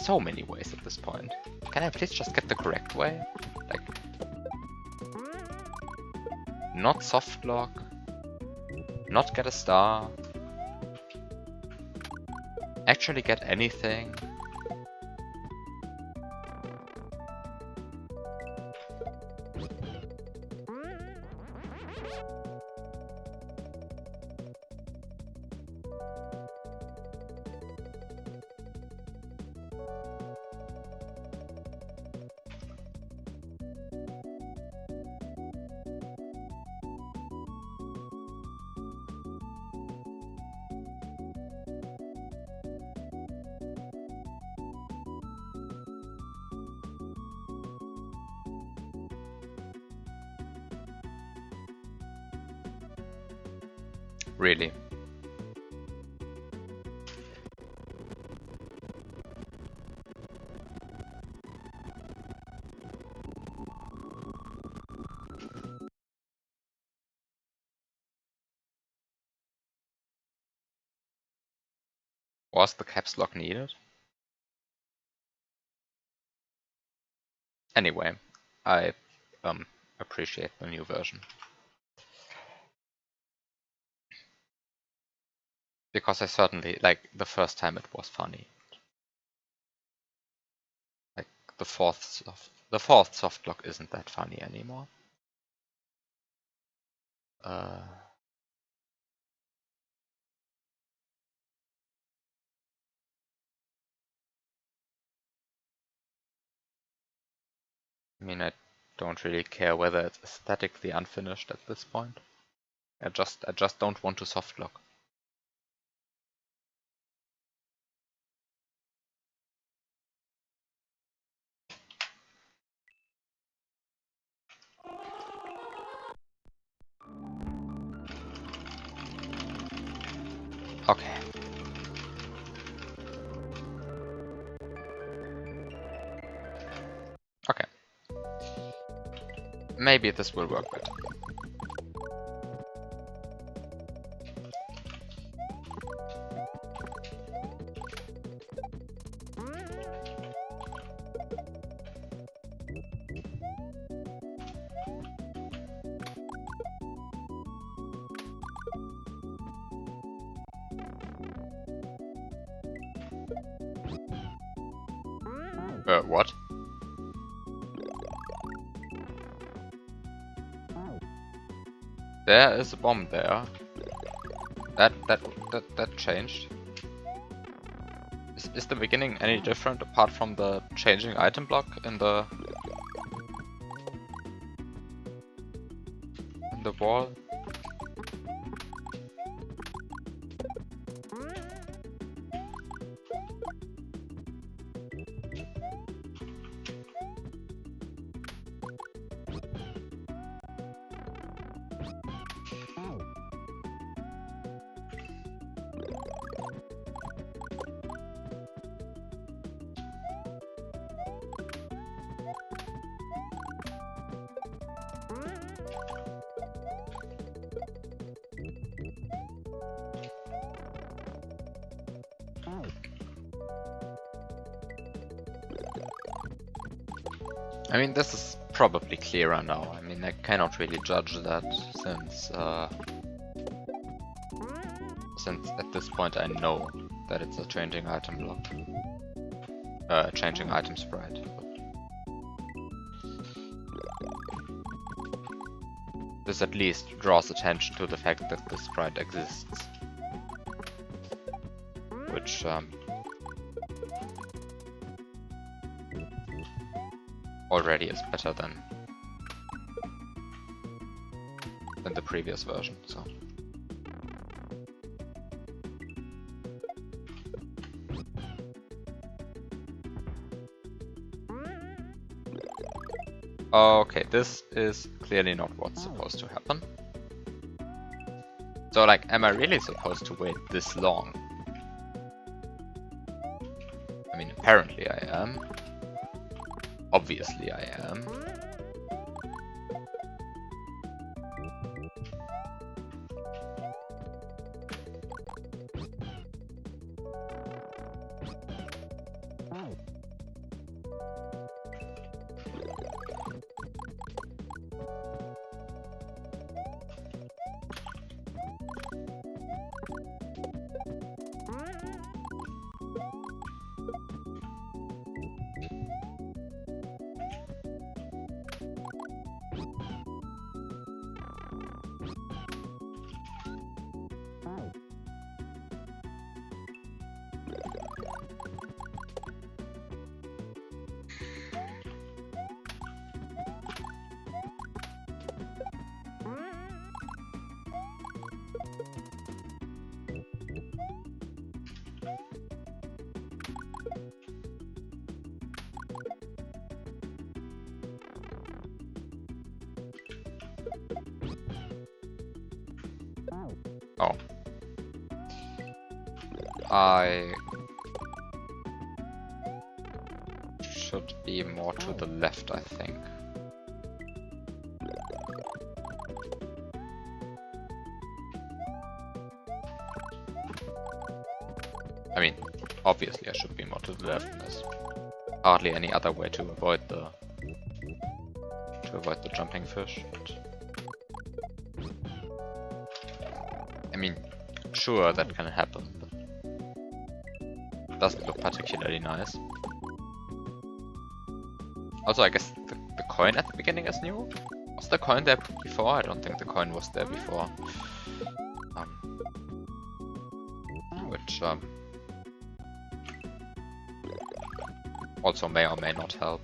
so many ways at this point. Can I please just get the correct way? Like, not soft lock, not get a star, actually get anything. Really. Was the caps lock needed? Anyway, I appreciate the new version. Because I certainly, like, the first time it was funny. Like, the fourth soft lock isn't that funny anymore. I mean, I don't really care whether it's aesthetically unfinished at this point. I just don't want to soft lock. Okay. Okay. Maybe this will work better. What? There is a bomb there. That changed. Is the beginning any different apart from the changing item block in the wall? I mean, this is probably clearer now. I mean, I cannot really judge that since at this point I know that it's a changing item block. Changing item sprite. This at least draws attention to the fact that the sprite exists. Which, already is better than the previous version, so. Okay, this is clearly not what's supposed to happen. So, like, am I really supposed to wait this long? I mean, apparently I am. Obviously I am. Oh. I should be more to the left, I think. I mean, obviously I should be more to the left. There's hardly any other way to avoid the jumping fish. But I mean, sure, that can happen, but it doesn't look particularly nice. Also, I guess the coin at the beginning is new? Was the coin there before? I don't think the coin was there before. Which also may or may not help.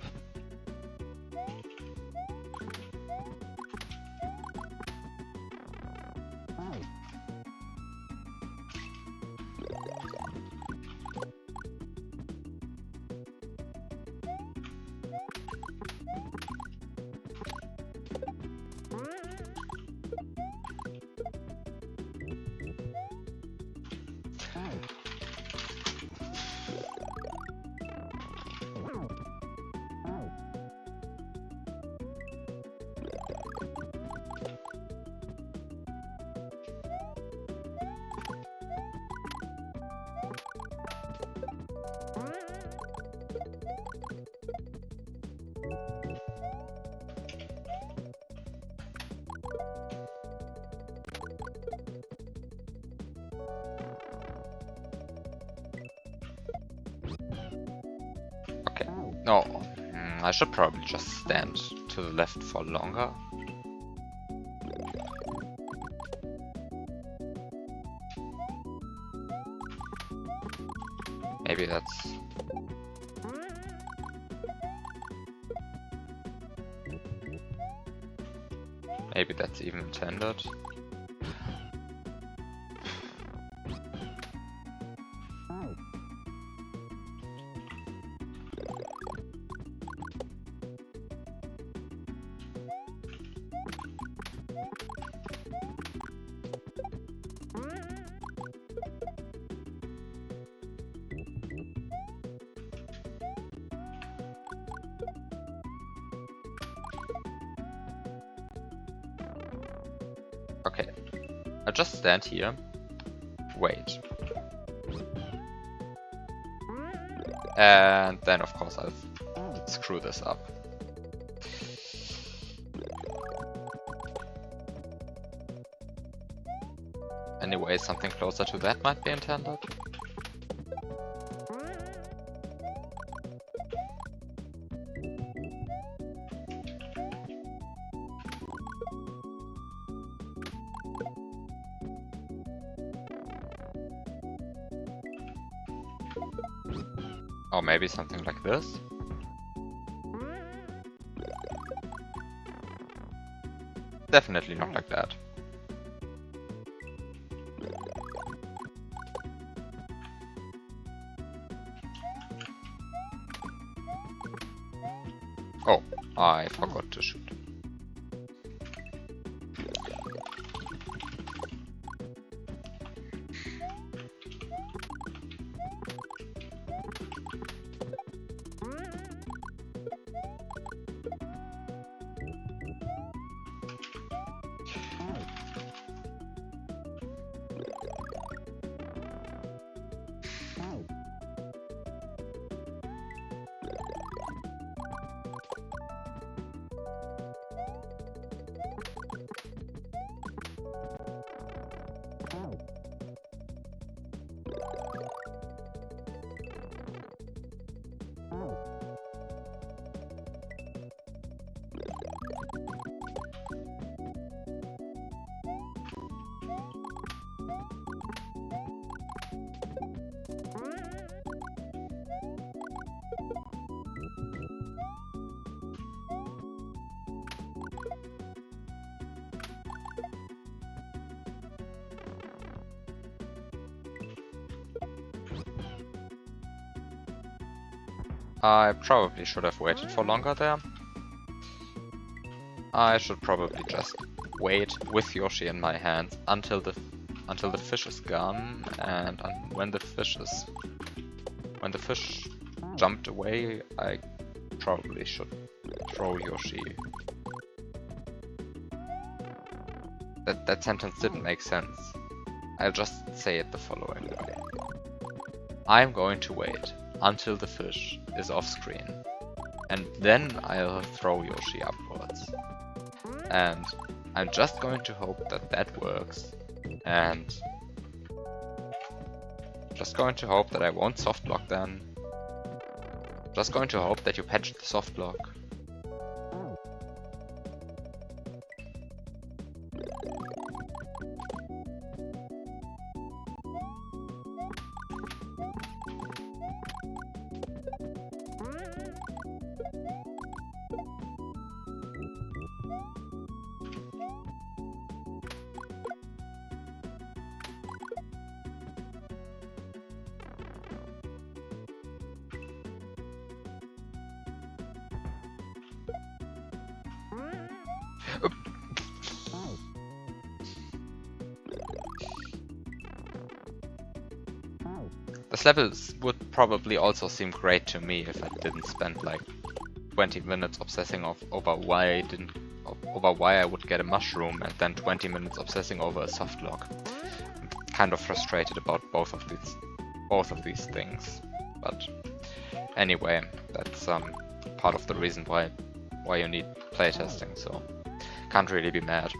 No, I should probably just stand to the left for longer. Maybe that's... Maybe that's even intended. Okay, I just stand here, wait, and then of course I'll screw this up. Anyway, something closer to that might be intended. Or maybe something like this. Definitely not like that. Oh, I forgot to shoot. I probably should have waited for longer there. I should probably just wait with Yoshi in my hands until the fish is gone, and when the fish jumped away, I probably should throw Yoshi. That sentence didn't make sense. I'll just say it the following way. I'm going to wait until the fish is off screen, and then I'll throw Yoshi upwards. And I'm just going to hope that that works, and just going to hope that I won't soft block then. Just going to hope that you patch the soft block. This level would probably also seem great to me if I didn't spend like 20 minutes obsessing over why I would get a mushroom, and then 20 minutes obsessing over a soft lock. I'm kind of frustrated about both of these things. But anyway, that's part of the reason why you need playtesting, so can't really be mad.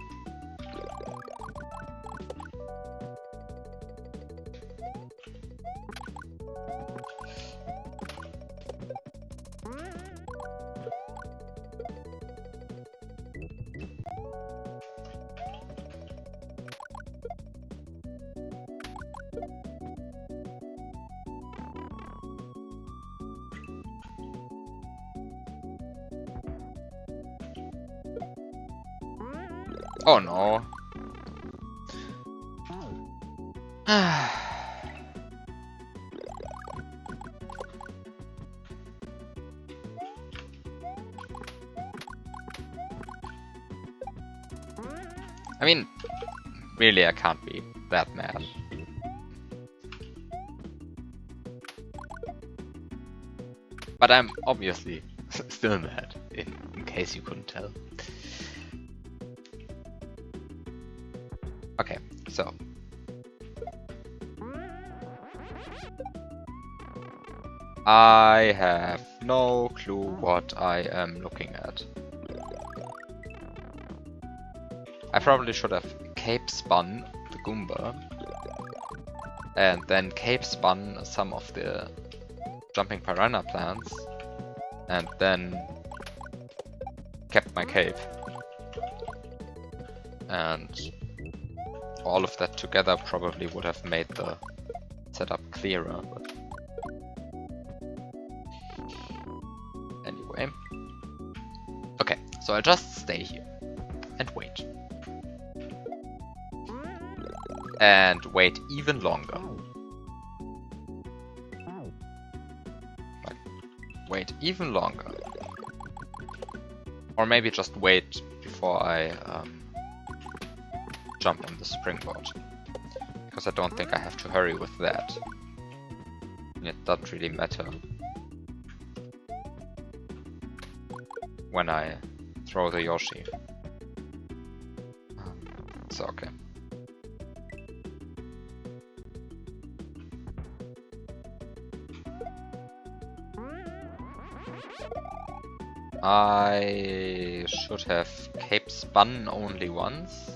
Oh no. I mean, really, I can't be that mad. But I'm obviously still mad, in case you couldn't tell. Okay, so. I have no clue what I am looking at. I probably should have cape spun the Goomba and then cape spun some of the jumping piranha plants, and then kept my cape. And all of that together probably would have made the setup clearer, but anyway. Okay, so I'll just stay here and wait. And wait even longer. Like, wait even longer. Or maybe just wait before I jump on the springboard. Because I don't think I have to hurry with that. And it doesn't really matter when I throw the Yoshi. So okay. I should have cape spun only once.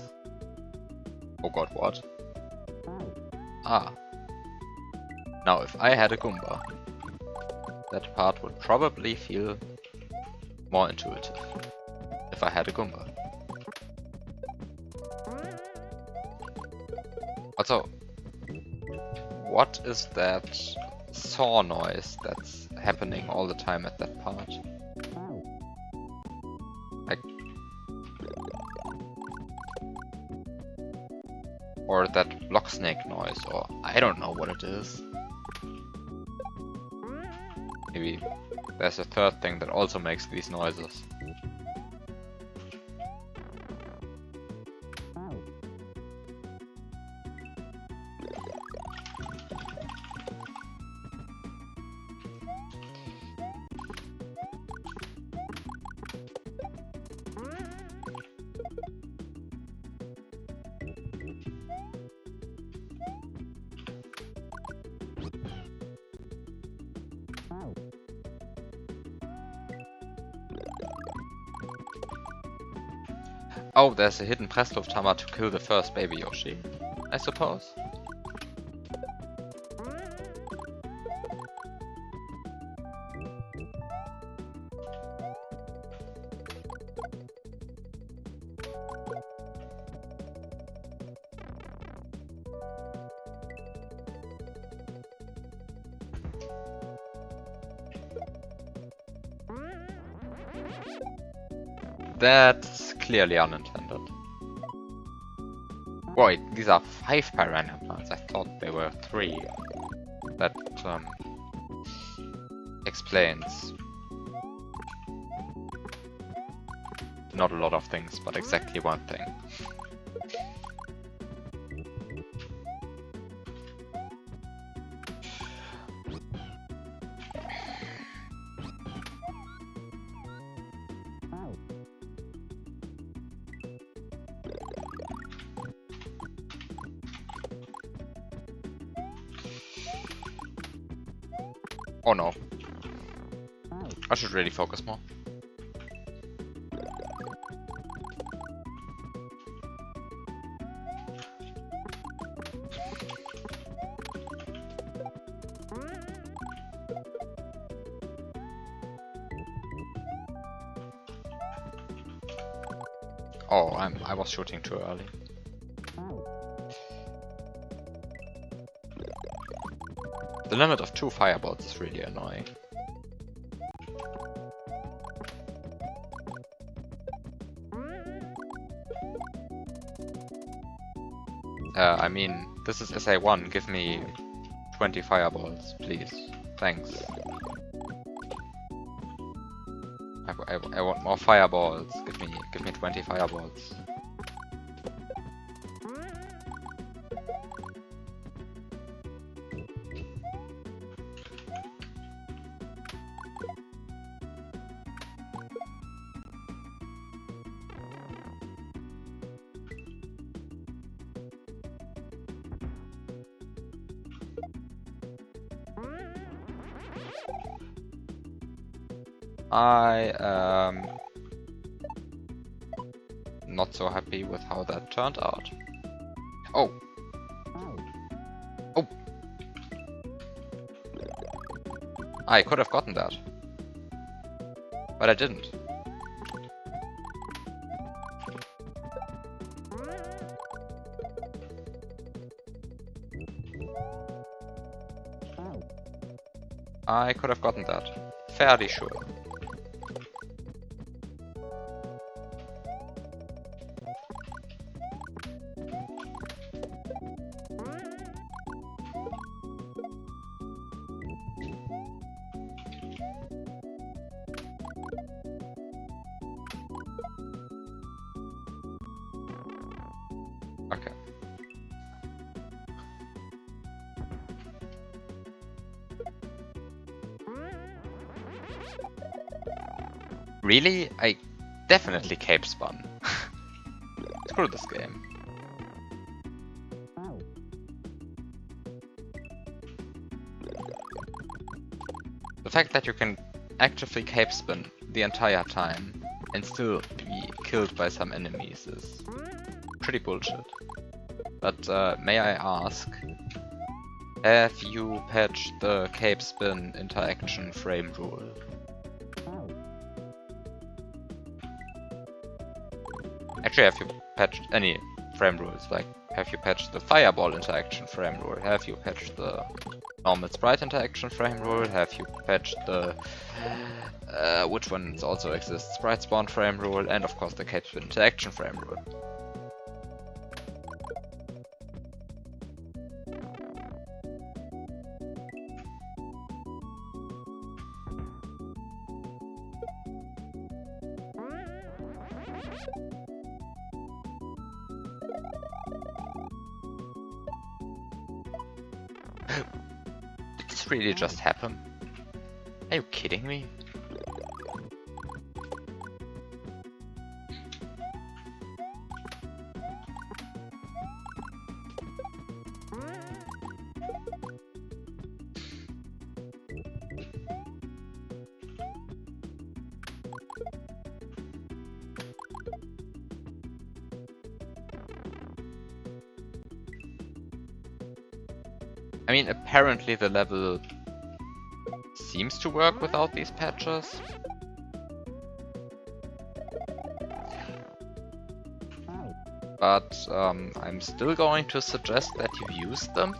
Oh god, what? Ah. Now if I had a Goomba, that part would probably feel more intuitive. If I had a Goomba. Also, what is that saw noise that's happening all the time at that part? Like, or that block snake noise, or I don't know what it is. Maybe there's a third thing that also makes these noises. Oh, there's a hidden Presslufthammer to kill the first baby Yoshi, I suppose. That's clearly unintended. Wait, these are 5 piranha plants. I thought they were 3. That explains not a lot of things, but exactly one thing. Oh no. I should really focus more. Oh, I was shooting too early. The limit of 2 fireballs is really annoying. I mean, this is SA1, give me 20 fireballs, please. Thanks. I want more fireballs. Give me 20 fireballs. I am not so happy with how that turned out. Oh! Oh! I could have gotten that. But I didn't. I could have gotten that. Fairly sure. Okay. Really? I definitely cape spun. Screw this game. The fact that you can actively cape spin the entire time and still be killed by some enemies is pretty bullshit. But may I ask, have you patched the cape spin interaction frame rule? Actually, have you patched any frame rules? Like, have you patched the fireball interaction frame rule? Have you patched the normal sprite interaction frame rule? Have you patched the which ones also exist? Sprite spawn frame rule, and of course the cape spin interaction frame rule. Did this really just happen? Are you kidding me? I mean, apparently the level seems to work without these patches. But I'm still going to suggest that you use them.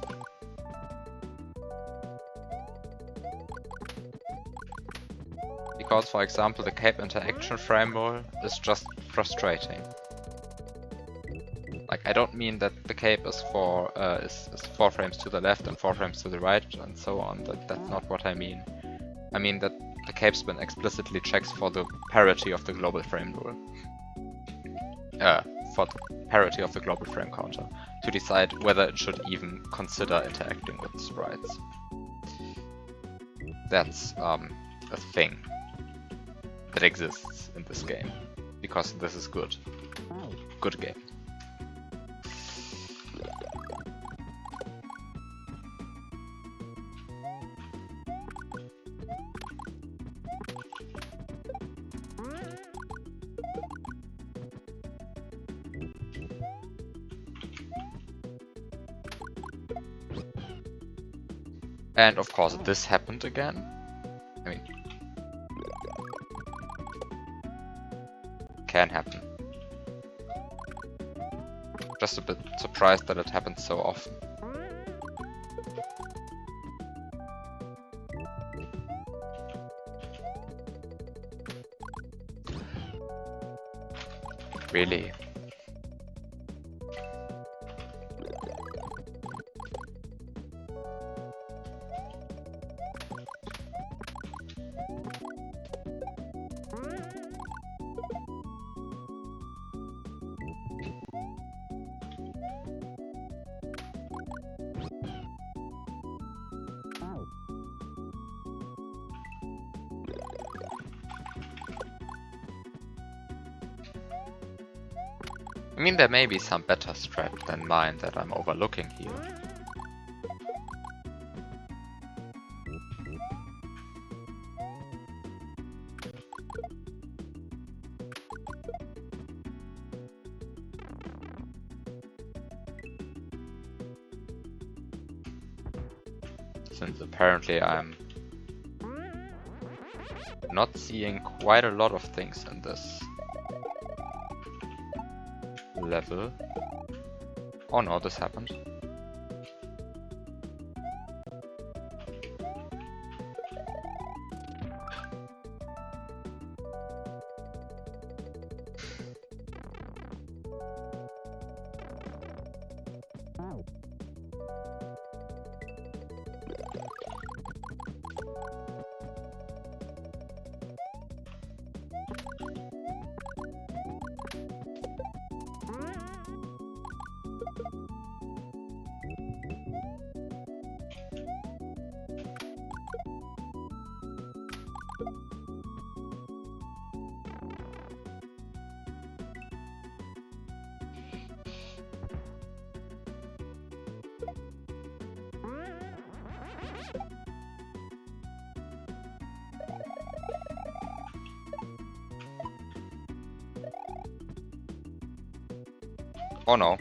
Because, for example, the cape interaction frame rule is just frustrating. Like, I don't mean that the cape is 4 frames to the left and 4 frames to the right and so on. That's not what I mean. I mean that the cape spin explicitly checks for the parity of the global frame rule. For the parity of the global frame counter, to decide whether it should even consider interacting with the sprites. That's a thing that exists in this game, because this is good. Good game. And of course this happened again. I mean, can happen. Just a bit surprised that it happens so often. Really? I mean, there may be some better strat than mine that I'm overlooking here. Since apparently I'm not seeing quite a lot of things in this level. Oh no, this happened. Oh no.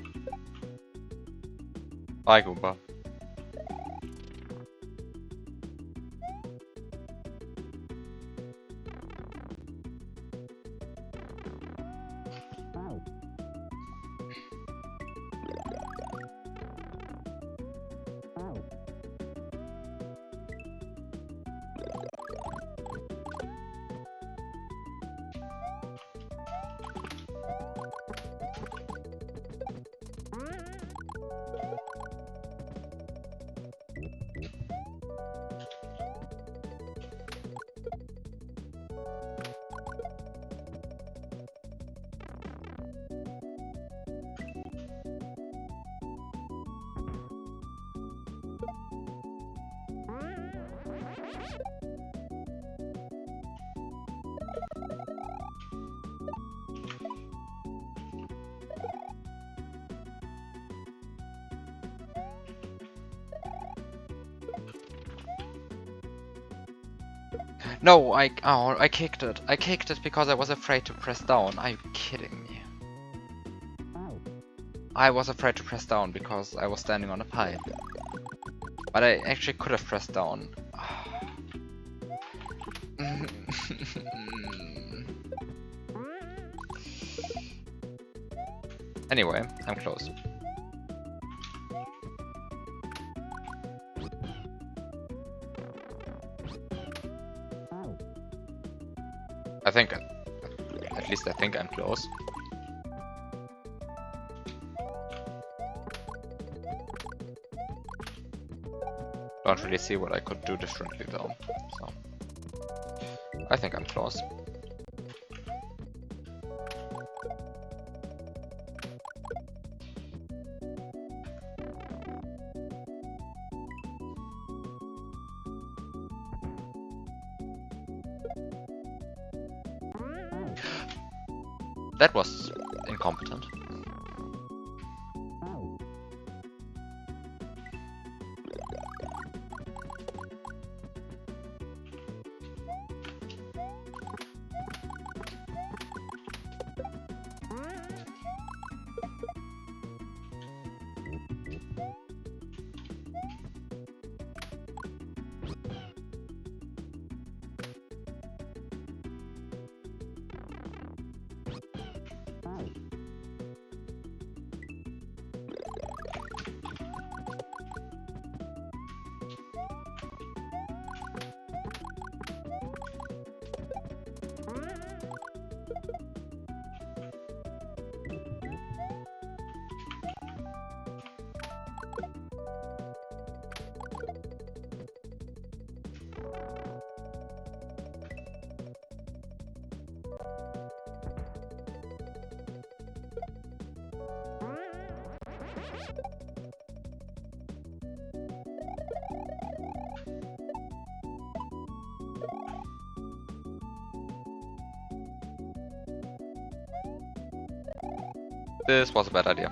Bye, Goomba. No, I kicked it. I kicked it because I was afraid to press down. Are you kidding me? I was afraid to press down because I was standing on a pipe. But I actually could have pressed down. Anyway, I'm close. I think, at least I think I'm close. Don't really see what I could do differently though, so I think I'm close. That was incompetent. This was a bad idea.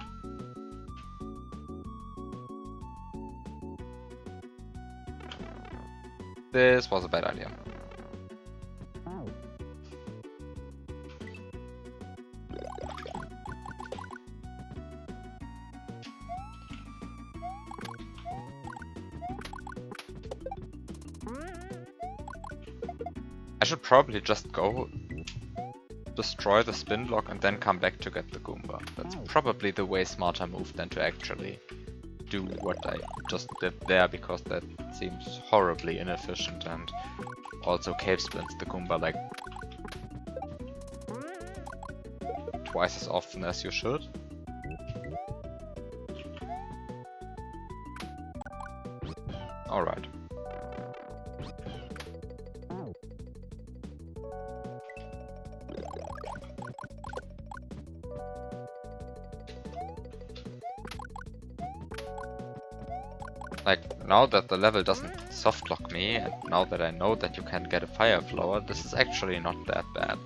This was a bad idea. I should probably just go destroy the spin block and then come back to get the Goomba. That's probably the way smarter move than to actually do what I just did there, because that seems horribly inefficient and also cave spins the Goomba like twice as often as you should. Alright. Like, now that the level doesn't softlock me, and now that I know that you can get a fire flower, this is actually not that bad.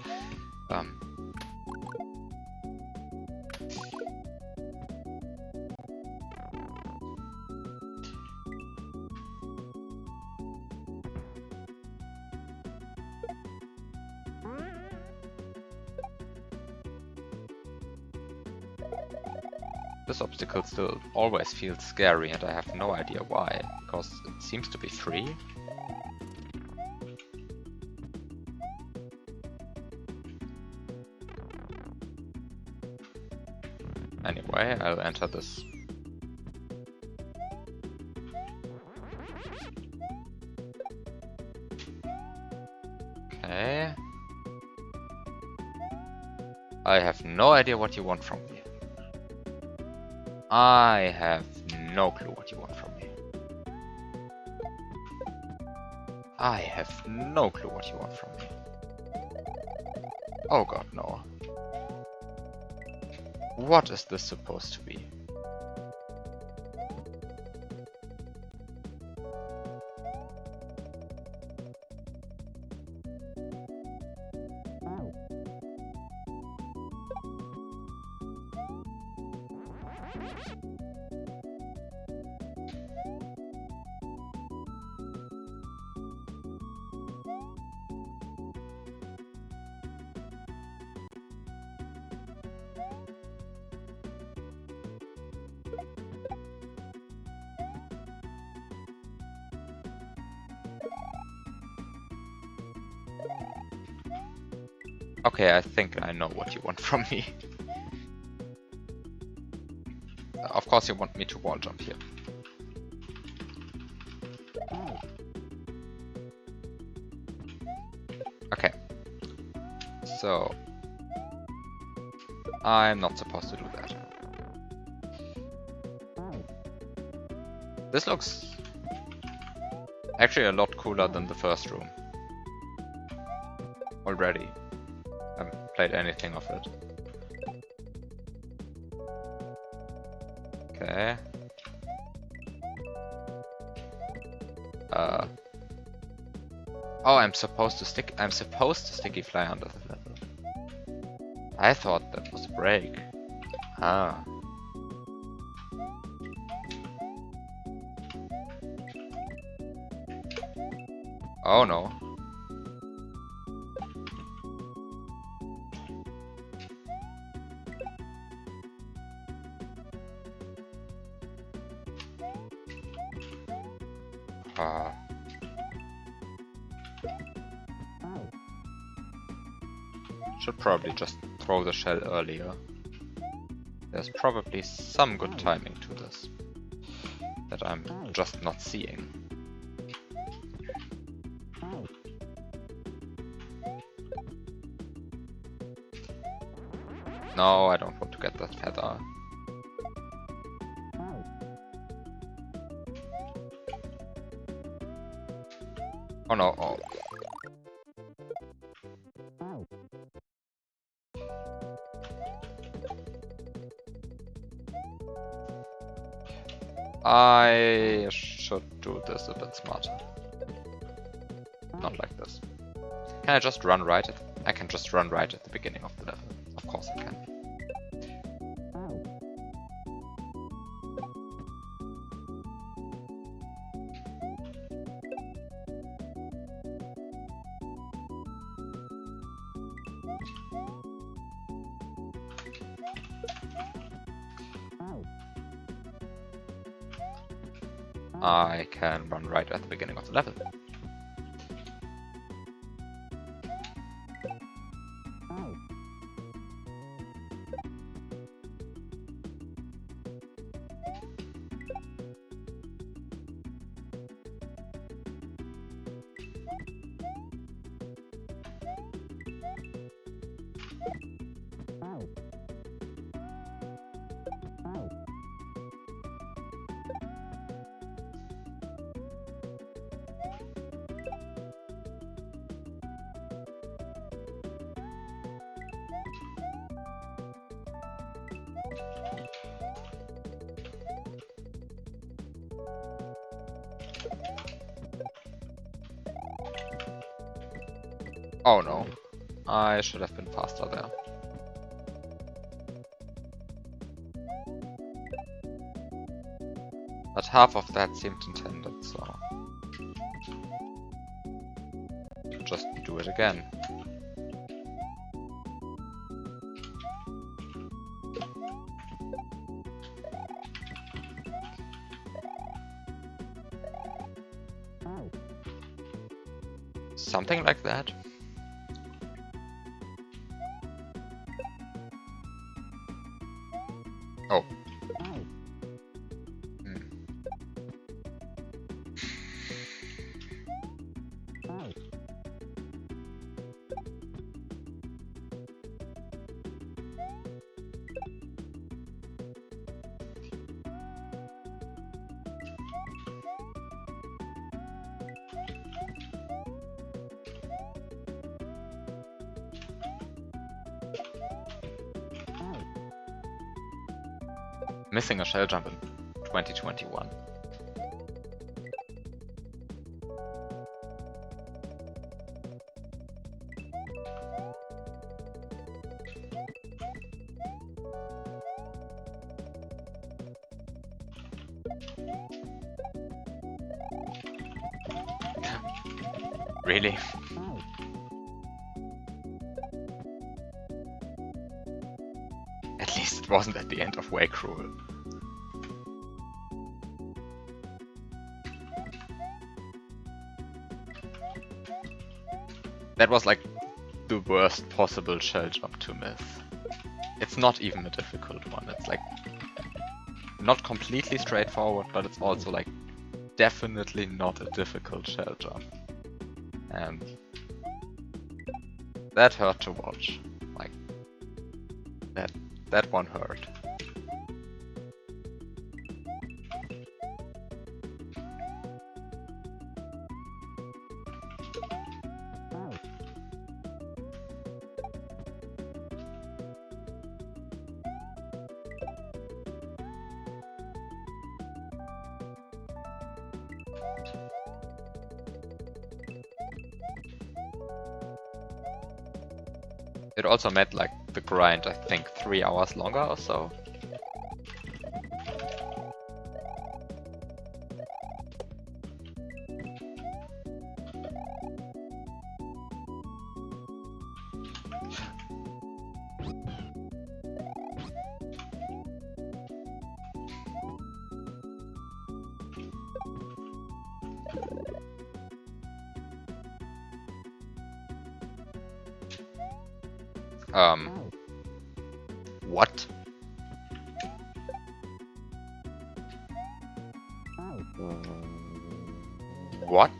This obstacle still always feels scary, and I have no idea why, because it seems to be free. Anyway, I'll enter this. Okay. I have no idea what you want from me. I have no clue what you want from me. I have no clue what you want from me. Oh god, no. What is this supposed to be? Okay, I think I know what you want from me. Of course you want me to wall jump here. Okay. So I'm not supposed to do that. This looks actually a lot cooler than the first room. Already. I haven't played anything of it. Okay. Oh, I'm supposed to sticky fly under the level. I thought that was a break. Ah. Oh no. Ah. Should probably just throw the shell earlier. There's probably some good timing to this that I'm just not seeing. No, I don't want to get that feather. Oh no, oh. I should do this a bit smarter. Not like this. Can I just run right at... I can just run right at the beginning of the level. Of course I can. I can run right at the beginning of the level. Oh no. I should have been faster there. But half of that seemed intended, so... just do it again. Something like that. Oh. Missing a shell jump in 2021. Really? At least it wasn't at the end of Way Cruel. That was like the worst possible shell jump to miss. It's not even a difficult one. It's like not completely straightforward, but it's also like definitely not a difficult shell jump. And that hurt to watch. Like that one hurt. It also made like the grind, I think, 3 hours longer or so. What? What?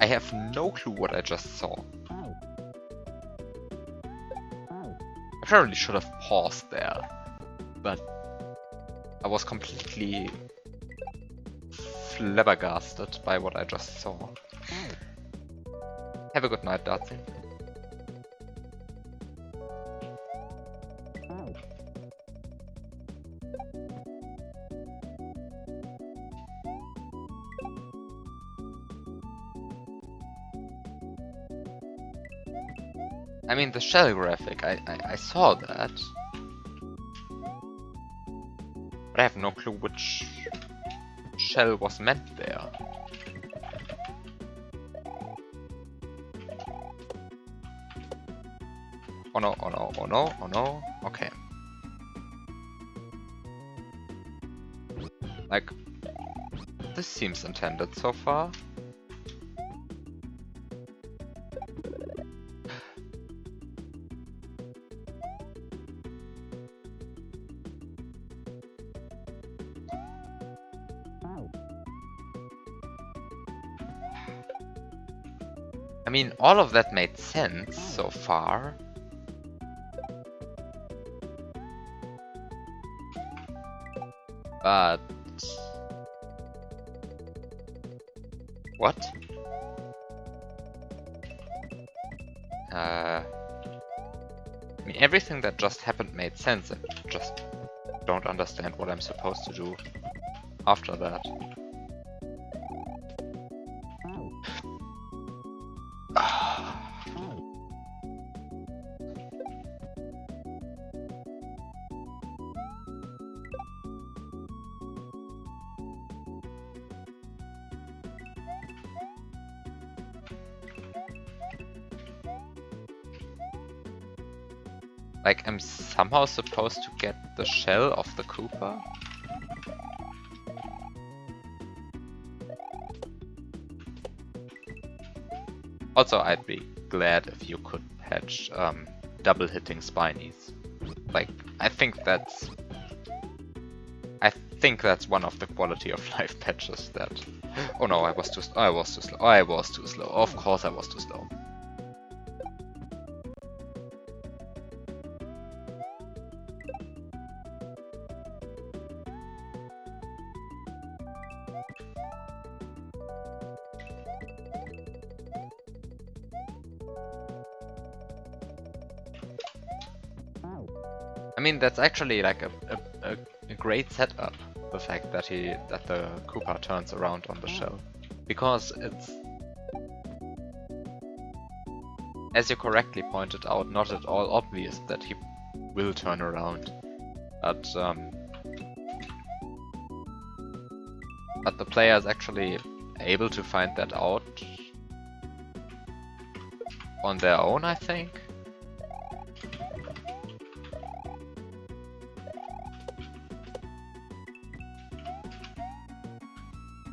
I have no clue what I just saw. I probably should have paused there, but I was completely flabbergasted by what I just saw. Have a good night, Darcy. I mean, the shell graphic, I saw that. But I have no clue which shell was meant there. Oh no, oh no, oh no, oh no. Okay. Like, this seems intended so far. I mean, all of that made sense so far. But... What? I mean, everything that just happened made sense. I just don't understand what I'm supposed to do after that. Like, I'm somehow supposed to get the shell of the Koopa? Also, I'd be glad if you could patch double hitting Spinies. Like, I think that's one of the quality of life patches that... Oh no, I was too slow. Of course I was too slow. I mean, that's actually like a great setup, the fact that the Koopa turns around on the shell. Because it's, as you correctly pointed out, not at all obvious that he will turn around. But the player is actually able to find that out on their own, I think.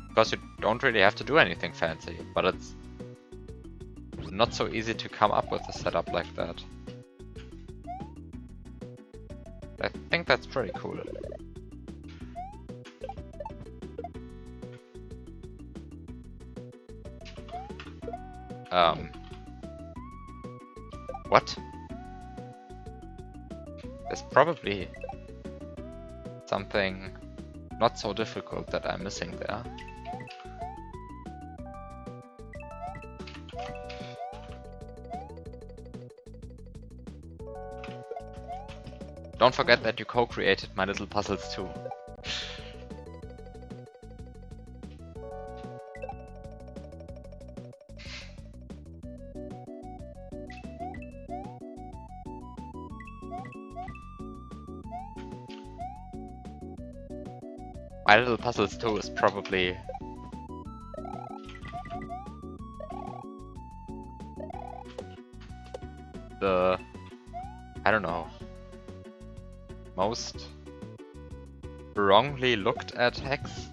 Because you don't really have to do anything fancy, but it's not so easy to come up with a setup like that. I think that's pretty cool. What? There's probably something not so difficult that I'm missing there. Don't forget that you co-created My Little Puzzles too. My Little Puzzles 2 is probably the, I don't know, most wrongly looked at hex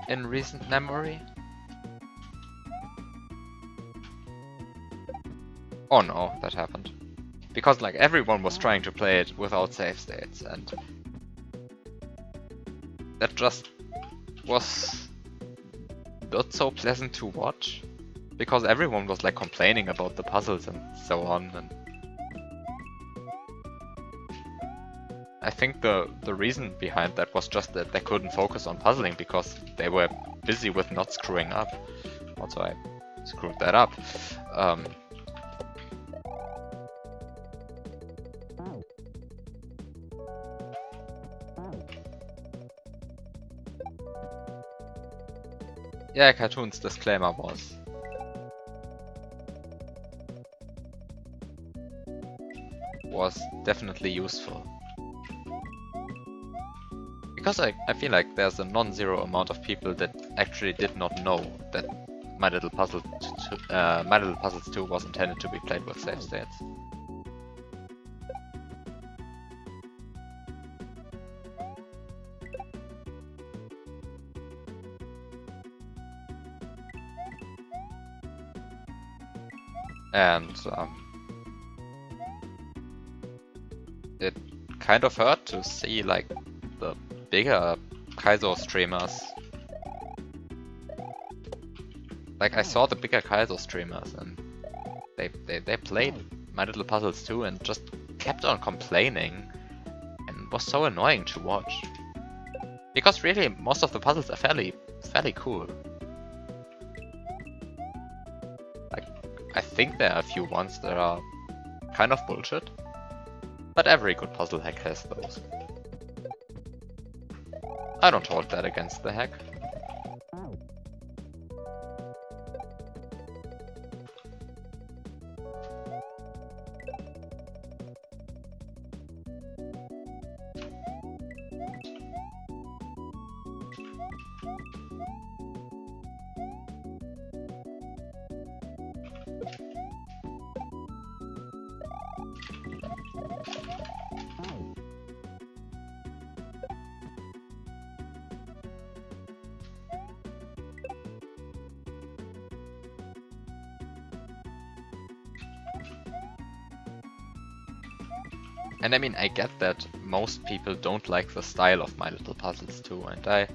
in recent memory. Oh no, that happened. Because like everyone was trying to play it without save states, and that just was not so pleasant to watch, because everyone was like complaining about the puzzles and so on, and I think the reason behind that was just that they couldn't focus on puzzling because they were busy with not screwing up. Also, I screwed that up. Yeah, Cartoon's disclaimer was definitely useful. Because I feel like there's a non-zero amount of people that actually did not know that My Little Puzzles 2 was intended to be played with save states. And it kind of hurt to see like the bigger Kaizo streamers. Like I saw the bigger Kaizo streamers and they played My Little Puzzles 2 and just kept on complaining and was so annoying to watch. Because really, most of the puzzles are fairly cool. Like, I think there are a few ones that are kind of bullshit, but every good puzzle hack has those. I don't hold that against the hack. And I mean, I get that most people don't like the style of My Little Puzzles too, and I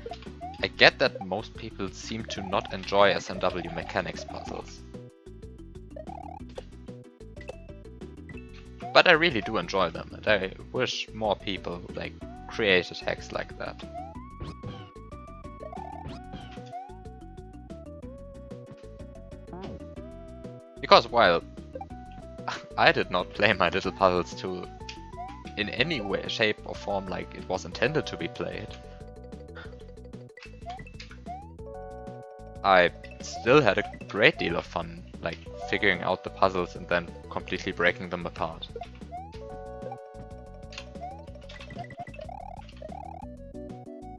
get that most people seem to not enjoy SMW mechanics puzzles. But I really do enjoy them, and I wish more people like created hacks like that. Because while I did not play My Little Puzzles 2 in any way, shape or form like it was intended to be played, I still had a great deal of fun like figuring out the puzzles and then completely breaking them apart.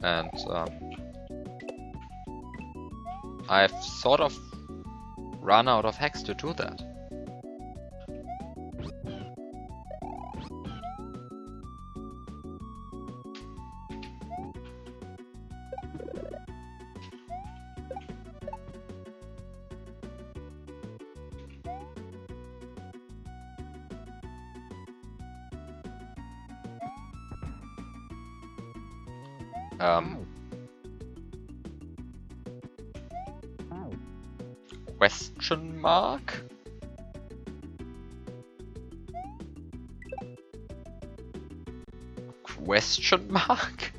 And I've sort of run out of hacks to do that. Question mark? Question mark?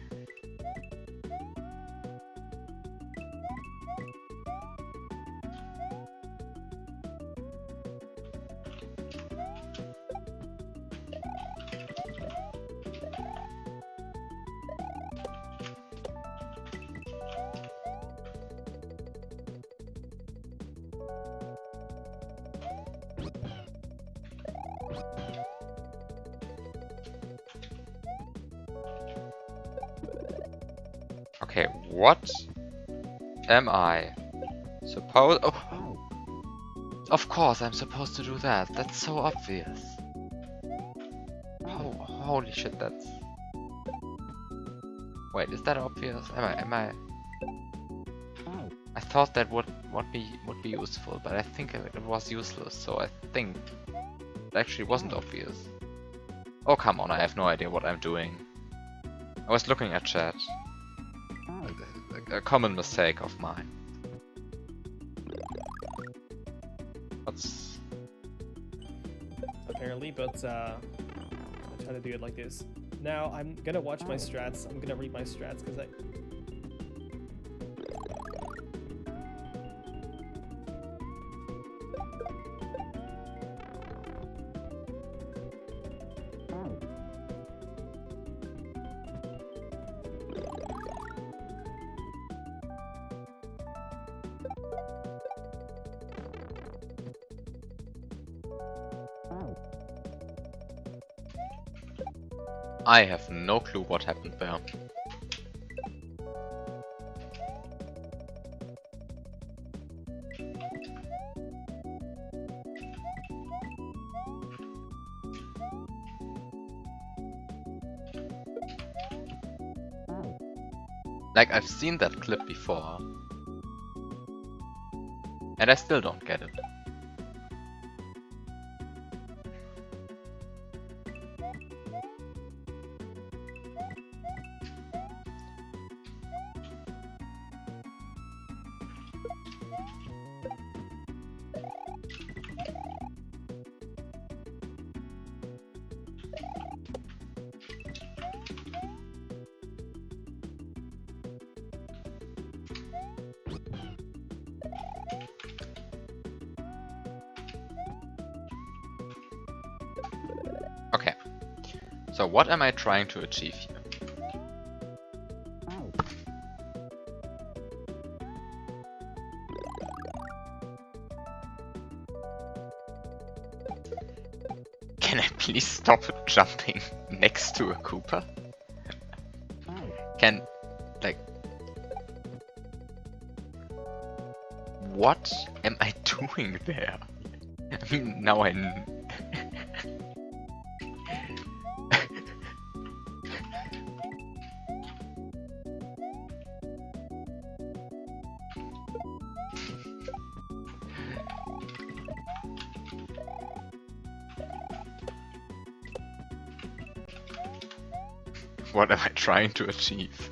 Okay, what am I supposed? Oh, of course I'm supposed to do that. That's so obvious. Oh, holy shit, that's... Wait, is that obvious? Am I... I thought that would be useful, but I think it was useless, so I think it actually wasn't obvious. Oh, come on, I have no idea what I'm doing. I was looking at chat. A common mistake of mine. That's... Apparently, but I'll try to do it like this. Now, I'm gonna watch my strats. I'm gonna read my strats, because I have no clue what happened there. Like, I've seen that clip before, and I still don't get it. So what am I trying to achieve here? Can I please stop jumping next to a Koopa? Can, like... What am I doing there? I mean, now I... What am I trying to achieve?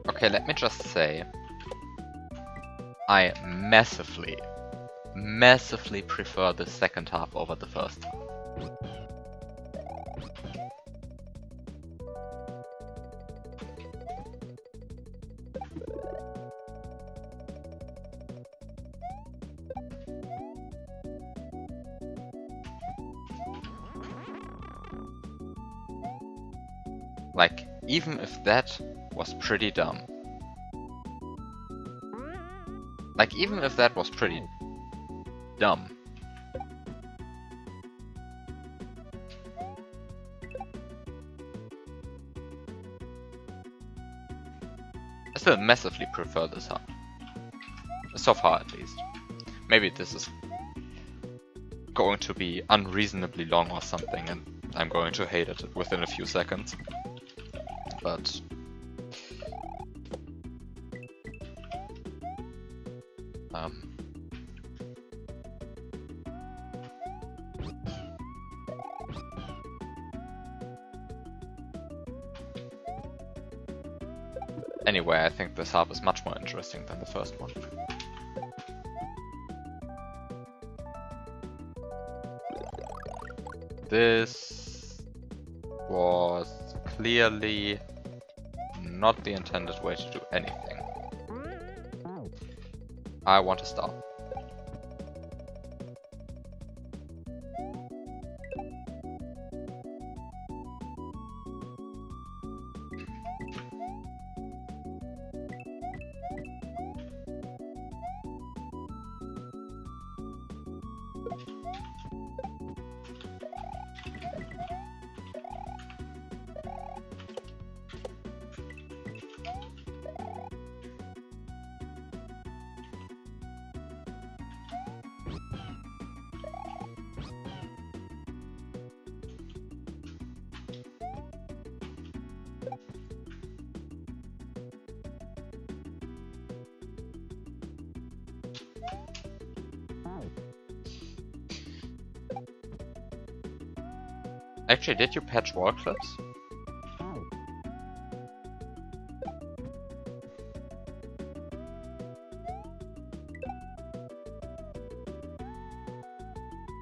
Okay, let me just say, I massively prefer the second half over the first half. Like, even if that was pretty dumb. Like, even if that was pretty dumb. I still massively prefer this half. So far, at least. Maybe this is going to be unreasonably long or something, and I'm going to hate it within a few seconds. But... Anyway, I think this harp is much more interesting than the first one. This was clearly not the intended way to do anything. I want to stop. Actually, did you patch wall clips?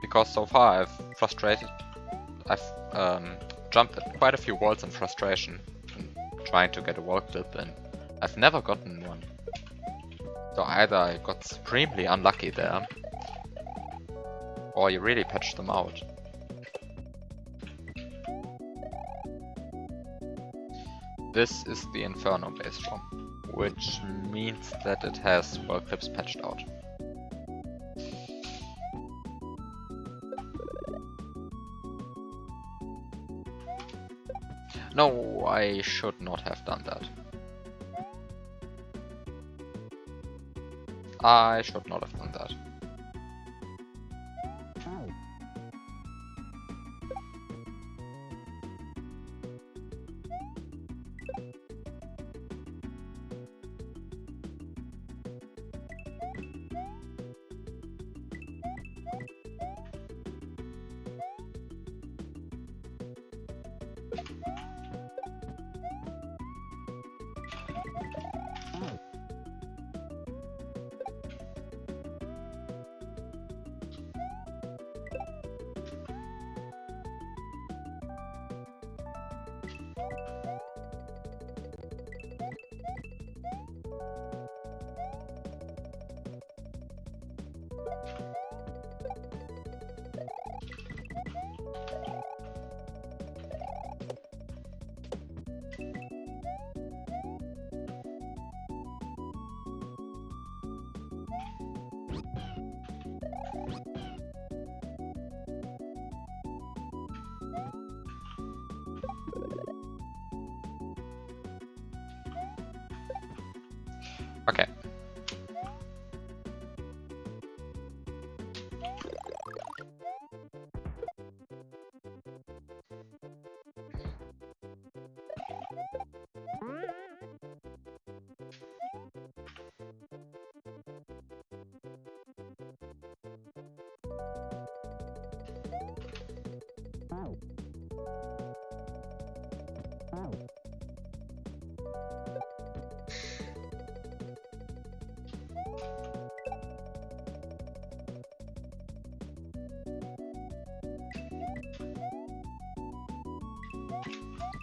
Because so far I've jumped at quite a few walls in frustration and trying to get a wall clip, and I've never gotten one. So either I got supremely unlucky there, or you really patched them out. This is the Inferno base ROM, which means that it has wall clips patched out. No, I should not have done that. I should not have done that.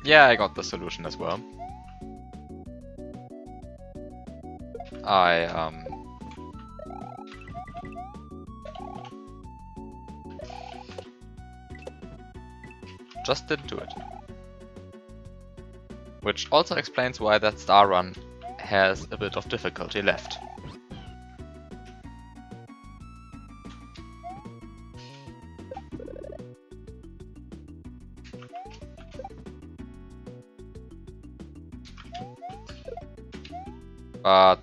Yeah, I got the solution as well. I just didn't do it. Which also explains why that star run has a bit of difficulty left. But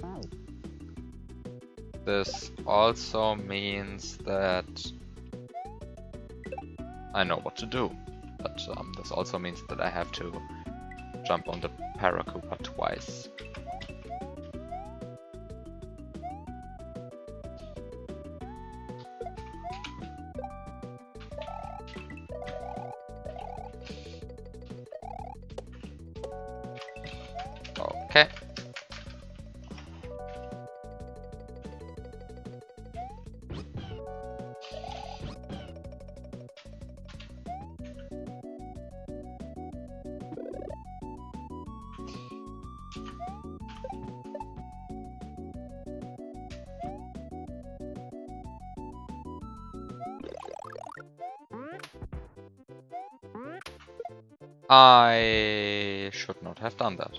this also means that I know what to do. But this also means that I have to jump on the Paracooper twice. Okay. I should not have done that.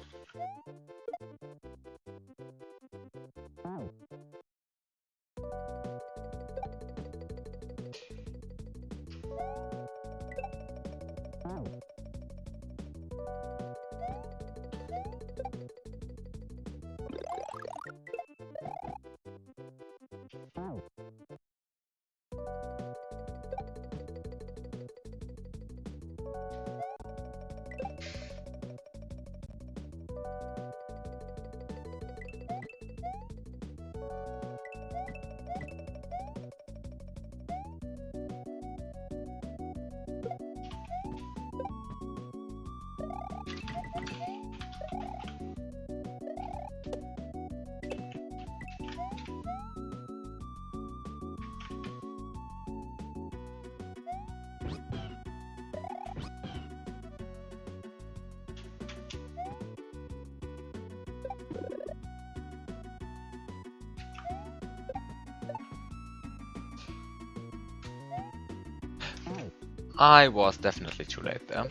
I was definitely too late there.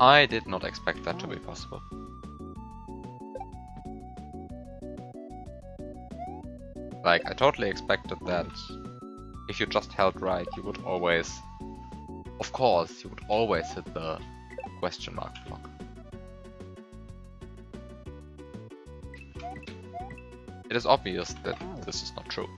I did not expect that to be possible. Like, I totally expected that if you just held right, you would always Of course, you would always hit the question mark block. It is obvious that this is not true.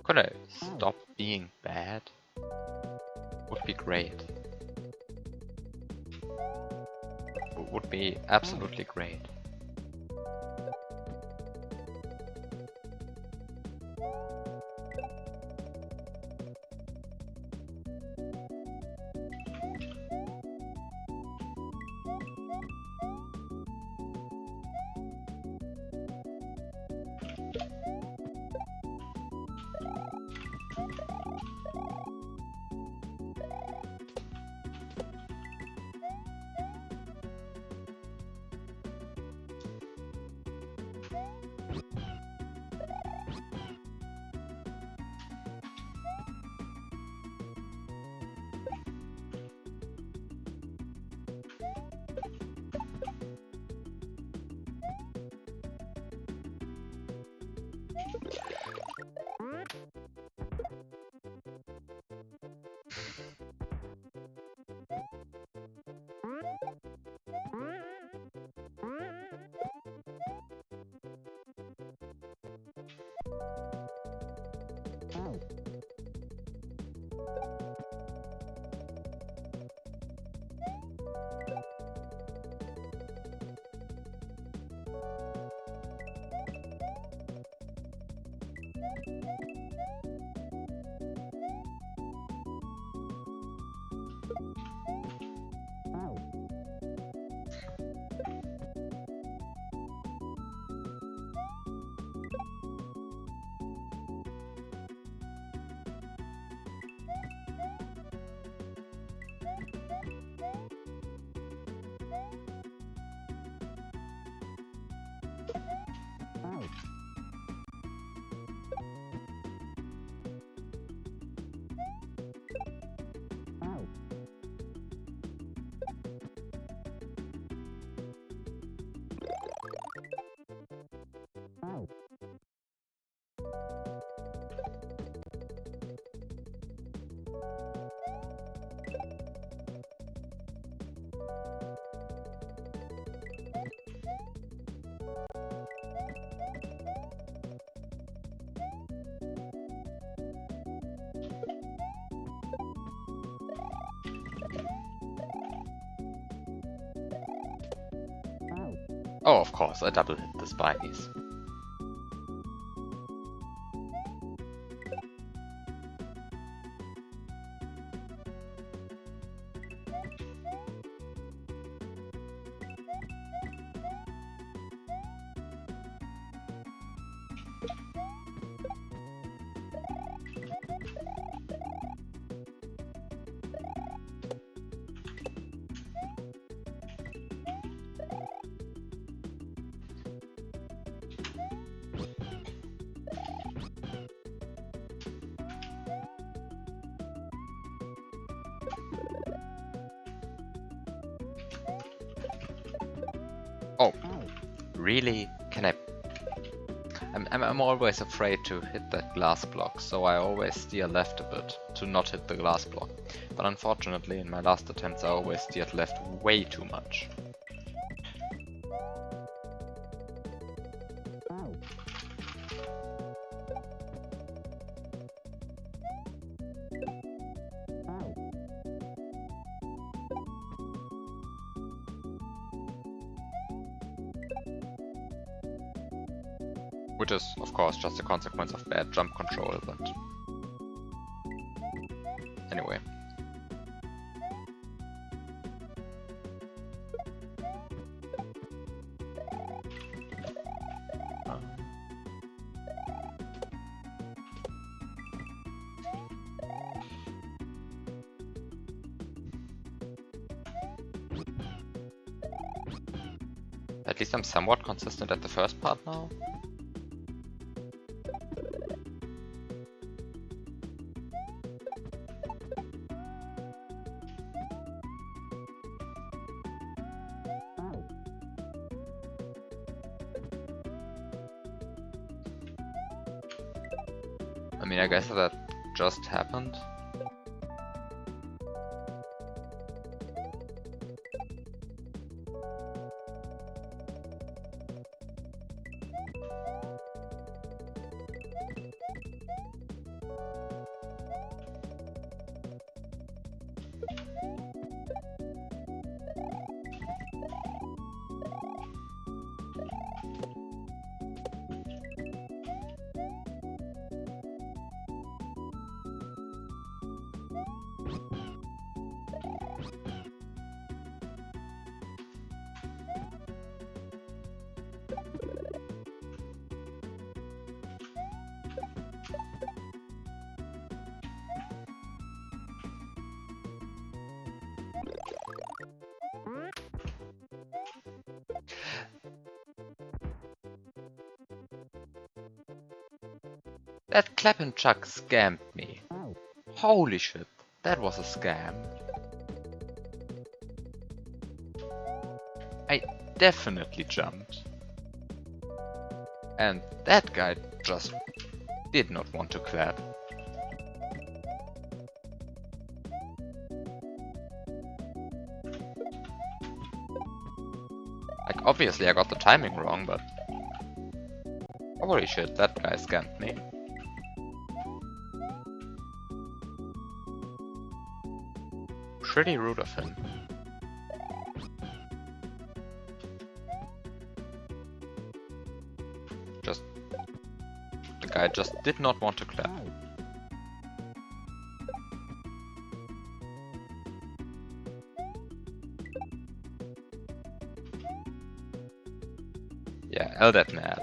Could I stop being bad? Would be great. Would be absolutely great. Oh, of course, I double hit the spies. Oh, really? Can I... I'm always afraid to hit that glass block, so I always steer left a bit to not hit the glass block. But unfortunately, in my last attempts, I always steered left way too much. Which is, of course, just a consequence of bad jump control, but anyway. At least I'm somewhat consistent at the first part now. I mean, I guess that just happened. That clap and chuck scammed me. Holy shit, that was a scam. I definitely jumped. And that guy just did not want to clap. Like, obviously I got the timing wrong, but holy shit, that guy scammed me. Pretty rude of him. The guy just did not want to clap. Yeah, LDAT mad.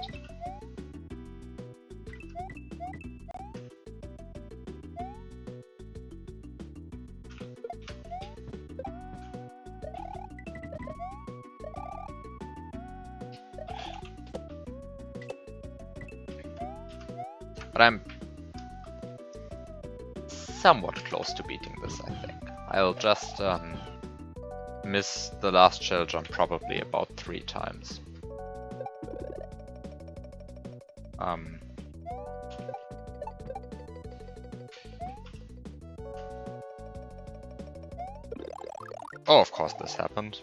But I'm somewhat close to beating this, I think. I'll just miss the last shell jump probably about 3 times. Oh, of course this happened.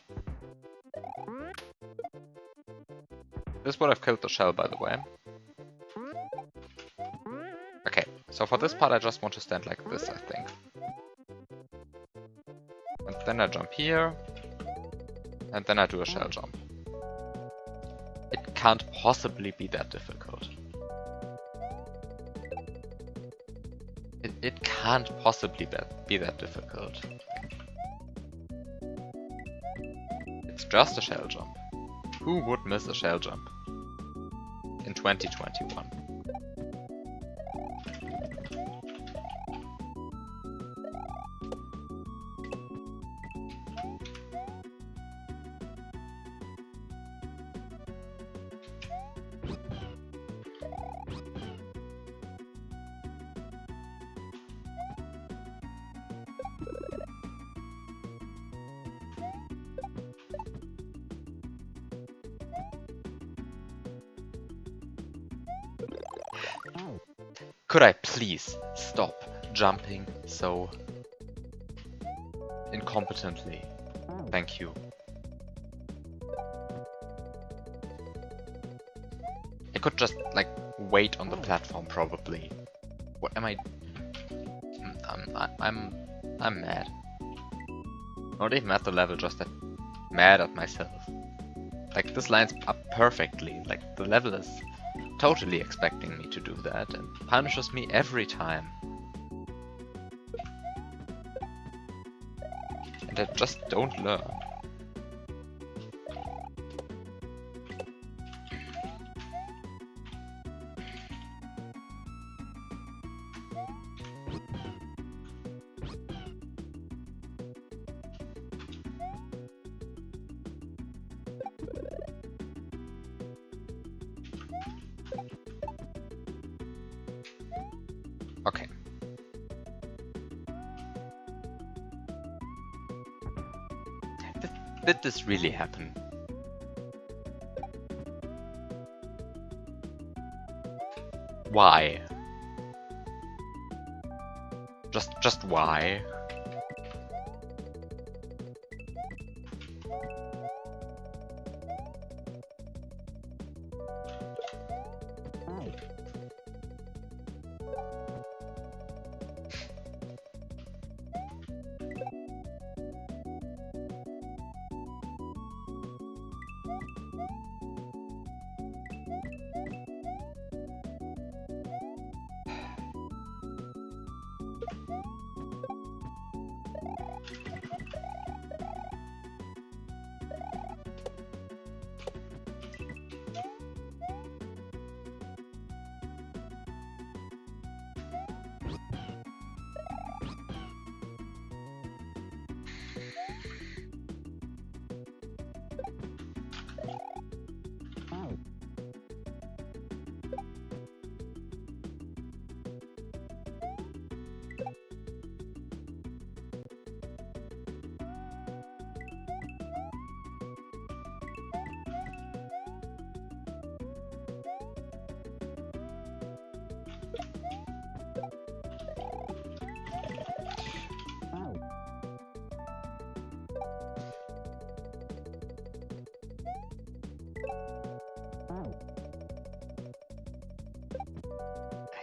This would have killed the shell, by the way. Okay, so for this part I just want to stand like this, I think. And then I jump here. And then I do a shell jump. It can't possibly be that difficult. It can't possibly be that difficult. It's just a shell jump. Who would miss a shell jump in 2021? Could I please stop jumping so incompetently? Thank you. I could just, like, wait on the platform, probably. What am I... I'm mad. Not even at the level, just mad at myself. Like, this lines up perfectly. Like, the level is totally expecting me to do that and punishes me every time. And I just don't learn. Okay. Did this really happen? Why? Just why?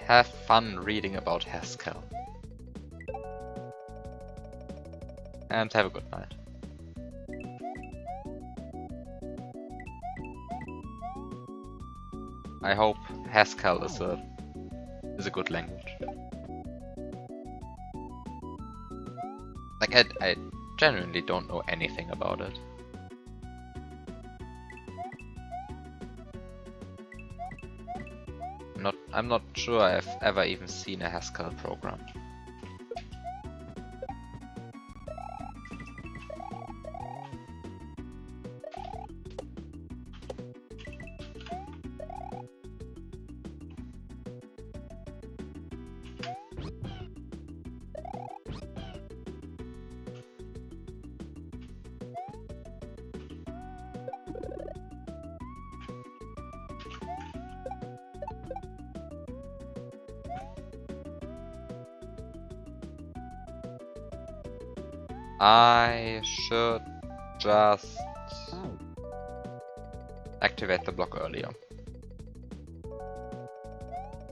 Have fun reading about Haskell. And have a good night. I hope Haskell is a good language. Like I genuinely don't know anything about it. I'm not sure I've ever even seen a Haskell program. I should just activate the block earlier.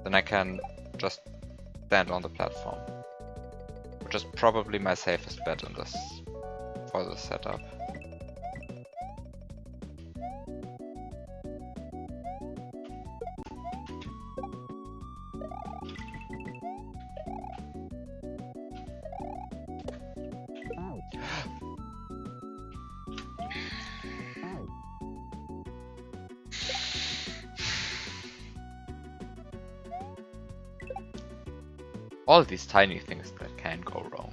Then I can just stand on the platform, which is probably my safest bet in this for this setup. All these tiny things that can go wrong.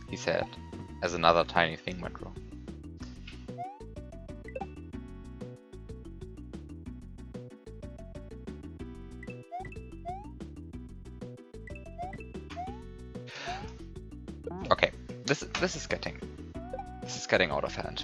He said, as another tiny thing went wrong. Okay, this is getting out of hand.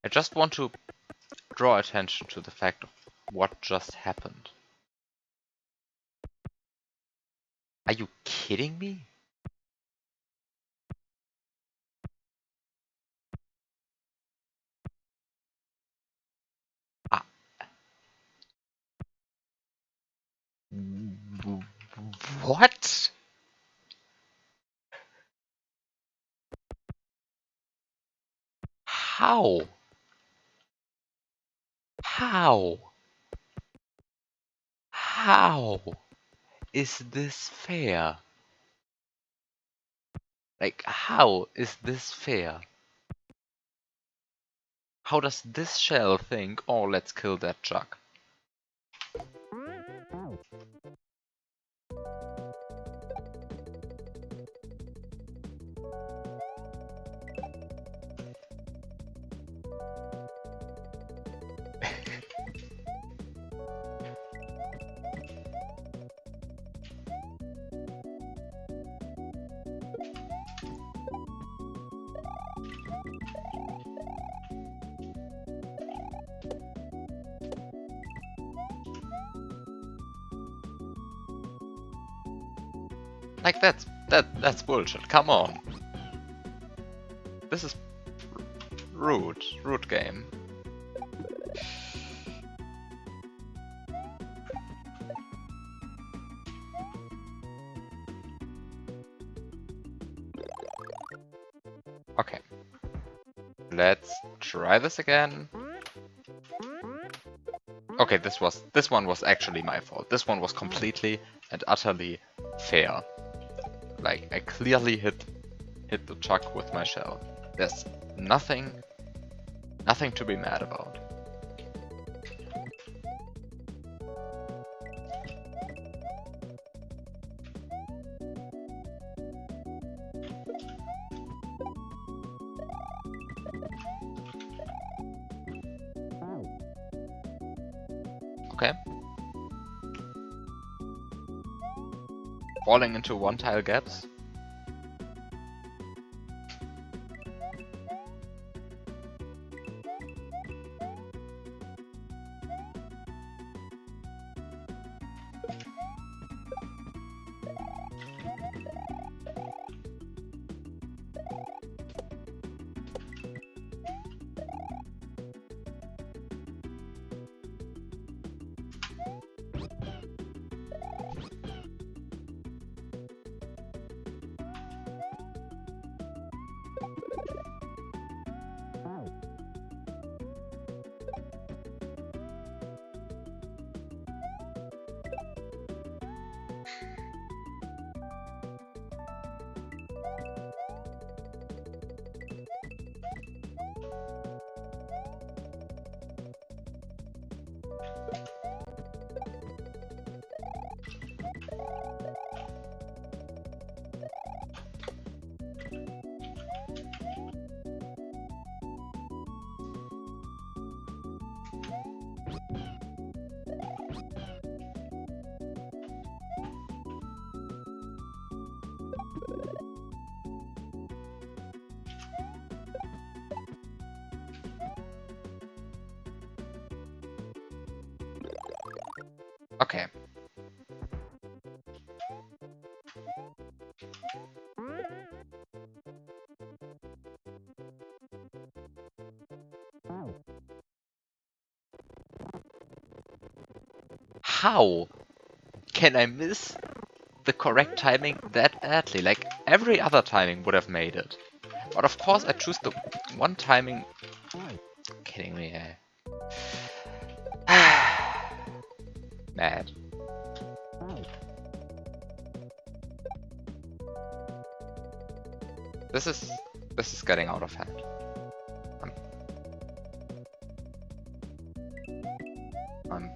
I just want to draw attention to the fact of what just happened. Are you kidding me? Ah. What? How? How? How is this fair? Like, how is this fair? How does this shell think, oh, let's kill that Chuck? Like, that's bullshit. Come on. This is rude game. Okay. Let's try this again. Okay, this one was actually my fault. This one was completely and utterly fair. Like, I clearly hit the Chuck with my shell. There's nothing to be mad about. Okay. Falling into one-tile gaps. Okay. How can I miss the correct timing that badly? Like, every other timing would have made it. But of course I choose the one timing. Kidding me, eh? Mad. This is getting out of hand. I'm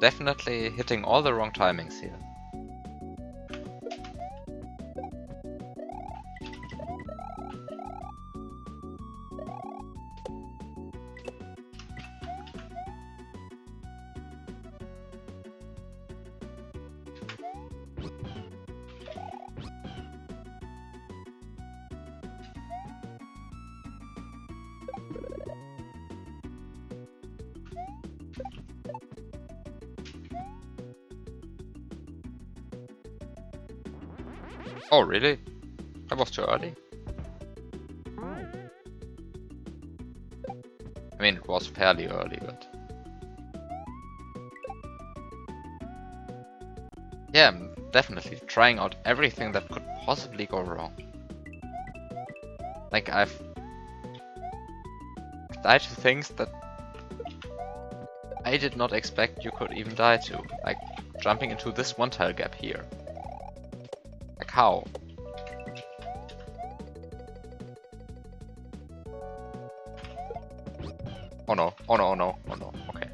definitely hitting all the wrong timings here. Oh, really? That was too early? I mean, it was fairly early, but... Yeah, I'm definitely trying out everything that could possibly go wrong. Like, I've died to things that I did not expect you could even die to. Like, jumping into this one tile gap here. Like, how? Oh no, oh no, oh no, oh no, okay.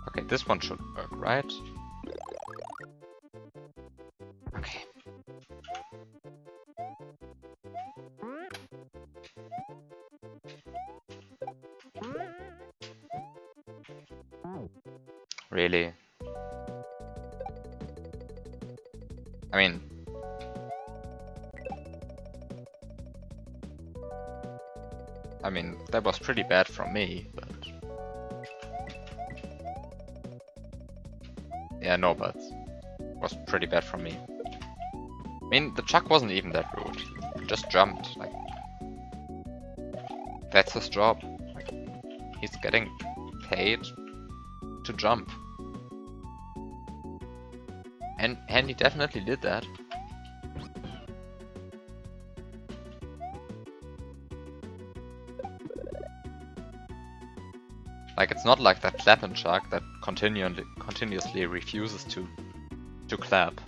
Okay, this one should work, right? Okay. Really? I mean, that was pretty bad from me, but... Yeah, no, but... It was pretty bad from me. I mean, the Chuck wasn't even that rude. He just jumped, like... That's his job. Like, he's getting paid to jump. And he definitely did that. Like, it's not like that clapping shark that continuously refuses to clap.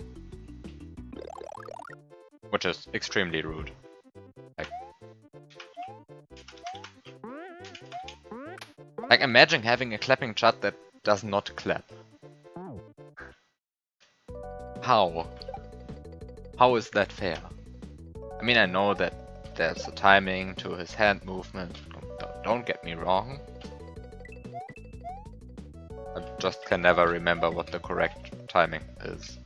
Which is extremely rude. Like imagine having a clapping chat that does not clap. How? How is that fair? I mean, I know that there's a timing to his hand movement. Don't get me wrong. I just can never remember what the correct timing is.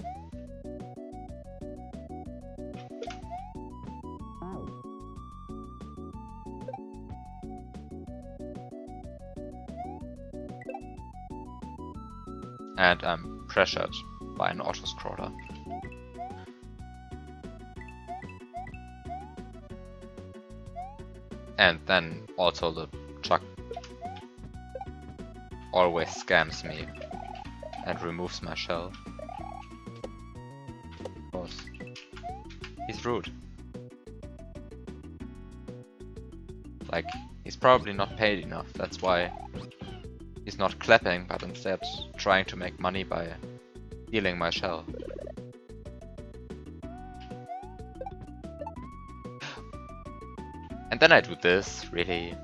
And I'm pressured by an auto-scroller. And then also the Chuck always scams me and removes my shell. Because he's rude. Like, he's probably not paid enough, that's why he's not clapping, but instead trying to make money by stealing my shell. And then I do this, really.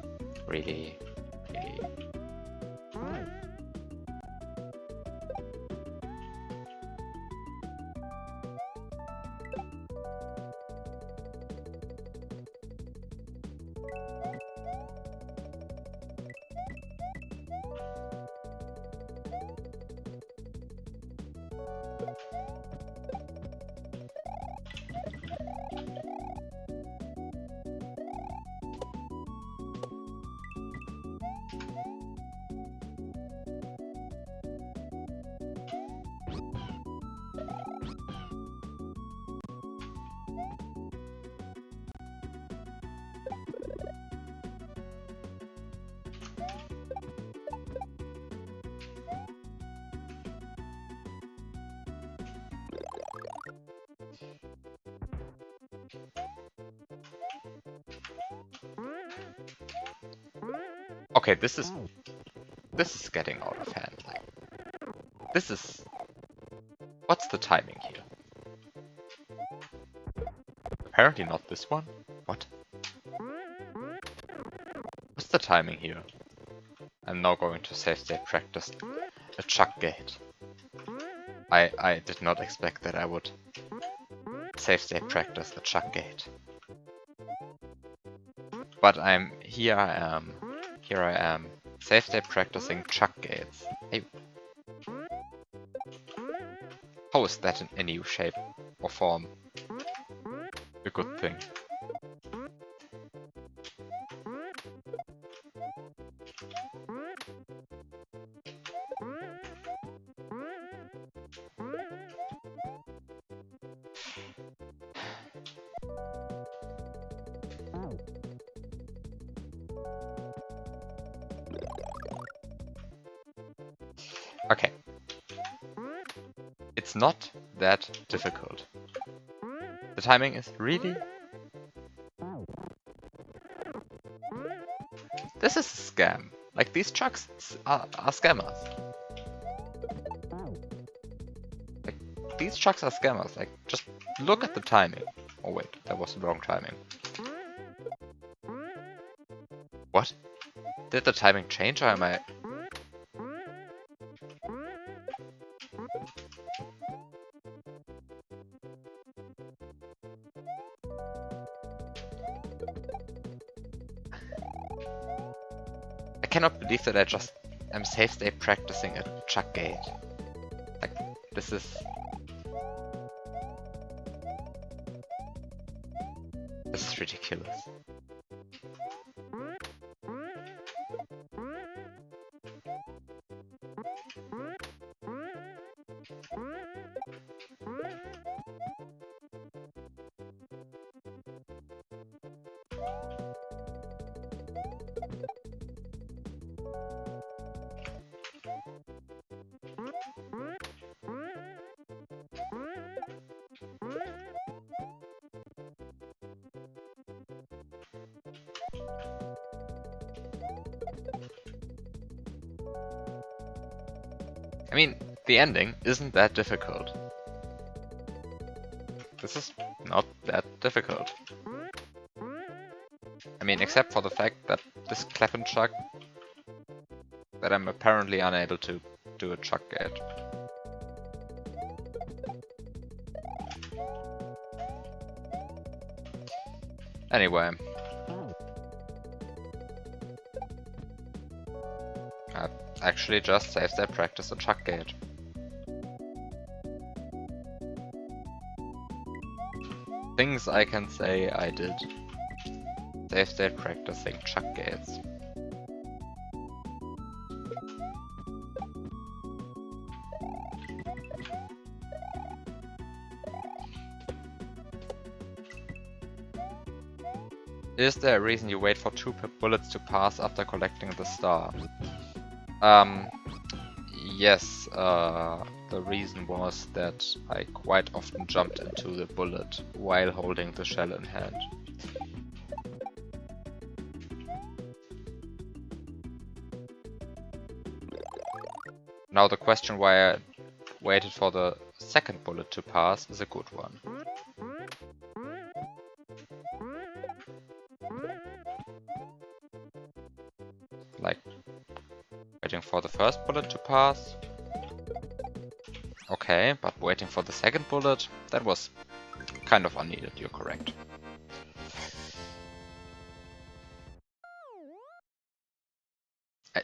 Okay, this is getting out of hand. Like, this is... What's the timing here? Apparently not this one. What? What's the timing here? I'm now going to save state practice a Chuck gate. I did not expect that I would save state practice a Chuck gate. But here I am, safe state practicing Chuck gates. Hey. how is that in any shape or form a good thing? Okay. It's not that difficult. The timing is really... This is a scam. Like, these trucks are scammers. Like, these trucks are scammers. Like, just look at the timing. Oh wait, that was the wrong timing. What? Did the timing change or am I... I cannot believe that I just am safe state practicing a chuck gate. Like, this is... This is ridiculous. I mean, the ending isn't that difficult. This is not that difficult. I mean, except for the fact that this clap and chuck, that I'm apparently unable to do a chuck gate. Anyway. I actually just saved that practice a chuck gate. Things I can say I did. Save state practicing chuck gates. Is there a reason you wait for 2 bullets to pass after collecting the star? Yes, the reason was that I quite often jumped into the bullet while holding the shell in hand. Now the question why I waited for the second bullet to pass is a good one. Like, waiting for the first bullet to pass. Okay, but waiting for the second bullet, that was kind of unneeded, you're correct.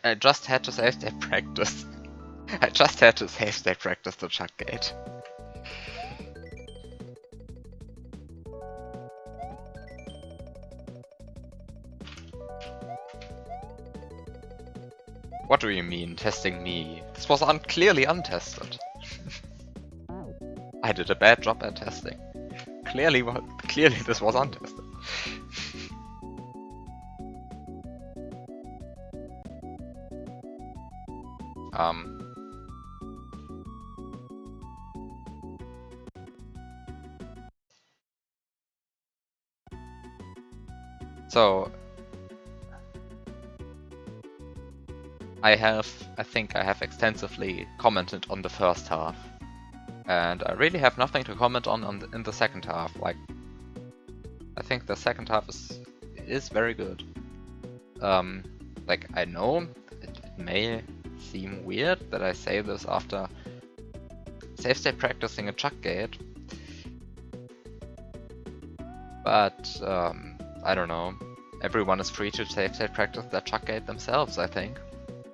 I just had to save state practice. I just had to save state practice the chuck gate. What do you mean, testing me? This was clearly untested. I did a bad job at testing. Clearly this was untested. So I think I have extensively commented on the first half, and I really have nothing to comment on in the second half. Like, I think the second half is very good. Like, I know it may seem weird that I say this after save state practicing a chuck gate, but I don't know. Everyone is free to save state practice their chuck gate themselves, I think.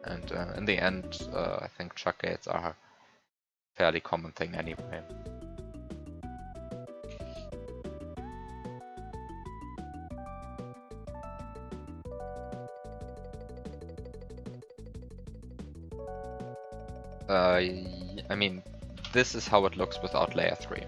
And in the end, I think chuck gates are fairly common thing anyway. I mean, this is how it looks without layer 3.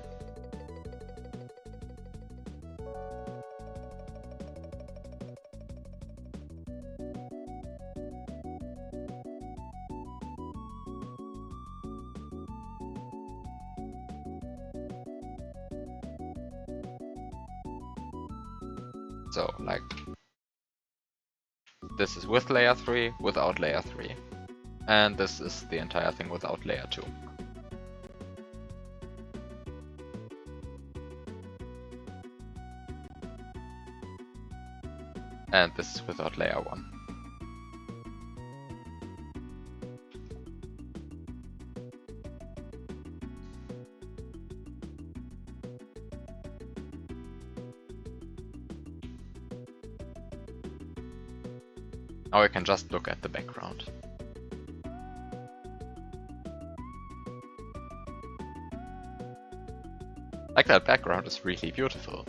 So, like, this is with layer 3, without layer 3. And this is the entire thing without layer 2. And this is without layer 1. Now we can just look at the background. Like, that background is really beautiful.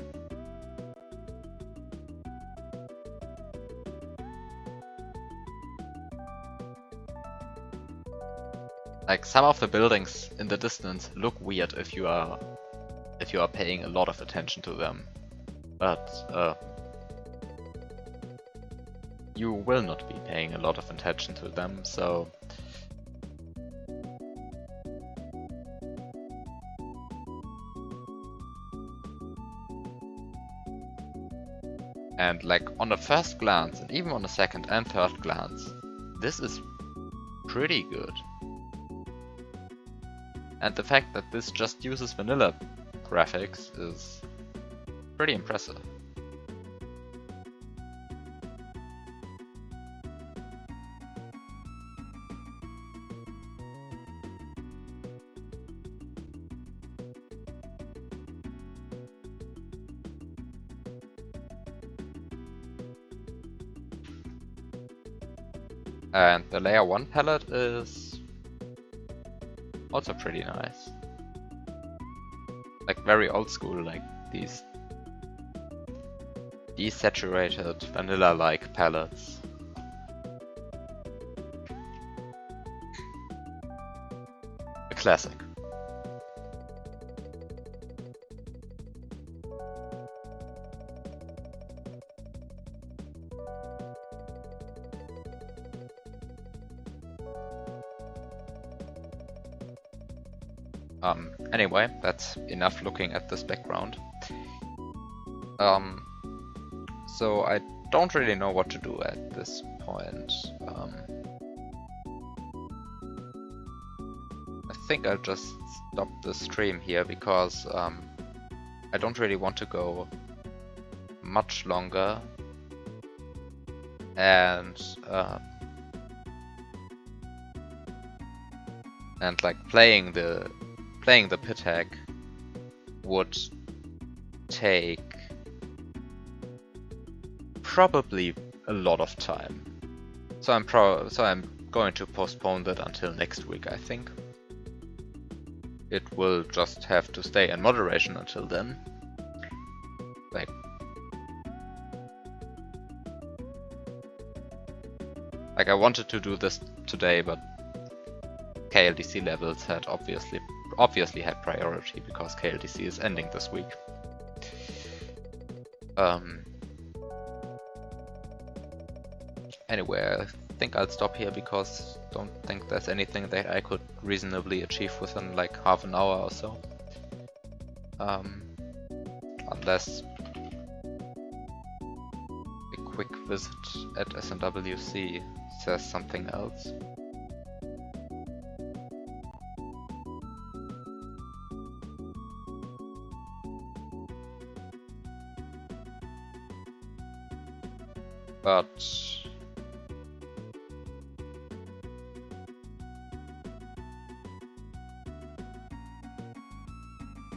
Like, some of the buildings in the distance look weird if you are paying a lot of attention to them, but you will not be paying a lot of attention to them, so and like on a first glance and even on a second and third glance, this is pretty good. And the fact that this just uses vanilla graphics is pretty impressive. And the layer 1 palette is also pretty nice. Like, very old school, like these desaturated vanilla-like palettes. A classic. Anyway, that's enough looking at this background. So I don't really know what to do at this point. I think I'll just stop the stream here because I don't really want to go much longer, and like playing the pit hack would take probably a lot of time. So I'm going to postpone that until next week, I think. It will just have to stay in moderation until then. Like, I wanted to do this today, but KLDC-Levels had obviously had priority because KLDC is ending this week. Anyway, I think I'll stop here because I don't think there's anything that I could reasonably achieve within like half an hour or so. Unless a quick visit at SMWC says something else. But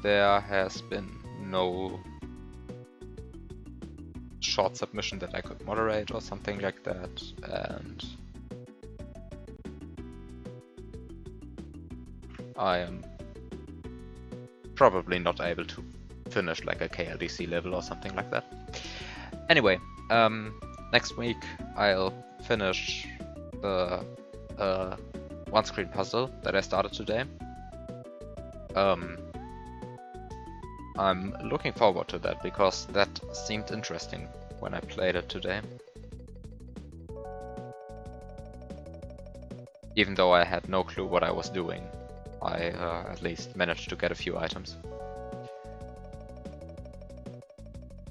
there has been no short submission that I could moderate or something like that, and I am probably not able to finish like a KLDC level or something like that. Anyway, next week I'll finish the one-screen puzzle that I started today. I'm looking forward to that because that seemed interesting when I played it today. Even though I had no clue what I was doing, I at least managed to get a few items.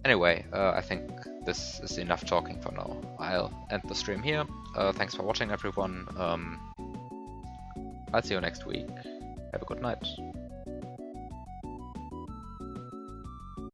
Anyway, I think this is enough talking for now. I'll end the stream here. Thanks for watching, everyone. I'll see you next week. Have a good night.